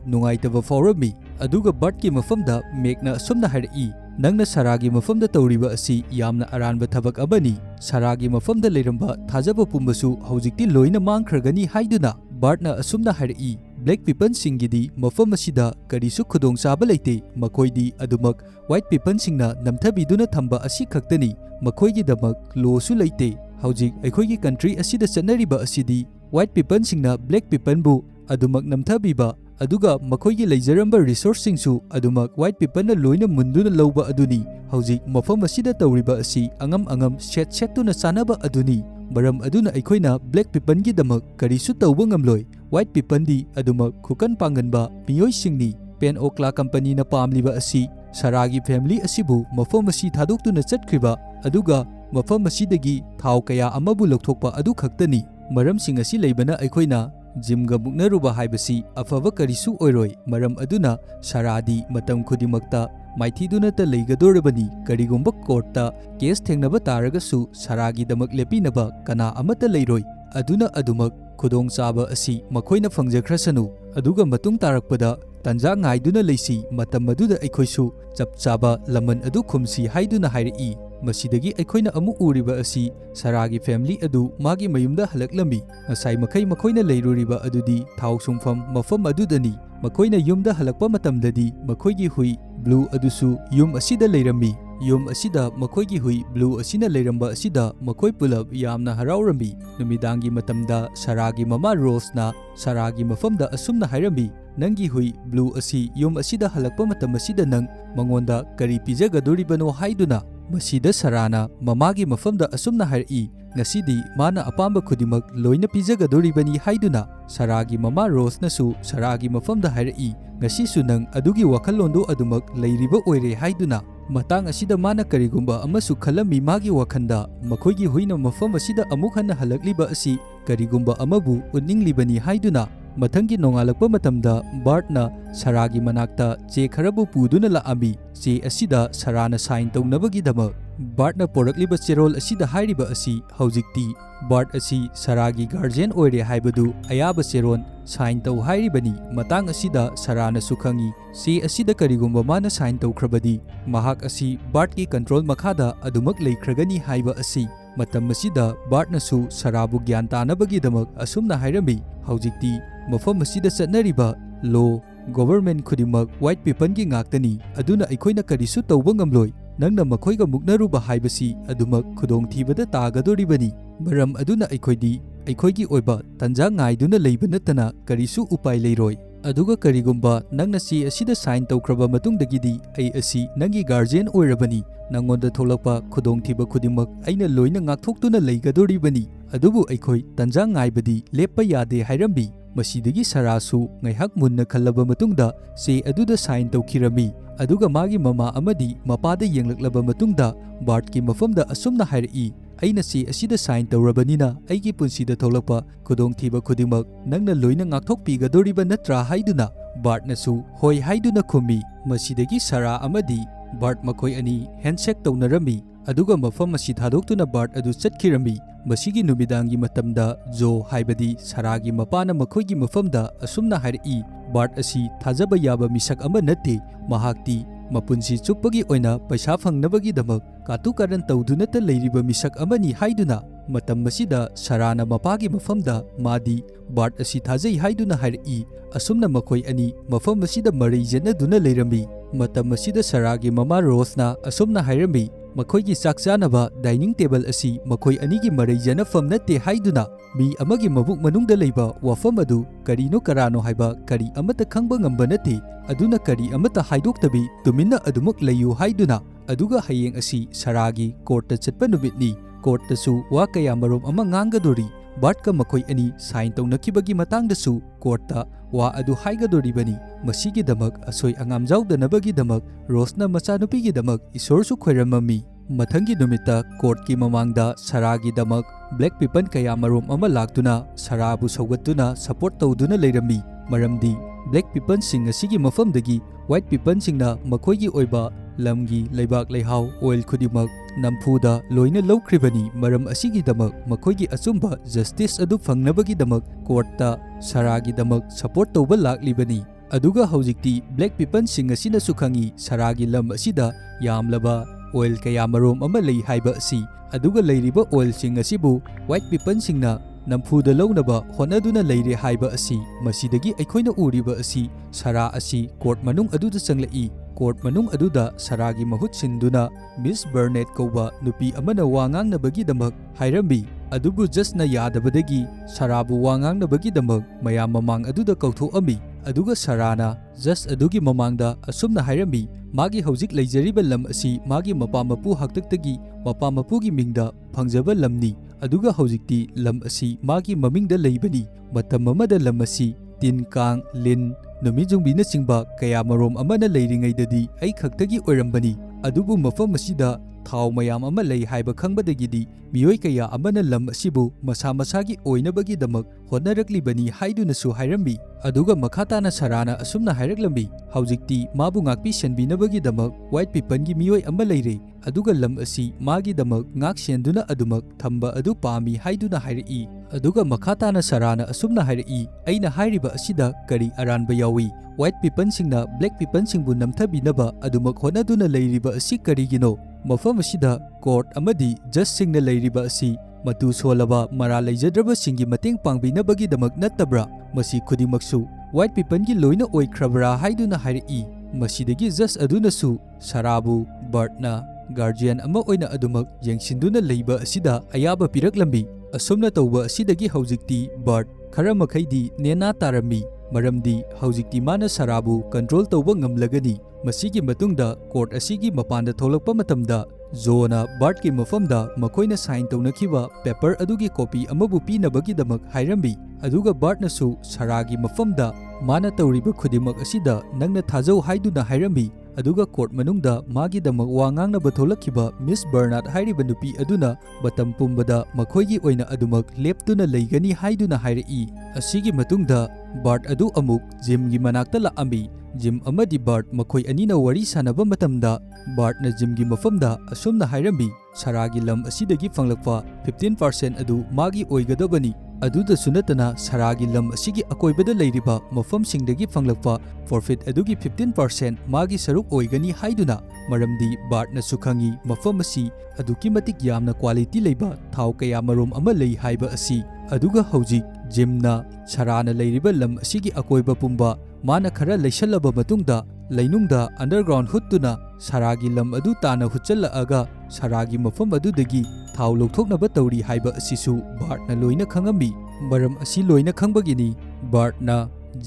ꯅꯨꯡꯉꯥꯏꯇꯕ ꯐꯥꯎꯔꯝꯃꯤ꯫ ꯑꯗꯨꯒ ꯕꯥꯔꯠꯀꯤ ꯃꯐꯝꯗ ꯃꯦꯛꯅ ꯑꯁꯨꯝꯅ ꯍꯥꯏꯔꯛꯏ, ꯅꯪꯅ ꯁꯥꯔꯥꯒꯤ ꯃꯐꯝꯗ ꯇꯧꯔꯤꯕ ꯑꯁꯤ ꯌꯥꯝꯅ ꯑꯔꯥꯟꯕ ꯊꯕꯛ ꯑꯃꯅꯤ, ꯁꯥꯔꯥꯒꯤ ꯃꯐꯝꯗ ꯂꯩꯔꯝꯕ ꯊꯥꯖꯕ ꯄꯨꯝꯕꯁꯨ ꯍꯧꯖꯤꯛꯇꯤ ꯂꯣꯏꯅ ꯃꯥꯡꯈ꯭ꯔꯒꯅꯤ ꯍꯥꯏꯗꯨꯅ꯫ ꯕꯥꯔꯠꯅ ꯑꯁꯨꯝꯅ ꯍꯥꯏꯔꯛꯏ, ꯕ꯭ꯂꯦꯛ ꯄꯤꯄꯜꯁꯤꯡꯒꯤꯗꯤ ꯃꯐꯝ ꯑꯁꯤꯗ ꯀꯔꯤꯁꯨ ꯈꯨꯗꯣꯡꯆꯥꯕ ꯂꯩꯇꯦ, ꯃꯈꯣꯏꯗꯤ ꯑꯗꯨꯃꯛ ꯋꯥꯏꯠ ꯄꯤꯄꯜꯁꯤꯡꯅ ꯅꯝꯊꯕꯤꯗꯨꯅ ꯊꯝꯕ ꯑꯁꯤ ꯈꯛꯇꯅꯤ, ꯃꯈꯣꯏꯒꯤꯗꯃꯛ ꯂꯣꯁꯨ ꯂꯩꯇꯦ꯫ ꯍꯧꯖꯤꯛ ꯑꯩꯈꯣꯏꯒꯤ ꯀꯟꯇ꯭ꯔꯤ ꯑꯁꯤꯗ ꯆꯠꯅꯔꯤꯕ ꯑꯁꯤꯗꯤ ꯋꯥꯏꯠ ꯄꯤꯄꯜꯁꯤꯡꯅ ꯕ꯭ꯂꯦꯛ ꯄꯤꯄꯜꯕꯨ ꯑꯗꯨꯃꯛ ꯅꯝꯊꯕꯤꯕ, ꯑꯗꯨꯒ ꯃꯈꯣꯏꯒꯤ ꯂꯩꯖꯔꯝꯕ ꯔꯤꯁꯣꯔꯁꯁꯤꯡꯁꯨ ꯑꯗꯨꯃꯛ ꯋꯥꯏꯠ ꯄꯤꯄꯜꯅ ꯂꯣꯏꯅ ꯃꯨꯟꯗꯨꯅ ꯂꯧꯕ ꯑꯗꯨꯅꯤ꯫ ꯍꯧꯖꯤꯛ ꯃꯐꯝ ꯑꯁꯤꯗ ꯇꯧꯔꯤꯕ ꯑꯁꯤ ꯑꯉꯝ ꯁꯦꯠꯇꯨꯅ ꯆꯥꯅꯕ ꯑꯗꯨꯅꯤ, ꯃꯔꯝ ꯑꯗꯨꯅ ꯑꯩꯈꯣꯏꯅ ꯕ꯭ꯂꯦꯛ ꯄꯤꯄꯜꯒꯤꯗꯃꯛ ꯀꯔꯤꯁꯨ ꯇꯧꯕ ꯉꯝꯂꯣꯏ, ꯋꯥꯏꯠ ꯄꯤꯄꯜꯗꯤ ꯑꯗꯨꯃꯛ ꯈꯨꯀꯟ ꯄꯥꯡꯒꯟꯕ ꯃꯤꯑꯣꯏꯁꯤꯡꯅꯤ꯫ ꯄꯦꯟꯑꯣꯛꯂꯥ ꯀꯝꯄꯅꯤꯅ ꯄꯥꯝꯂꯤꯕ ꯑꯁꯤ ꯁꯥꯔꯥꯒꯤ ꯐꯦꯃꯤꯂꯤ ꯑꯁꯤꯕꯨ ꯃꯐꯝ ꯑꯁꯤ ꯊꯥꯗꯣꯛꯇꯨꯅ ꯆꯠꯈ꯭ꯔꯤꯕ, ꯑꯗꯨꯒ ꯃꯐꯝ ꯑꯁꯤꯗꯒꯤ ꯊꯥꯎ ꯀꯌꯥ ꯑꯃꯕꯨ ꯂꯧꯊꯣꯛꯄ ꯑꯗꯨ ꯈꯛꯇꯅꯤ꯫ ꯃꯔꯝꯁꯤꯡ ꯑꯁꯤ ꯂꯩꯕꯅ ꯑꯩꯈꯣꯏꯅ ꯖꯤꯝꯒ ꯃꯨꯛꯅꯔꯨꯕ ꯍꯥꯏꯕꯁꯤ ꯑꯐꯕ ꯀꯔꯤꯁꯨ ꯑꯣꯏꯔꯣꯏ, ꯃꯔꯝ ꯑꯗꯨꯅ ꯁꯥꯔꯥꯗꯤ ꯃꯇꯝ ꯈꯨꯗꯤꯡꯃꯛꯇ ꯃꯥꯏꯊꯤꯗꯨꯅꯇ ꯂꯩꯒꯗꯧꯔꯕꯅꯤ, ꯀꯔꯤꯒꯨꯝꯕ ꯀꯣꯔꯠꯇ ꯀꯦꯁ ꯊꯦꯡꯅꯕ ꯇꯥꯔꯒꯁꯨ ꯁꯥꯔꯥꯒꯤꯗꯃꯛ ꯂꯦꯞꯄꯤꯅꯕ ꯀꯅꯥ ꯑꯃꯠꯇ ꯂꯩꯔꯣꯏ, ꯑꯗꯨꯅ ꯑꯗꯨꯃꯛ ꯈꯨꯗꯣꯡꯆꯥꯕ ꯑꯁꯤ ꯃꯈꯣꯏꯅ ꯐꯪꯖꯈ꯭ꯔꯁꯅꯨ, ꯑꯗꯨꯒ ꯃꯇꯨꯡ ꯇꯥꯔꯛꯄꯗ ꯇꯥꯟꯖꯥ ꯉꯥꯏꯗꯨꯅ ꯂꯩꯁꯤ, ꯃꯇꯝ ꯑꯗꯨꯗ ꯑꯩꯈꯣꯏꯁꯨ ꯆꯞ ꯆꯥꯕ ꯂꯃꯟ ꯑꯗꯨ ꯈꯨꯝꯁꯤ ꯍꯥꯏꯗꯨꯅ ꯍꯥꯏꯔꯛꯏ꯫ ꯃꯁꯤꯗꯒꯤ ꯑꯩꯈꯣꯏꯅ ꯑꯃꯨꯛ ꯎꯔꯤꯕ ꯑꯁꯤ ꯁꯥꯔꯥꯒꯤ ꯐꯦꯃꯤꯂꯤ ꯑꯗꯨ ꯃꯥꯒꯤ ꯃꯌꯨꯝꯗ ꯍꯜꯂꯛꯂꯝꯃꯤ꯫ ꯉꯁꯥꯏ ꯃꯈꯩ ꯃꯈꯣꯏꯅ ꯂꯩꯔꯨꯔꯤꯕ ꯑꯗꯨꯗꯤ ꯊꯥꯎ ꯁꯨꯡꯐꯝ ꯃꯐꯝ ꯑꯗꯨꯗꯅꯤ꯫ ꯃꯈꯣꯏꯅ ꯌꯨꯝꯗ ꯍꯜꯂꯛꯄ ꯃꯇꯝꯗꯗꯤ ꯃꯈꯣꯏꯒꯤ ꯍꯨꯏ ꯕ꯭ꯂꯨ ꯑꯗꯨꯁꯨ ꯌꯨꯝ ꯑꯁꯤꯗ ꯂꯩꯔꯝꯃꯤ꯫ ꯌꯨꯝ ꯑꯁꯤꯗ ꯃꯈꯣꯏꯒꯤ ꯍꯨꯏ ꯕ꯭ꯂꯨ ꯑꯁꯤꯅ ꯂꯩꯔꯝꯕ ꯑꯁꯤꯗ ꯃꯈꯣꯏ ꯄꯨꯂꯞ ꯌꯥꯝꯅ ꯍꯔꯥꯎꯔꯝꯃꯤ꯫ ꯅꯨꯃꯤꯗꯥꯡꯒꯤ ꯃꯇꯝꯗ ꯁꯥꯔꯥꯒꯤ ꯃꯃꯥ ꯔꯣꯁꯅ ꯁꯥꯔꯥꯒꯤ ꯃꯐꯝꯗ ꯑꯁꯨꯝꯅ ꯍꯥꯏꯔꯝꯃꯤ, ꯅꯪꯒꯤ ꯍꯨꯏ ꯕ꯭ꯂꯨ ꯑꯁꯤ ꯌꯨꯝ ꯑꯁꯤꯗ ꯍꯜꯂꯛꯄ ꯃꯇꯝ ꯑꯁꯤꯗ ꯅꯪ ꯃꯉꯣꯟꯗ ꯀꯔꯤ ꯄꯤꯖꯒꯗꯧꯔꯤꯕꯅꯣ ꯍꯥꯏꯗꯨꯅ꯫ ꯃꯁꯤꯗ ꯁꯥꯔꯥꯅ ꯃꯃꯥꯒꯤ ꯃꯐꯝꯗ ꯑꯁꯨꯝꯅ ꯍꯥꯏꯔꯛꯏ, ꯉꯁꯤꯗꯤ ꯃꯥꯅ ꯑꯄꯥꯝꯕ ꯈꯨꯗꯤꯡꯃꯛ ꯂꯣꯏꯅ ꯄꯤꯖꯒꯗꯧꯔꯤꯕꯅꯤ ꯍꯥꯏꯗꯨꯅ꯫ ꯁꯥꯔꯥꯒꯤ ꯃꯃꯥ ꯔꯣꯁꯅꯁꯨ ꯁꯥꯔꯥꯒꯤ ꯃꯐꯝꯗ ꯍꯥꯏꯔꯛꯏ, ꯉꯁꯤꯁꯨ ꯅꯪ ꯑꯗꯨꯒꯤ ꯋꯥꯈꯜꯂꯣꯟꯗꯨ ꯑꯗꯨꯃꯛ ꯂꯩꯔꯤꯕ ꯑꯣꯏꯔꯦ ꯍꯥꯏꯗꯨꯅ꯫ ꯃꯇꯥꯡ ꯑꯁꯤꯗ ꯃꯥꯅ ꯀꯔꯤꯒꯨꯝꯕ ꯑꯃꯁꯨ ꯈꯜꯂꯝꯃꯤ ꯃꯥꯒꯤ ꯋꯥꯈꯟꯗ, ꯃꯈꯣꯏꯒꯤ ꯍꯨꯏꯅ ꯃꯐꯝ ꯑꯁꯤꯗ ꯑꯃꯨꯛ ꯍꯟꯅ ꯍꯜꯂꯛꯂꯤꯕ ꯑꯁꯤ ꯀꯔꯤꯒꯨꯝꯕ ꯑꯃꯕꯨ ꯎꯠꯅꯤꯡꯂꯤꯕꯅꯤ ꯍꯥꯏꯗꯨꯅ꯫ Mathangi nongalakpa matamda Bartna Saragi manakta che kharabu puduna laami che asida Sarana sign taunabagidamak Bartna porakliba cherol asida hairiba asi haujikti Bart asi Saragi guardian oire haibadu ayaba cheron sign tau hairibani matang asida Sarana sukhangi se asida karigumba mana sign taukrabadi mahak asi Bart ki control makhada adumak leikragani haiba asi matam asida Bartna su Sarabu gyan tanabagidamak asumna hairami haujikti mafam asida chatnariba law government khudimak white people gi ngaktani aduna aikoina karisu tauba ngamloi nangna makhoiga muknaruba haibasi adumak khudong thibada tagadoribani maram aduna aikoigi oiba tanja ngaiduna leiba natana karisu upai leiroi aduga karigumba nangna si asida sign taukraba matungdagidi ai asi nangi guardian oirabani nangonda tholakpa khudong thiba khudimak aina loina ngakthoktuna leigadoribani adubu aikoi tanja ngaibadi leppa yade hairambi masidagi sarasu ngaihak munna khallaba matungda se aduda sign taukhirami aduga magi mama amadi mapada yenglaklaba matungda Bart ki mafamda asumna hairi aina si asida sign tawrabanina aigi punsida tholakpa khudong thiba khudimak nangna loina ngakthokpiga doriba natra haiduna Bart nasu hoi haiduna khumi masidagi Sara amadi Bart makhoi ani handshake tawnarami aduga mafam asi thadoktuna Bart adu chatkirami masigi numidangi matamda Jo haibadi Saragi mapana makhoigi mafamda asumna hairi Bart asi thajaba yaba misak ama natte mahakti mapunsi chupagi oina paisa phangnabagi damak katu karan tawduna ta leiriba misak amani haiduna matam masida Sarana mapagi mafamda madi Bart asi thajai haiduna hairi asumna makhoi ani mafam masida marei janaduna leirami matam masida Saragi mama Rosna asumna hairami makhoigi chakchanaba dining table asi makhoi anigi marei janafam natte haiduna mi amagi mabuk manungda leiba wafam adu karino karano haiba kari amata khangba ngamba natte aduna kari amata haidoktabi tuminna adumak leiyu haiduna aduga hayeng asi Saragi court chatpa numitni court su wa kaya marom ama ngangadori Bart ka makhoi ani sign tawnakibagi matangdasu court ta wa adu haigadoribani masigi damak asoi angam jawdanabagi damak Rosna machanupigi damak isorsu khoiramami mathangi numita court ki mamangda Saragi damak black people kaya marom ama laktuna Sarabu saugatuna support tawduna leirami maramdi black people sing asigi mafamdagi white people singna makhoigi oiba lamgi leibak leihau oil khudimak nampuda loina lawkribani maram asigi damak makhoigi achumba justice adu phangnabagi damak court ta Saragi damak support tawba laklibani aduga haujikti black people sing asina sukhangi Saragi lam asida yamlaba oil kaya marom ama lei haiba asi aduga leiriba oil sing asibu white people singna nampuda lawnaba honaduna leire haiba asi masidagi aikoina uriba asi Sara asi court manung aduda changlai court manung aduda Saragi mahut sinduna Miss Burnett kauba nupi amana wangangnabagi damak hairambi adubu just na yadabadagi Sarabu wangangnabagi damak mayam mamang aduda kauthoami aduga Sarana just adugi mamangda asumna hairambi magi haujik leijariba lam asi magi mapa mapu haktaktagi mapa mapugi mingda phangjaba lamni aduga haujikti lam asi magi mamingda leibani matam amada lam asi tin kang lin numijungbina singba kaya marom amana leiringaidadi ai khaktagi oirambani adubu mafam asida thau mayam ama lei haiba khangbadagidi miyoi kaya amana lam asibu masa masagi oinabagi damak honaraklibani haidunasu hairambi aduga makhatana Sarana asumna hairaklambi haujikti mabu ngakpi senbinabagi damak white people gi miyoi ama leire aduga lam asi magi damak ngak senduna adumak thamba adu pami haiduna hairai aduga makhatana Sarana asumna hairai aina hairiba asida kari aranba yawi white people singna black people singbu namthabinaba adumak honaduna leiriba asi karigino mafam asida court amadi just singna leiriba asi Matou solaba mara leijadraba singi mateng pangbinabagi damak nattabra masi khudimaksu white people gi loina oikrabra haiduna hairi masidagi just adunasu Sarabu Bartna guardian ama oina adumak yengsinduna leiba asida ayaba piraklambi asumna tawba asidagi haujikti Bart khara makhaidi nena tarami maramdi haujikti mana Sarabu control tawba ngamlagani masigi matungda court asigi mapanda tholakpa matamda Zona Bart ki mafamda makhoina sign tawnakhiba paper adugi copy amabu pinabagi damak hairambi aduga Bart nasu Saragi mafamda mana tawriba khudimak asida nangna thajau haiduna hairambi ꯑꯗꯨꯒ coat ꯃꯅꯨꯡꯗ ꯃꯥꯒꯤꯗꯃꯛ ꯋꯥ ꯉꯥꯡꯅꯕ ꯊꯣꯛꯂꯛꯈꯤꯕ miss ꯕꯔꯅꯥꯠ ꯍꯥꯏꯔꯤꯕ ꯅꯨꯄꯤ ꯑꯗꯨꯅ ꯃꯇꯝ ꯄꯨꯝꯕꯗ ꯃꯈꯣꯏꯒꯤ ꯑꯣꯏꯅ ꯑꯗꯨꯃꯛ ꯂꯦꯞꯇꯨꯅ ꯂꯩꯒꯅꯤ ꯍꯥꯏꯗꯨꯅ ꯍꯥꯏꯔꯛꯏ꯫ ꯑꯁꯤꯒꯤ ꯃꯇꯨꯡꯗ ꯕꯥꯔꯠ ꯑꯗꯨ ꯑꯃꯨꯛ ꯖꯤꯝꯒꯤ ꯃꯅꯥꯛꯇ ꯂꯥꯛꯑꯝꯃꯤ꯫ ꯖꯤꯝ ꯑꯃꯗꯤ ꯕꯥꯔꯠ ꯃꯈꯣꯏ ꯑꯅꯤꯅ ꯋꯥꯔꯤ ꯁꯥꯟꯅꯕ ꯃꯇꯝꯗ ꯕꯥꯔꯠꯅ ꯖꯤꯝꯒꯤ ꯃꯐꯝꯗ ꯑꯁꯨꯝꯅ ꯍꯥꯏꯔꯝꯃꯤ, ꯁꯥꯔꯥꯒꯤ ꯂꯝ ꯑꯁꯤꯗꯒꯤ ꯐꯪꯂꯛꯄ 15% ꯑꯗꯨ ꯃꯥꯒꯤ ꯑꯣꯏꯒꯗꯕꯅꯤ꯫ ꯑꯗꯨꯗꯁꯨ ꯅꯠꯇꯅ ꯁꯥꯔꯥꯒꯤ ꯂꯝ ꯑꯁꯤꯒꯤ ꯑꯀꯣꯏꯕꯗ ꯂꯩꯔꯤꯕ ꯃꯐꯝꯁꯤꯡꯗꯒꯤ ꯐꯪꯂꯛꯄ ꯄ꯭ꯔꯣꯐꯤꯠ ꯑꯗꯨꯒꯤ 15% ꯃꯥꯒꯤ ꯁꯔꯨꯛ ꯑꯣꯏꯒꯅꯤ ꯍꯥꯏꯗꯨꯅ, ꯃꯔꯝꯗꯤ ꯕꯥꯔꯠꯅꯁꯨ ꯈꯪꯏ ꯃꯐꯝ ꯑꯁꯤ ꯑꯗꯨꯛꯀꯤ ꯃꯇꯤꯛ ꯌꯥꯝꯅ ꯀ꯭ꯋꯥꯂꯤꯇꯤ ꯂꯩꯕ ꯊꯥꯎ ꯀꯌꯥꯃꯔꯨꯝ ꯑꯃ ꯂꯩ ꯍꯥꯏꯕ ꯑꯁꯤ꯫ ꯑꯗꯨꯒ ꯍꯧꯖꯤꯛ ꯖꯤꯝꯅ ꯁꯥꯔꯥꯅ ꯂꯩꯔꯤꯕ ꯂꯝ ꯑꯁꯤꯒꯤ ꯑꯀꯣꯏꯕ ꯄꯨꯝꯕ ꯃꯥꯅ ꯈꯔ ꯂꯩꯁꯜꯂꯕ ꯃꯇꯨꯡꯗ ꯂꯩꯅꯨꯡꯗ ꯑꯟꯗꯔꯒ꯭ꯔꯥꯎꯟ ꯍꯨꯠꯇꯨꯅ ꯁꯥꯔꯥꯒꯤ ꯂꯝ ꯑꯗꯨ ꯇꯥꯅ ꯍꯨꯠꯆꯜꯂꯛꯑꯒ ꯁꯥꯔꯥꯒꯤ ꯃꯐꯝ ꯑꯗꯨꯗꯒꯤ ꯊꯥꯎ ꯂꯧꯊꯣꯛꯅꯕ ꯇꯧꯔꯤ ꯍꯥꯏꯕ ꯑꯁꯤꯁꯨ ꯕꯥꯔꯠꯅ ꯂꯣꯏꯅ ꯈꯪꯉꯝꯃꯤ꯫ ꯃꯔꯝ ꯑꯁꯤ ꯂꯣꯏꯅ ꯈꯪꯕꯒꯤꯅꯤ ꯕꯥꯔꯠꯅ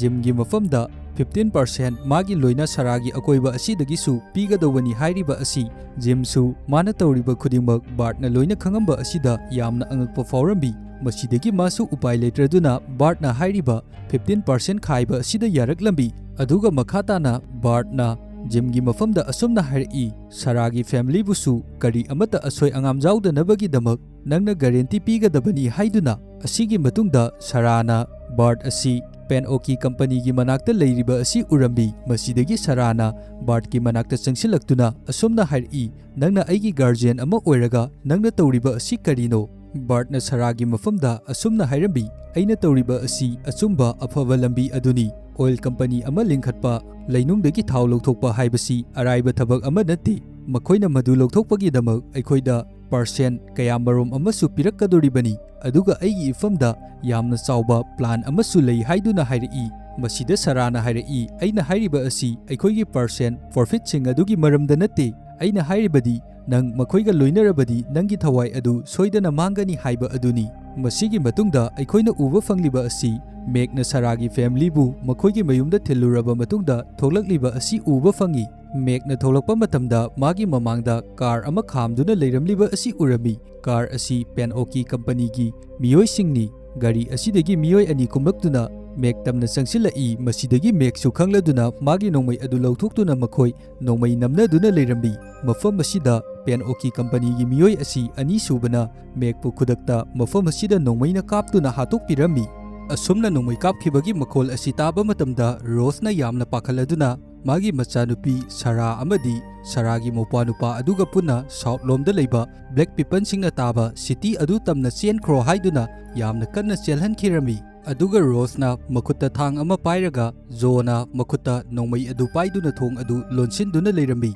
ꯖꯤꯝꯒꯤ ꯃꯐꯝꯗ 15% ꯃꯥꯒꯤ ꯂꯣꯏꯅ ꯁꯥꯔꯥꯒꯤ ꯑꯀꯣꯏꯕ ꯑꯁꯤꯗꯒꯤꯁꯨ ꯄꯤꯒꯗꯧꯕꯅꯤ ꯍꯥꯏꯔꯤꯕ ꯑꯁꯤ꯫ ꯖꯤꯝꯁꯨ ꯃꯥꯅ ꯇꯧꯔꯤꯕ ꯈꯨꯗꯤꯡꯃꯛ ꯕꯥꯔꯠꯅ ꯂꯣꯏꯅ ꯈꯪꯉꯝꯕ ꯑꯁꯤꯗ ꯌꯥꯝꯅ ꯑꯉꯛꯄ ꯐꯥꯎꯔꯝꯃꯤ꯫ ꯃꯁꯤꯗꯒꯤ ꯃꯥꯁꯨ ꯎꯄꯥꯏ ꯂꯩꯇ꯭ꯔꯗꯨꯅ ꯕꯥꯔꯠꯅ ꯍꯥꯏꯔꯤꯕ 15% ꯈꯥꯏꯕ ꯑꯁꯤꯗ ꯌꯥꯔꯛꯂꯝꯃꯤ꯫ ꯑꯗꯨꯒ ꯃꯈꯥ ꯇꯥꯅ ꯕꯥꯔꯠꯅ ꯖꯤꯝꯒꯤ ꯃꯐꯝꯗ ꯑꯁꯨꯝꯅ ꯍꯥꯏꯔꯛꯏ, ꯁꯥꯔꯥꯒꯤ ꯐꯦꯃꯤꯂꯤꯕꯨꯁꯨ ꯀꯔꯤ ꯑꯃꯠꯇ ꯑꯁꯣꯏ ꯑꯉꯥꯝ ꯌꯥꯎꯗꯅꯕꯒꯤꯗꯃꯛ ꯅꯪꯅ ꯒꯥꯔꯦꯟꯇꯤ ꯄꯤꯒꯗꯕꯅꯤ ꯍꯥꯏꯗꯨꯅ꯫ ꯑꯁꯤꯒꯤ ꯃꯇꯨꯡꯗ ꯁꯥꯔꯥꯅ ꯕꯥꯔꯠ ꯑꯁꯤ ꯄꯦꯟꯑꯣꯀꯤ ꯀꯝꯄꯅꯤꯒꯤ ꯃꯅꯥꯛꯇ ꯂꯩꯔꯤꯕ ꯑꯁꯤ ꯎꯔꯝꯃꯤ꯫ ꯃꯁꯤꯗꯒꯤ ꯁꯥꯔꯥꯅ ꯕꯥꯔꯠꯀꯤ ꯃꯅꯥꯛꯇ ꯆꯪꯁꯤꯜꯂꯛꯇꯨꯅ ꯑꯁꯨꯝꯅ ꯍꯥꯏꯔꯛꯏ, ꯅꯪꯅ ꯑꯩꯒꯤ ꯒꯥꯔꯖꯤꯌꯟ ꯑꯃ ꯑꯣꯏꯔꯒ ꯅꯪꯅ ꯇꯧꯔꯤꯕ ꯑꯁꯤ ꯀꯔꯤꯅꯣ? ꯕꯥꯔꯠꯅ ꯁꯥꯔꯥꯒꯤ ꯃꯐꯝꯗ ꯑꯁꯨꯝꯅ ꯍꯥꯏꯔꯝꯃꯤ, ꯑꯩꯅ ꯇꯧꯔꯤꯕ ꯑꯁꯤ ꯑꯆꯨꯝꯕ ꯑꯐꯕ ꯂꯝꯕꯤ ꯑꯗꯨꯅꯤ꯫ ꯑꯣꯏꯜ ꯀꯝꯄꯅꯤ ꯑꯃ ꯂꯤꯡꯈꯠꯄ, ꯂꯩꯅꯨꯡꯗꯒꯤ ꯊꯥꯎ ꯂꯧꯊꯣꯛꯄ ꯍꯥꯏꯕꯁꯤ ꯑꯔꯥꯏꯕ ꯊꯕꯛ ꯑꯃ ꯅꯠꯇꯦ꯫ ꯃꯈꯣꯏꯅ ꯃꯗꯨ ꯂꯧꯊꯣꯛꯄꯒꯤꯗꯃꯛ ꯑꯩꯈꯣꯏꯗ ꯄꯥꯔꯁꯦꯟ ꯀꯌꯥꯃꯔꯨꯝ ꯑꯃꯁꯨ ꯄꯤꯔꯛꯀꯗꯣꯔꯤꯕꯅꯤ꯫ ꯑꯗꯨꯒ ꯑꯩꯒꯤ ꯏꯐꯝꯗ ꯌꯥꯝꯅ ꯆꯥꯎꯕ ꯄ꯭ꯂꯥꯟ ꯑꯃꯁꯨ ꯂꯩ ꯍꯥꯏꯗꯨꯅ ꯍꯥꯏꯔꯛꯏ꯫ ꯃꯁꯤꯗ ꯁꯥꯔꯥꯅ ꯍꯥꯏꯔꯛꯏ, ꯑꯩꯅ ꯍꯥꯏꯔꯤꯕ ꯑꯁꯤ ꯑꯩꯈꯣꯏꯒꯤ ꯄꯥꯔꯁꯦꯟ ꯄ꯭ꯔꯣꯐꯤꯠꯁꯤꯡ ꯑꯗꯨꯒꯤ ꯃꯔꯝꯗ ꯅꯠꯇꯦ꯫ ꯑꯩꯅ ꯍꯥꯏꯔꯤꯕꯗꯤ ꯅꯪ ꯃꯈꯣꯏꯒ ꯂꯣꯏꯅꯔꯕꯗꯤ ꯅꯪꯒꯤ ꯊꯋꯥꯏ ꯑꯗꯨ ꯁꯣꯏꯗꯅ ꯃꯥꯡꯒꯅꯤ ꯍꯥꯏꯕ ꯑꯗꯨꯅꯤ꯫ ꯃꯁꯤꯒꯤ ꯃꯇꯨꯡꯗ ꯑꯩꯈꯣꯏꯅ ꯎꯕ ꯐꯪꯂꯤꯕ ꯑꯁꯤ ꯃꯦꯛꯅ ꯁꯥꯔꯥꯒꯤ ꯐꯦꯃꯤꯂꯤꯕꯨ ꯃꯈꯣꯏꯒꯤ ꯃꯌꯨꯝꯗ ꯊꯤꯜꯂꯨꯔꯕ ꯃꯇꯨꯡꯗ ꯊꯣꯛꯂꯛꯂꯤꯕ ꯑꯁꯤ ꯎꯕ ꯐꯪꯏ꯫ ꯃꯦꯛꯅ ꯊꯣꯛꯂꯛꯄ ꯃꯇꯝꯗ ꯃꯥꯒꯤ ꯃꯃꯥꯡꯗ ꯀꯥꯔ ꯑꯃ ꯈꯥꯝꯗꯨꯅ ꯂꯩꯔꯝꯂꯤꯕ ꯑꯁꯤ ꯎꯔꯝꯃꯤ꯫ ꯀꯥꯔ ꯑꯁꯤ ꯄꯦꯟꯑꯣꯀꯤ ꯀꯝꯄꯅꯤꯒꯤ ꯃꯤꯑꯣꯏꯁꯤꯡꯅꯤ꯫ ꯒꯥꯔꯤ ꯑꯁꯤꯗꯒꯤ ꯃꯤꯑꯣꯏ ꯑꯅꯤ ꯀꯨꯝꯂꯛꯇꯨꯅ ꯃꯦꯛ ꯇꯝꯅ ꯆꯪꯁꯤꯜꯂꯛꯏ꯫ ꯃꯁꯤꯗꯒꯤ ꯃꯦꯛꯁꯨ ꯈꯪꯂꯗꯨꯅ ꯃꯥꯒꯤ ꯅꯣꯡꯃꯩ ꯑꯗꯨ ꯂꯧꯊꯣꯛꯇꯨꯅ ꯃꯈꯣꯏ ꯅꯣꯡꯃꯩ ꯅꯝꯅꯗꯨꯅ ꯂꯩꯔꯝꯃꯤ꯫ ꯃꯐꯝ ꯑꯁꯤꯗ ꯄꯦꯟꯑꯣꯀꯤ ꯀꯝꯄꯅꯤꯒꯤ ꯃꯤꯑꯣꯏ ꯑꯁꯤ ꯑꯅꯤꯁꯨꯕꯅ ꯃꯦꯛꯄꯨ ꯈꯨꯗꯛꯇ ꯃꯐꯝ ꯑꯁꯤꯗ ꯅꯣꯡꯃꯩꯅ ꯀꯥꯞꯇꯨꯅ ꯍꯥꯠꯇꯣꯛꯄꯤꯔꯝꯃꯤ꯫ ꯑꯁꯨꯝꯅ ꯅꯣꯡꯃꯩ ꯀꯥꯞꯈꯤꯕꯒꯤ ꯃꯈꯣꯜ ꯑꯁꯤ ꯇꯥꯕ ꯃꯇꯝꯗ ꯔꯣꯁꯅ ꯌꯥꯝꯅ ꯄꯥꯈꯠꯂꯗꯨꯅ ꯃꯥꯒꯤ ꯃꯆꯥꯅꯨꯄꯤ ꯁꯥꯔꯥ ꯑꯃꯗꯤ ꯁꯥꯔꯥꯒꯤ ꯃꯧꯄ꯭ꯋꯥꯅꯨꯄꯥ ꯑꯗꯨꯒ ꯄꯨꯟꯅ ꯁꯥꯎꯠ ꯂꯣꯝꯗ ꯂꯩꯕ ꯕ꯭ꯂꯦꯛ ꯄꯤꯄꯜꯁꯤꯡꯅ ꯇꯥꯕ ꯁꯤꯇꯤ ꯑꯗꯨ ꯇꯝꯅ ꯆꯦꯟꯈ꯭ꯔꯣ ꯍꯥꯏꯗꯨꯅ ꯌꯥꯝꯅ ꯀꯟꯅ ꯆꯦꯜꯍꯟꯈꯤꯔꯝꯃꯤ꯫ ꯑꯗꯨꯒ ꯔꯣꯁꯅ ꯃꯈꯨꯠꯇ ꯊꯥꯡ ꯑꯃ パꯏꯔꯒ ꯖꯣꯅ ꯃꯈꯨꯠꯇ ꯅꯣꯡꯃꯩ ꯑꯗꯨ ꯄꯥꯏꯗꯨꯅ ꯊꯣꯡ ꯑꯗꯨ ꯂꯣꯟꯁꯤꯟꯗꯨꯅ ꯂꯩꯔꯝꯃꯤ꯫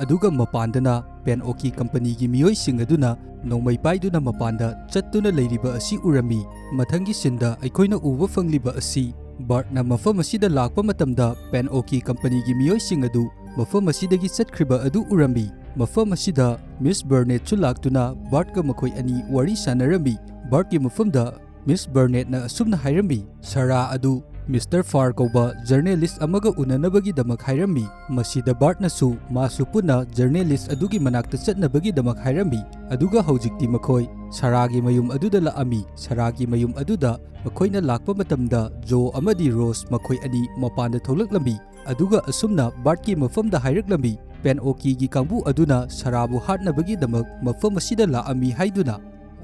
ꯑꯗꯨꯒ ꯃꯄꯥꯟꯗꯅ ꯄꯦꯟꯑꯣꯀꯤ ꯀꯝꯄꯅꯤꯒꯤ ꯃꯤꯑꯣꯏꯁꯤꯡ ꯑꯗꯨꯅ ꯅꯣꯡꯃꯩ ꯄꯥꯏꯗꯨꯅ ꯃꯄꯥꯟꯗ ꯆꯠꯇꯨꯅ ꯂꯩꯔꯤꯕ ꯑꯁꯤ ꯎꯔꯝꯃꯤ꯫ ꯃꯊꯪꯒꯤ ꯁꯤꯟꯗ ꯑꯩꯈꯣꯏꯅ ꯎꯕ ꯐꯪꯂꯤꯕ ꯑꯁꯤ ꯕꯥꯔꯠꯅ ꯃꯐꯝ ꯑꯁꯤꯗ ꯂꯥꯛꯄ ꯃꯇꯝꯗ ꯄꯦꯟꯑꯣꯀꯤ ꯀꯝꯄꯅꯤꯒꯤ ꯃꯤꯑꯣꯏꯁꯤꯡ ꯑꯗꯨ ꯃꯐꯝ ꯑꯁꯤꯗꯒꯤ ꯆꯠꯈ꯭ꯔꯤꯕ ꯑꯗꯨ ꯎꯔꯝꯃꯤ꯫ ꯃꯐꯝ ꯑꯁꯤꯗ ꯃꯤꯁ ꯕꯔꯅꯦꯠꯁꯨ ꯂꯥꯛꯇꯨꯅ ꯕꯥꯔꯠꯀ ꯃꯈꯣꯏ ꯑꯅꯤ ꯋꯥꯔꯤ ꯁꯥꯟꯅꯔꯝꯃꯤ꯫ ꯕꯥꯔꯠꯀꯤ ꯃꯐꯝꯗ ꯃꯤꯁ ꯕꯔꯅꯦꯠꯅ ꯑꯁꯨꯝꯅ ꯍꯥꯏꯔꯝꯃꯤ, ꯁꯥꯔꯥ ꯑꯗꯨ ꯃꯤꯁꯇꯔ ꯐꯥꯔ ꯀꯧꯕ ꯖꯔꯅꯦꯂꯤꯁ ꯑꯃꯒ ꯎꯅꯅꯕꯒꯤꯗꯃꯛ ꯍꯥꯏꯔꯝꯃꯤ꯫ ꯃꯁꯤꯗ ꯕꯥꯔꯠꯅꯁꯨ ꯃꯥꯁꯨ ꯄꯨꯟꯅ ꯖꯔꯅꯦꯂꯤꯁ ꯑꯗꯨꯒꯤ ꯃꯅꯥꯛꯇ ꯆꯠꯅꯕꯒꯤꯗꯃꯛ ꯍꯥꯏꯔꯝꯃꯤ꯫ ꯑꯗꯨꯒ ꯍꯧꯖꯤꯛꯇꯤ ꯃꯈꯣꯏ ꯁꯥꯔꯥꯒꯤ ꯃꯌꯨꯝ ꯑꯗꯨꯗ ꯂꯥꯛꯑꯝꯃꯤ꯫ ꯁꯥꯔꯥꯒꯤ ꯃꯌꯨꯝ ꯑꯗꯨꯗ ꯃꯈꯣꯏꯅ ꯂꯥꯛꯄ ꯃꯇꯝꯗ ꯖꯣ ꯑꯃꯗꯤ ꯔꯣꯁ ꯃꯈꯣꯏ ꯑꯅꯤ ꯃꯄꯥꯟꯗ ꯊꯣꯛꯂꯛꯂꯝꯃꯤ꯫ ꯑꯗꯨꯒ ꯑꯁꯨꯝꯅ ꯕꯥꯔꯠꯀꯤ ꯃꯐꯝꯗ ꯍꯥꯏꯔꯛꯂꯝꯃꯤ, ꯄꯦꯟꯑꯣꯀꯤꯒꯤ ꯀꯥꯡꯕꯨ ꯑꯗꯨꯅ ꯁꯥꯔꯥꯕꯨ ꯍꯥꯠꯅꯕꯒꯤꯗꯃꯛ ꯃꯐꯝ ꯑꯁꯤꯗ ꯂꯥꯛꯑꯝꯃꯤ ꯍꯥꯏꯗꯨꯅ꯫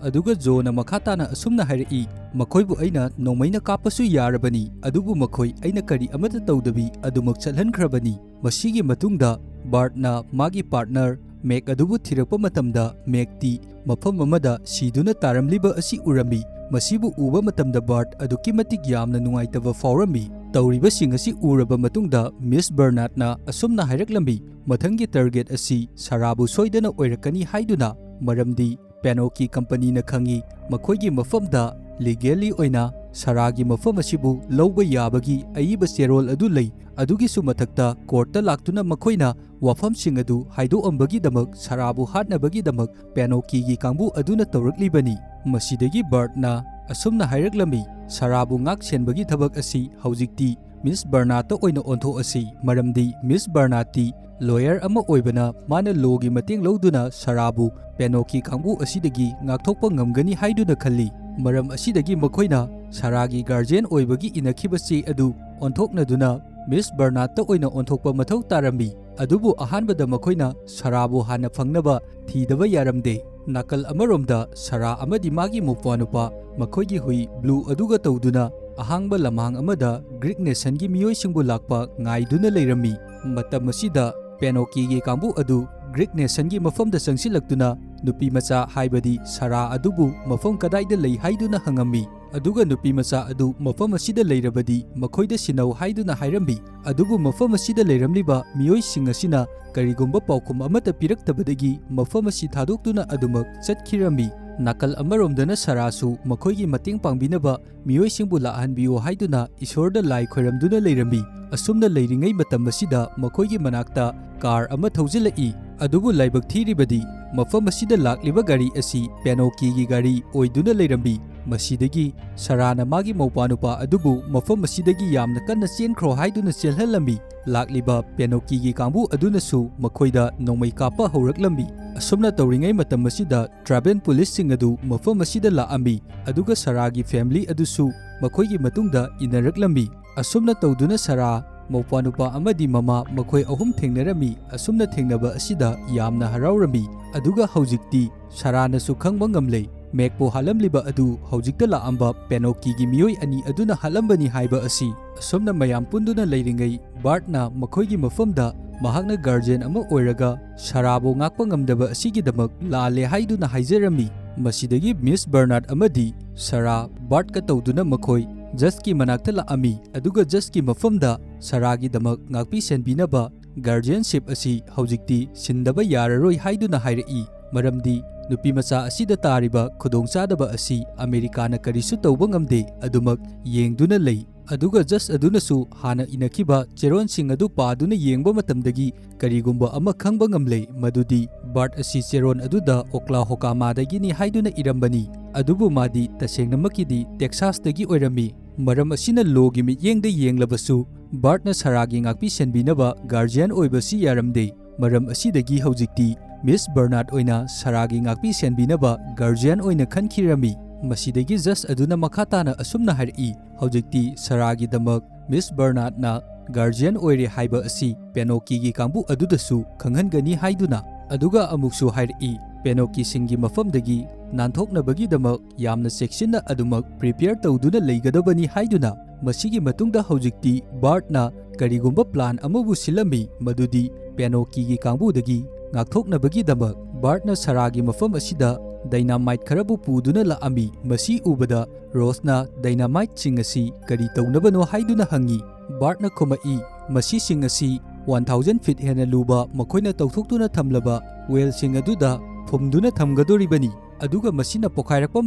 ꯑꯗꯨꯒ ꯖꯣꯅ ꯃꯈꯥ ꯇꯥꯅ ꯑꯁꯨꯝꯅ ꯍꯥꯏꯔꯛꯏ, ꯃꯈꯣꯏꯕꯨ ꯑꯩꯅ ꯅꯣꯡꯃꯩꯅ ꯀꯥꯞꯄꯁꯨ ꯌꯥꯔꯕꯅꯤ, ꯑꯗꯨꯕꯨ ꯃꯈꯣꯏ ꯑꯩꯅ ꯀꯔꯤ ꯑꯃꯠꯇ ꯇꯧꯗꯕꯤ ꯑꯗꯨꯃꯛ ꯆꯠꯍꯟꯈ꯭ꯔꯕꯅꯤ꯫ ꯃꯁꯤꯒꯤ ꯃꯇꯨꯡꯗ ꯕꯥꯔꯠꯅ ꯃꯥꯒꯤ ꯄꯥꯔꯠꯅꯔ ꯃꯦꯛ ꯑꯗꯨꯕꯨ ꯊꯤꯔꯛꯄ ꯃꯇꯝꯗ ꯃꯦꯛꯇꯤ ꯃꯐꯝ ꯑꯃꯗ ꯁꯤꯗꯨꯅ ꯇꯥꯔꯝꯂꯤꯕ ꯑꯁꯤ ꯎꯔꯝꯃꯤ꯫ ꯃꯁꯤꯕꯨ ꯎꯕ ꯃꯇꯝꯗ ꯕꯥꯔꯠ ꯑꯗꯨꯛꯀꯤ ꯃꯇꯤꯛ ꯌꯥꯝꯅ ꯅꯨꯡꯉꯥꯏꯇꯕ ꯐꯥꯎꯔꯝꯃꯤ꯫ ꯇꯧꯔꯤꯕꯁꯤꯡ ꯑꯁꯤ ꯎꯔꯕ ꯃꯇꯨꯡꯗ ꯃꯤꯁ ꯕꯔꯅꯥꯠꯅ ꯑꯁꯨꯝꯅ ꯍꯥꯏꯔꯛꯂꯝꯃꯤ, ꯃꯊꯪꯒꯤ ꯇꯥꯔꯒꯦꯠ ꯑꯁꯤ ꯁꯥꯔꯥꯕꯨ ꯁꯣꯏꯗꯅ ꯑꯣꯏꯔꯛꯀꯅꯤ ꯍꯥꯏꯗꯨꯅ, ꯃꯔꯝꯗꯤ ꯄꯦꯟꯑꯣꯀꯤ ꯀꯝꯄꯅꯤꯅ ꯈꯪꯏ ꯃꯈꯣꯏꯒꯤ ꯃꯐꯝꯗ ꯂꯤꯒꯦꯜꯂꯤ ꯑꯣꯏꯅ ꯁꯥꯔꯥꯒꯤ ꯃꯐꯝ ꯑꯁꯤꯕꯨ ꯂꯧꯕ ꯌꯥꯕꯒꯤ ꯑꯏꯕ ꯆꯦꯔꯣꯜ ꯑꯗꯨ ꯂꯩ꯫ ꯑꯗꯨꯒꯤꯁꯨ ꯃꯊꯛꯇ ꯀꯣꯔꯠꯇ ꯂꯥꯛꯇꯨꯅ ꯃꯈꯣꯏꯅ ꯋꯥꯐꯝꯁꯤꯡ ꯑꯗꯨ ꯍꯥꯏꯗꯣꯛꯑꯝꯕꯒꯤꯗꯃꯛ ꯁꯥꯔꯥꯕꯨ ꯍꯥꯠꯅꯕꯒꯤꯗꯃꯛ ꯄꯦꯟꯑꯣꯀꯤꯒꯤ ꯀꯥꯡꯕꯨ ꯑꯗꯨꯅ ꯇꯧꯔꯛꯂꯤꯕꯅꯤ꯫ ꯃꯁꯤꯗꯒꯤ ꯕꯥꯔꯠꯅ ꯑꯁꯨꯝꯅ ꯍꯥꯏꯔꯛꯂꯝꯃꯤ, ꯁꯥꯔꯥꯕꯨ ꯉꯥꯛ ꯁꯦꯟꯕꯒꯤ ꯊꯕꯛ ꯑꯁꯤ ꯍꯧꯖꯤꯛꯇꯤ ꯃꯤꯁ ꯕꯔꯅꯥꯠꯇ ꯑꯣꯏꯅ ꯑꯣꯟꯊꯣꯛꯑꯁꯤ, ꯃꯔꯝꯗꯤ ꯃꯤꯁ ꯕꯔꯅꯥꯠꯇꯤ ꯂꯣꯌꯔ ꯑꯃ ꯑꯣꯏꯕꯅ ꯃꯥꯅ ꯂꯣꯒꯤ ꯃꯇꯦꯡ ꯂꯧꯗꯨꯅ ꯁꯥꯔꯥꯕꯨ ꯄꯦꯟꯑꯣꯀꯤ ꯀꯥꯡꯕꯨ ꯑꯁꯤꯗꯒꯤ ꯉꯥꯛꯊꯣꯛꯄ ꯉꯝꯒꯅꯤ ꯍꯥꯏꯗꯨꯅ ꯈꯜꯂꯤ꯫ ꯃꯔꯝ ꯑꯁꯤꯗꯒꯤ ꯃꯈꯣꯏꯅ ꯁꯥꯔꯥꯒꯤ ꯒꯥꯔꯖꯤꯌꯟ ꯑꯣꯏꯕꯒꯤ ꯏꯅꯈꯤꯕ ꯆꯦ ꯑꯗꯨ ꯑꯣꯟꯊꯣꯛꯅꯗꯨꯅ ꯃꯤꯁ ꯕꯔꯅꯥꯗꯇ ꯑꯣꯏꯅ ꯑꯣꯟꯊꯣꯛꯄ ꯃꯊꯧ ꯇꯥꯔꯝꯃꯤ, ꯑꯗꯨꯕꯨ ꯑꯍꯥꯟꯕꯗ ꯃꯈꯣꯏꯅ ꯁꯥꯔꯥꯕꯨ ꯍꯥꯟꯅ ꯐꯪꯅꯕ ꯊꯤꯗꯕ ꯌꯥꯔꯝꯗꯦ꯫ ꯅꯥꯀꯜ ꯑꯃꯔꯣꯝꯗ ꯁꯥꯔꯥ ꯑꯃꯗꯤ ꯃꯥꯒꯤ ꯃꯧꯄ꯭ꯋꯥꯅꯨꯄꯥ ꯃꯈꯣꯏꯒꯤ ꯍꯨꯏ ꯕ꯭ꯂꯨ ꯑꯗꯨꯒ ꯇꯧꯗꯨꯅ ꯑꯍꯥꯡꯕ ꯂꯝꯍꯥꯡ ꯑꯃꯗ ꯒ꯭ꯔꯤꯛ ꯅꯦꯁꯟꯒꯤ ꯃꯤꯑꯣꯏꯁꯤꯡꯕꯨ ꯂꯥꯛꯄ ꯉꯥꯏꯗꯨꯅ ꯂꯩꯔꯝꯃꯤ꯫ ꯃꯇꯝ ꯑꯁꯤꯗ ꯄꯦꯅꯣꯀꯤꯒꯤ ꯀꯥꯡꯕꯨ ꯑꯗꯨ ꯒ꯭ꯔꯤꯛ ꯅꯦꯁꯟꯒꯤ ꯃꯐꯝꯗ ꯆꯪꯁꯤꯜꯂꯛꯇꯨꯅ ꯅꯨꯄꯤ ꯃꯆꯥ ꯍꯥꯏꯕꯗꯤ ꯁꯥꯔꯥ ꯑꯗꯨꯕꯨ ꯃꯐꯝ ꯀꯗꯥꯏꯗ ꯂꯩ ꯍꯥꯏꯗꯨꯅ ꯍꯪꯉꯝꯃꯤ, ꯑꯗꯨꯒ ꯅꯨꯄꯤ ꯃꯆꯥ ꯑꯗꯨ ꯃꯐꯝ ꯑꯁꯤꯗ ꯂꯩꯔꯕꯗꯤ ꯃꯈꯣꯏꯗ ꯁꯤꯟꯅꯧ ꯍꯥꯏꯗꯨꯅ ꯍꯥꯏꯔꯝꯃꯤ꯫ ꯑꯗꯨꯕꯨ ꯃꯐꯝ ꯑꯁꯤꯗ ꯂꯩꯔꯝꯂꯤꯕ ꯃꯤꯑꯣꯏꯁꯤꯡ ꯑꯁꯤꯅ ꯀꯔꯤꯒꯨꯝꯕ ꯄꯥꯎꯈꯨꯝ ꯑꯃꯠꯇ ꯄꯤꯔꯛꯇꯕꯗꯒꯤ ꯃꯐꯝ ꯑꯁꯤ ꯊꯥꯗꯣꯛꯇꯨꯅ ꯑꯗꯨꯃꯛ ꯆꯠꯈꯤꯔꯝꯃꯤ꯫ ꯅꯥꯀꯜ ꯑꯃꯔꯣꯝꯗꯅ ꯁꯥꯔꯥꯁꯨ ꯃꯈꯣꯏꯒꯤ ꯃꯇꯦꯡ ꯄꯥꯡꯕꯤꯅꯕ ꯃꯤꯑꯣꯏꯁꯤꯡꯕꯨ ꯂꯥꯛꯍꯟꯕꯤꯌꯨ ꯍꯥꯏꯗꯨꯅ ꯏꯁꯣꯔꯗ ꯂꯥꯏ ꯈꯣꯏꯔꯝꯗꯨꯅ ꯂꯩꯔꯝꯃꯤ꯫ ꯑꯁꯨꯝꯅ ꯂꯩꯔꯤꯉꯩ ꯃꯇꯝ ꯑꯁꯤꯗ ꯃꯈꯣꯏꯒꯤ ꯃꯅꯥꯛꯇ ꯀꯥꯔ ꯑꯃ ꯊꯧꯖꯤꯜꯂꯛꯏ, ꯑꯗꯨꯕꯨ ꯂꯥꯏꯕꯛ ꯊꯤꯔꯤꯕꯗꯤ ꯃꯐꯝ ꯑꯁꯤꯗ ꯂꯥꯛꯂꯤꯕ ꯒꯥꯔꯤ ꯑꯁꯤ ꯄꯦꯅꯣꯀꯤꯒꯤ ꯒꯥꯔꯤ ꯑꯣꯏꯗꯨꯅ ꯂꯩꯔꯝꯃꯤ꯫ ꯃꯁꯤꯗꯒꯤ ꯁꯥꯔꯥꯅ ꯃꯥꯒꯤ ꯃꯧꯄ꯭ꯋꯥꯅꯨꯄꯥ ꯑꯗꯨꯕꯨ ꯃꯐꯝ ꯑꯁꯤꯗꯒꯤ ꯌꯥꯝꯅ ꯀꯟꯅ ꯆꯦꯟꯈ꯭ꯔꯣ ꯍꯥꯏꯗꯨꯅ ꯆꯦꯜꯍꯜꯂꯝꯃꯤ꯫ ꯂꯥꯛꯂꯤꯕ ꯄꯦꯅꯣꯀꯤꯒꯤ ꯀꯥꯡꯕꯨ ꯑꯗꯨꯅꯁꯨ ꯃꯈꯣꯏꯗ ꯅꯣꯡꯃꯩ ꯀꯥꯞꯄ ꯍꯧꯔꯛꯂꯝꯃꯤ꯫ ꯑꯁꯨꯝꯅ ꯇꯧꯔꯤꯉꯩ ꯃꯇꯝ ꯑꯁꯤꯗ ꯇ꯭ꯔꯥꯏꯕꯦꯜ ꯄꯨꯂꯤꯁꯁꯤꯡ ꯑꯗꯨ ꯃꯐꯝ ꯑꯁꯤꯗ ꯂꯥꯛꯑꯝꯃꯤ, ꯑꯗꯨꯒ ꯁꯥꯔꯥꯒꯤ ꯐꯦꯃꯤꯂꯤ ꯑꯗꯨꯁꯨ ꯃꯈꯣꯏꯒꯤ ꯃꯇꯨꯡꯗ ꯏꯟꯅꯔꯛꯂꯝꯃꯤ꯫ ꯑꯁꯨꯝꯅ ꯇꯧꯗꯨꯅ ꯁꯥꯔꯥ, ꯃꯧꯄ꯭ꯋꯥꯅꯨꯄꯥ ꯑꯃꯗꯤ ꯃꯃꯥ ꯃꯈꯣꯏ ꯑꯍꯨꯝ ꯊꯦꯡꯅꯔꯝꯃꯤ꯫ ꯑꯁꯨꯝꯅ ꯊꯦꯡꯅꯕ ꯑꯁꯤꯗ ꯌꯥꯝꯅ ꯍꯔꯥꯎꯔꯝꯃꯤ, ꯑꯗꯨꯒ ꯍꯧꯖꯤꯛꯇꯤ ꯁꯥꯔꯥꯅꯁꯨ ꯈꯪꯕ ꯉꯝꯂꯦ ꯃꯦꯛꯄꯨ ꯍꯥꯠꯂꯝꯂꯤꯕ ꯑꯗꯨ ꯍꯧꯖꯤꯛꯇ ꯂꯥꯛꯑꯝꯕ ꯄꯦꯅꯣꯀꯤꯒꯤ ꯃꯤꯑꯣꯏ ꯑꯅꯤ ꯑꯗꯨꯅ ꯍꯥꯠꯂꯝꯕꯅꯤ ꯍꯥꯏꯕ ꯑꯁꯤ꯫ ꯑꯁꯨꯝꯅ ꯃꯌꯥꯝ ꯄꯨꯟꯗꯨꯅ ꯂꯩꯔꯤꯉꯩ ꯕꯥꯔꯠꯅ ꯃꯈꯣꯏꯒꯤ ꯃꯐꯝꯗ ꯃꯍꯥꯛꯅ ꯒꯥꯔꯖꯤꯌꯟ ꯑꯃ ꯑꯣꯏꯔꯒ ꯁꯥꯔꯥꯕꯨ ꯉꯥꯛꯄ ꯉꯝꯗꯕ ꯑꯁꯤꯒꯤꯗꯃꯛ ꯂꯥꯜꯂꯦ ꯍꯥꯏꯗꯨꯅ ꯍꯥꯏꯖꯔꯝꯃꯤ꯫ ꯃꯁꯤꯗꯒꯤ ꯃꯤꯁ ꯕꯔꯅꯥꯗ ꯑꯃꯗꯤ ꯁꯥꯔꯥ ꯕꯥꯔꯠꯀ ꯇꯧꯗꯨꯅ ꯃꯈꯣꯏ ꯖꯁꯀꯤ ꯃꯅꯥꯛꯇ ꯂꯥꯛꯑꯝꯃꯤ, ꯑꯗꯨꯒ ꯖꯁꯀꯤ ꯃꯐꯝꯗ ꯁꯥꯔꯥꯒꯤꯗꯃꯛ ꯉꯥꯛꯄꯤ ꯁꯦꯟꯕꯤꯅꯕ ꯒꯥꯔꯖꯤꯌꯟꯁꯤꯞ ꯑꯁꯤ ꯍꯧꯖꯤꯛꯇꯤ ꯁꯤꯟꯗꯕ ꯌꯥꯔꯔꯣꯏ ꯍꯥꯏꯗꯨꯅ ꯍꯥꯏꯔꯛꯏ, ꯃꯔꯝꯗꯤ ꯅꯨꯄꯤ ꯃꯆꯥ ꯑꯁꯤꯗ ꯇꯥꯔꯤꯕ ꯈꯨꯗꯣꯡꯆꯥꯗꯕ ꯑꯁꯤ ꯑꯃꯦꯔꯤꯀꯥꯅ ꯀꯔꯤꯁꯨ ꯇꯧꯕ ꯉꯝꯗꯦ ꯑꯗꯨꯃꯛ ꯌꯦꯡꯗꯨꯅ ꯂꯩ꯫ ꯑꯗꯨꯒ ꯖꯁ ꯑꯗꯨꯅꯁꯨ ꯍꯥꯟꯅ ꯏꯅꯈꯤꯕ ꯆꯦꯔꯣꯟꯁꯤꯡ ꯑꯗꯨ ꯄꯥꯗꯨꯅ ꯌꯦꯡꯕ ꯃꯇꯝꯗꯒꯤ ꯀꯔꯤꯒꯨꯝꯕ ꯑꯃ ꯈꯪꯕ ꯉꯝꯂꯦ, ꯃꯗꯨꯗꯤ ꯕꯥꯔꯠ ꯑꯁꯤ ꯆꯦꯔꯣꯟ ꯑꯗꯨꯗ ꯑꯣꯛꯂꯥꯍꯣꯀꯥꯃꯥꯗꯒꯤꯅꯤ ꯍꯥꯏꯗꯨꯅ ꯏꯔꯝꯕꯅꯤ, ꯑꯗꯨꯕꯨ ꯃꯥꯗꯤ ꯇꯁꯦꯡꯅꯃꯛꯀꯤꯗꯤ ꯇꯦꯛꯁꯥꯁꯇꯒꯤ ꯑꯣꯏꯔꯝꯃꯤ꯫ ꯃꯔꯝ ꯑꯁꯤꯅ ꯂꯣꯒꯤ ꯃꯤꯠꯌꯦꯡꯗ ꯌꯦꯡꯂꯕꯁꯨ ꯕꯥꯔꯠꯅ ꯁꯥꯔꯥꯒꯤ ꯉꯥꯛꯄꯤ ꯁꯦꯟꯕꯤꯅꯕ ꯒꯥꯔꯖꯤꯌꯟ ꯑꯣꯏꯕꯁꯤ ꯌꯥꯔꯝꯗꯦ꯫ ꯃꯔꯝ ꯑꯁꯤꯗꯒꯤ ꯍꯧꯖꯤꯛꯇꯤ ꯃꯤꯁ ꯕꯔꯅꯥꯗ ꯑꯣꯏꯅ ꯁꯥꯔꯥꯒꯤ ꯉꯥꯛꯄꯤ ꯁꯦꯟꯕꯤꯅꯕ ꯒꯥꯔꯖꯤꯌꯟ ꯑꯣꯏꯅ ꯈꯟꯈꯤꯔꯝꯃꯤ꯫ ꯃꯁꯤꯗꯒꯤ ꯖꯁ ꯑꯗꯨꯅ ꯃꯈꯥ ꯇꯥꯅ ꯑꯁꯨꯝꯅ ꯍꯥꯏꯔꯛꯏ, ꯍꯧꯖꯤꯛꯇꯤ ꯁꯥꯔꯥꯒꯤꯗꯃꯛ ꯃꯤꯁ ꯕꯔꯅꯥꯗꯅ ꯒꯥꯔꯖꯤꯌꯟ ꯑꯣꯏꯔꯦ ꯍꯥꯏꯕ ꯑꯁꯤ ꯄꯦꯅꯣꯀꯤꯒꯤ ꯀꯥꯡꯕꯨ ꯑꯗꯨꯗꯁꯨ ꯈꯪꯍꯟꯒꯅꯤ ꯍꯥꯏꯗꯨꯅ꯫ ꯑꯗꯨꯒ ꯑꯃꯨꯛꯁꯨ ꯍꯥꯏꯔꯛꯏ, ꯄꯦꯅꯣꯀꯤꯁꯤꯡꯒꯤ ꯃꯐꯝꯗꯒꯤ ꯅꯥꯟꯊꯣꯛꯅꯕꯒꯤꯗꯃꯛ ꯌꯥꯝꯅ ꯆꯦꯛꯁꯤꯟꯅ ꯑꯗꯨꯃꯛ ꯄ꯭ꯔꯤꯄꯦꯌꯔ ꯇꯧꯗꯨꯅ ꯂꯩꯒꯗꯕꯅꯤ ꯍꯥꯏꯗꯨꯅ꯫ ꯃꯁꯤꯒꯤ ꯃꯇꯨꯡꯗ ꯍꯧꯖꯤꯛꯇꯤ ꯕꯥꯔꯠꯅ ꯀꯔꯤꯒꯨꯝꯕ ꯄ꯭ꯂꯥꯟ ꯑꯃꯕꯨ ꯁꯤꯜꯂꯝꯃꯤ, ꯃꯗꯨꯗꯤ ꯄꯦꯅꯣꯀꯤꯒꯤ ꯀꯥꯡꯕꯨꯗꯒꯤ ꯉꯥꯛꯊꯣꯛꯅꯕꯒꯤꯗꯃꯛ ꯕꯥꯔꯠꯅ ꯁꯥꯔꯥꯒꯤ ꯃꯐꯝ ꯑꯁꯤꯗ ꯗꯥꯏꯅꯥꯃꯥꯏꯠ ꯈꯔꯕꯨ ꯄꯨꯗꯨꯅ ꯂꯥꯛꯑꯝꯃꯤ꯫ ꯃꯁꯤ ꯎꯕꯗ ꯔꯣꯁꯅ ꯗꯥꯏꯅꯥꯃꯥꯏꯠꯁꯤꯡ ꯑꯁꯤ ꯀꯔꯤ ꯇꯧꯅꯕꯅꯣ ꯍꯥꯏꯗꯨꯅ ꯍꯪꯉꯤ꯫ ꯕꯥꯔꯠꯅ ꯈꯨꯝꯃꯛꯏ, ꯃꯁꯤꯁꯤꯡ ꯑꯁꯤ 1000 ꯐꯤꯠ ꯍꯦꯟꯅ ꯂꯨꯕ ꯃꯈꯣꯏꯅ ꯇꯧꯊꯣꯛꯇꯨꯅ ꯊꯝꯂꯕ ꯋꯦꯜꯁꯤꯡ ꯑꯗꯨꯗ ꯐꯨꯝꯗꯨꯅ ꯊꯝꯒꯗꯣꯔꯤꯕꯅꯤ, ꯑꯗꯨꯒ ꯃꯁꯤꯅ ꯄꯣꯈꯥꯏꯔꯛꯄ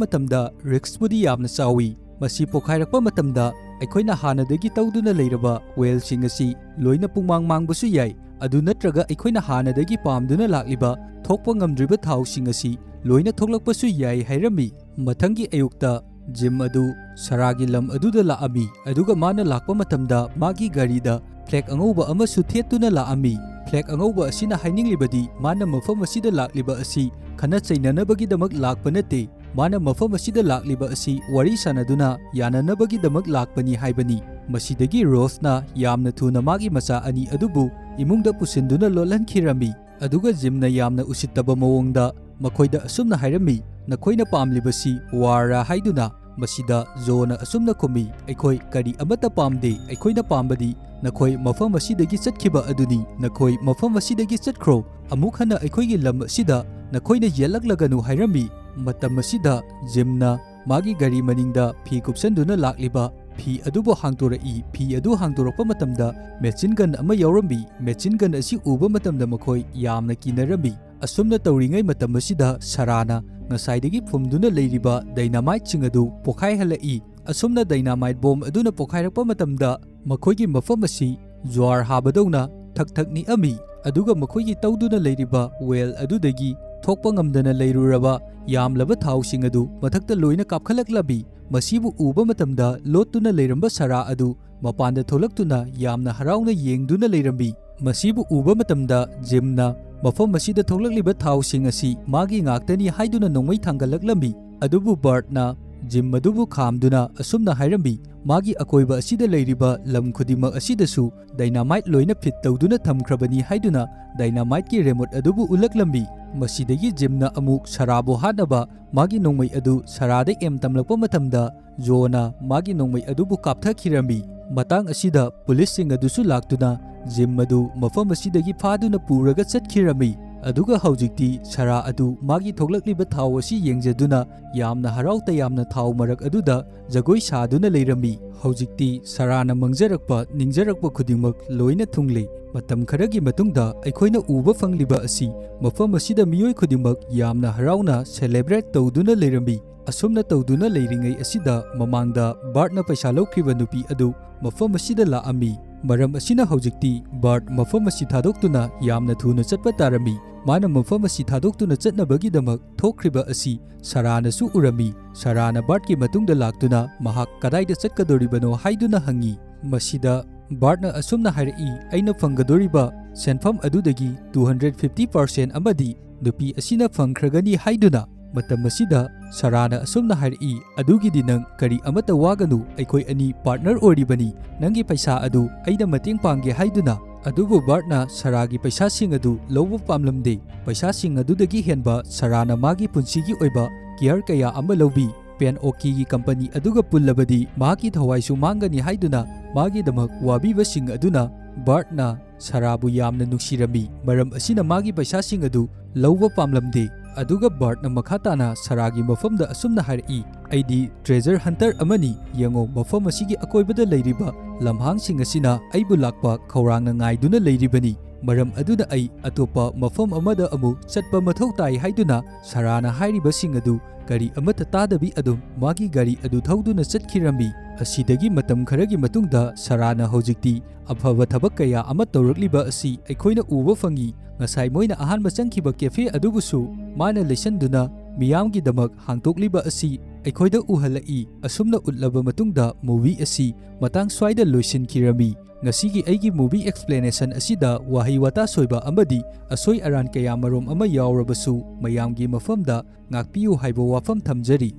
ꯃꯇꯝꯗ ꯔꯤꯛꯁꯄꯨꯗꯤ ꯌꯥꯝꯅ ꯆꯥꯎꯏ꯫ ꯃꯁꯤ ꯄꯣꯈꯥꯏꯔꯛꯄ ꯃꯇꯝꯗ ꯑꯩꯈꯣꯏꯅ ꯍꯥꯟꯅꯗꯒꯤ ꯇꯧꯗꯨꯅ ꯂꯩꯔꯕ ꯋꯦꯜꯁꯤꯡ ꯑꯁꯤ ꯂꯣꯏꯅ ꯄꯨꯡꯃꯥꯡ ꯃꯥꯡꯕꯁꯨ ꯌꯥꯏ, ꯑꯗꯨ ꯅꯠꯇ꯭ꯔꯒ ꯑꯩꯈꯣꯏꯅ ꯍꯥꯟꯅꯗꯒꯤ ꯄꯥꯝꯗꯨꯅ ꯂꯥꯛꯂꯤꯕ ꯊꯣꯛꯄ ꯉꯝꯗ꯭ꯔꯤꯕ ꯊꯥꯎꯁꯤꯡ ꯑꯁꯤ ꯂꯣꯏꯅ ꯊꯣꯛꯂꯛꯄꯁꯨ ꯌꯥꯏ ꯍꯥꯏꯔꯝꯃꯤ꯫ ꯃꯊꯪꯒꯤ ꯑꯌꯨꯛꯇ ꯖꯤꯝ ꯑꯗꯨ ꯁꯥꯔꯥꯒꯤ ꯂꯝ ꯑꯗꯨꯗ ꯂꯥꯛꯑꯝꯃꯤ, ꯑꯗꯨꯒ ꯃꯥꯅ ꯂꯥꯛꯄ ꯃꯇꯝꯗ ꯃꯥꯒꯤ ꯒꯥꯔꯤꯗ ꯐ꯭ꯂꯦꯛ ꯑꯉꯧꯕ ꯑꯃꯁꯨ ꯊꯦꯠꯇꯨꯅ ꯂꯥꯛꯑꯝꯃꯤ꯫ ꯐ꯭ꯂꯦꯛ ꯑꯉꯧꯕ ꯑꯁꯤꯅ ꯍꯥꯏꯅꯤꯡꯂꯤꯕꯗꯤ ꯃꯥꯅ ꯃꯐꯝ ꯑꯁꯤꯗ ꯂꯥꯛꯂꯤꯕ ꯑꯁꯤ ꯈꯟꯅ ꯆꯩꯅꯅꯕꯒꯤꯗꯃꯛ ꯂꯥꯛꯄ ꯅꯠꯇꯦ, ꯃꯥꯅ ꯃꯐꯝ ꯑꯁꯤꯗ ꯂꯥꯛꯂꯤꯕ ꯑꯁꯤ ꯋꯥꯔꯤ ꯁꯥꯅꯗꯨꯅ ꯌꯥꯅꯅꯕꯒꯤꯗꯃꯛ ꯂꯥꯛꯄꯅꯤ ꯍꯥꯏꯕꯅꯤ꯫ ꯃꯁꯤꯗꯒꯤ ꯔꯣꯁꯅ ꯌꯥꯝꯅ ꯊꯨꯅ ꯃꯥꯒꯤ ꯃꯆꯥ ꯑꯅꯤ ꯑꯗꯨꯕु ꯏꯃꯨꯡꯗ ꯄꯨꯁꯤꯟꯗꯨꯅ ꯂꯣꯠꯍꯟꯈꯤꯔꯝꯃꯤ, ꯑꯗꯨꯒ ꯖꯤꯝꯅ ꯌꯥꯝꯅ ꯎꯁꯤꯠꯇꯕ ꯃꯑꯣꯡꯗ ꯃꯈꯣꯏꯗ ꯑꯁꯨꯝꯅ ꯍꯥꯏꯔꯝꯃꯤ, ꯅꯈꯣꯏꯅ ꯄꯥꯝꯂꯤꯕꯁꯤ ꯋꯥꯔꯔ ꯍꯥꯏꯗꯨꯅ꯫ ꯃꯁꯤꯗ ꯖꯣꯅ ꯑꯁꯨꯝꯅ ꯈꯨꯝꯃꯤ, ꯑꯩꯈꯣꯏ ꯀꯔꯤ ꯑꯃꯠꯇ ꯄꯥꯝꯗꯦ, ꯑꯩꯈꯣꯏꯅ ꯄꯥꯝꯕꯗꯤ ꯅꯈꯣꯏ ꯃꯐꯝ ꯑꯁꯤꯗꯒꯤ ꯆꯠꯈꯤꯕ ꯑꯗꯨꯅꯤ, ꯅꯈꯣꯏ ꯃꯐꯝ ꯑꯁꯤꯗꯒꯤ ꯆꯠꯈ꯭ꯔꯣ, ꯑꯃꯨꯛ ꯍꯟꯅ ꯑꯩꯈꯣꯏꯒꯤ ꯂꯝ ꯑꯁꯤꯗ ꯅꯈꯣꯏꯅ ꯌꯦꯜꯂꯛꯂꯒꯅꯨ ꯍꯥꯏꯔꯝꯃꯤ꯫ ꯃꯇꯝ ꯑꯁꯤꯗ ꯖꯤꯝꯅ ꯃꯥꯒꯤ ꯒꯥꯔꯤ ꯃꯅꯤꯡꯗ ꯐꯤ ꯀꯨꯞꯁꯟꯗꯨꯅ ꯂꯥꯛꯂꯤꯕ ꯐꯤ ꯑꯗꯨꯕꯨ ꯍꯥꯡꯗꯣꯔꯛꯏ꯫ ꯐꯤ ꯑꯗꯨ ꯍꯥꯡꯗꯣꯔꯛꯄ ꯃꯇꯝꯗ ꯃꯦꯆꯤꯟ ꯒꯟ ꯑꯃ ꯌꯥꯎꯔꯝꯃꯤ꯫ ꯃꯦꯆꯤꯟ ꯒꯟ ꯑꯁꯤ ꯎꯕ ꯃꯇꯝꯗ ꯃꯈꯣꯏ ꯌꯥꯝꯅ ꯀꯤꯅꯔꯝꯃꯤ꯫ ꯑꯁꯨꯝꯅ ꯇꯧꯔꯤꯉꯩ ꯃꯇꯝ ꯑꯁꯤꯗ ꯁꯥꯔꯥꯅ ꯉꯁꯥꯏꯗꯒꯤ ꯐꯨꯝꯗꯨꯅ ꯂꯩꯔꯤꯕ ꯗꯥꯏꯅꯥꯃꯥꯏꯠꯁꯤꯡ ꯑꯗꯨ ꯄꯣꯈꯥꯏꯍꯜꯂꯛꯏ꯫ ꯑꯁꯨꯝꯅ ꯗꯥꯏꯅꯥꯃꯥꯏꯠ ꯕꯣꯝ ꯑꯗꯨꯅ ꯄꯣꯈꯥꯏꯔꯛꯄ ꯃꯇꯝꯗ ꯃꯈꯣꯏꯒꯤ ꯃꯐꯝ ꯑꯁꯤ ꯖ꯭ꯋꯥꯔ ꯍꯥꯕꯗꯧꯅ ꯊꯛ ꯊꯛ ꯅꯤꯛꯑꯝꯃꯤ, ꯑꯗꯨꯒ ꯃꯈꯣꯏꯒꯤ ꯇꯧꯗꯨꯅ ꯂꯩꯔꯤꯕ ꯋꯦꯜ ꯑꯗꯨꯗꯒꯤ ꯊꯣꯛꯄ ꯉꯝꯗꯅ ꯂꯩꯔꯨꯔꯕ ꯌꯥꯝꯂꯕ ꯊꯥꯎꯁꯤꯡ ꯑꯗꯨ ꯃꯊꯛꯇ ꯂꯣꯏꯅ ꯀꯥꯞꯈꯠꯂꯛꯂꯝꯃꯤ꯫ ꯃꯁꯤꯕꯨ ꯎꯕ ꯃꯇꯝꯗ ꯂꯣꯠꯇꯨꯅ ꯂꯩꯔꯝꯕ ꯁꯥꯔꯥ ꯑꯗු ꯃꯄꯥꯟꯗ ꯊꯣꯛꯂꯛꯇꯨꯅ ꯌꯥꯝꯅ ꯍꯔꯥꯎꯅ ꯌꯦꯡꯗꯨꯅ ꯂꯩꯔꯝꯃꯤ꯫ ꯃꯁꯤꯕꯨ ꯎꯕ ꯃꯇꯝꯗ ꯖꯤꯝꯅ ꯃꯐꯝ ꯑꯁꯤꯗ ꯊꯣꯛꯂꯛꯂꯤꯕ ꯊꯥꯎꯁꯤꯡ ꯑꯁꯤ ꯃꯥꯒꯤ ꯉꯥꯛꯇꯅꯤ ꯍꯥꯏꯗꯨꯅ ꯅꯣꯡꯃꯩ ꯊꯥꯡꯒꯠꯂꯛꯂꯝꯃꯤ, ꯑꯗꯨꯕꯨ ꯕꯥꯔꯠꯅ jim madubu khamduna asumna hairambi magi akoiba asida leiriba lam khudima asidasu dynamite loina fit tawduna thamkhrabani haiduna dynamite ki remote adubu ulaklambi masidagi jimna amuk sarabo hanaba magi nongmai adu sarada em tamlakpa matamda jona magi nongmai adubu kapthakirambi matang asida police sing adusu laktuna jim madu mafam asidagi phaduna puraga chatkirami aduga haujikti sara adu magi thoglakliba thaw asi yengjaduna yamna harau tayamna thaw marak aduda jagoi saduna leirami haujikti sarana mangjarakpa ningjarakpa khudingmak loina thungle matam kharagi matungda aikhoina uba fangliba asi mafam asida miyoi khudingmak yamna harauna celebrate tawduna leirami asumna tawduna leiringai asida mamangda bartna paisa lokriba nupi adu mafam asida laami maram asina haujikti bart mafam asi thadoktuna yamna thuna chatpa tarami mana mafam asi thadoktuna chatnabagi damak thokriba asi sarana su urami sarana bart ki matungda laktuna mahak kadaida chatkadoribano haiduna hangi masida bartna asumna hairi aina fangadoriba senfam adudagi 250% amadi nupi asina fangkhragani haiduna matam masida sarana asumna hairi adugi dinang kari amata waganu aikoi ani partner oribani nangi paisa adu aida mating pangge haiduna adubu bartna saragi paisa sing adu lobo pamlamde paisa sing adudagi henba sarana magi punsigi oiba care kaya ama lobi pen oki gi company aduga pullabadi magi thawaisu mangani haiduna magi damak wabiba sing aduna bartna sarabu yamna nuksirami maram asina magi paisa sing adu lobo pamlamde aduga bartna makhatana saragi mafamda asumna hairi aidi treasure hunter amani yengo mafam asigi akoibada leiriba lamhang sing asina aibu lakpa khawrangna ngaiduna leiribani maram aduna ai atopa mafam amada amu chatpa mathau tai haiduna sarana hairiba sing adu gari amata tadabi adum magi gari adu thauduna chatkhirambi asidagi matam kharagi matungda sarana hojikti afaba thabak kaya ama tawrakliba asi aikhoina uba fangi ngasai moina ahanba changkhiba cafe adubusu mana lesanduna miyamgi damak hangtokliba asi aikhoida uhalai asumna utlaba matungda movie asi matang swaida loisin kirami ngasigi aigi movie explanation asida wahi wata soiba amadi asoi aran kaya marom ama yawrabasu mayamgi mafamda ngakpiu haibo wafam thamjari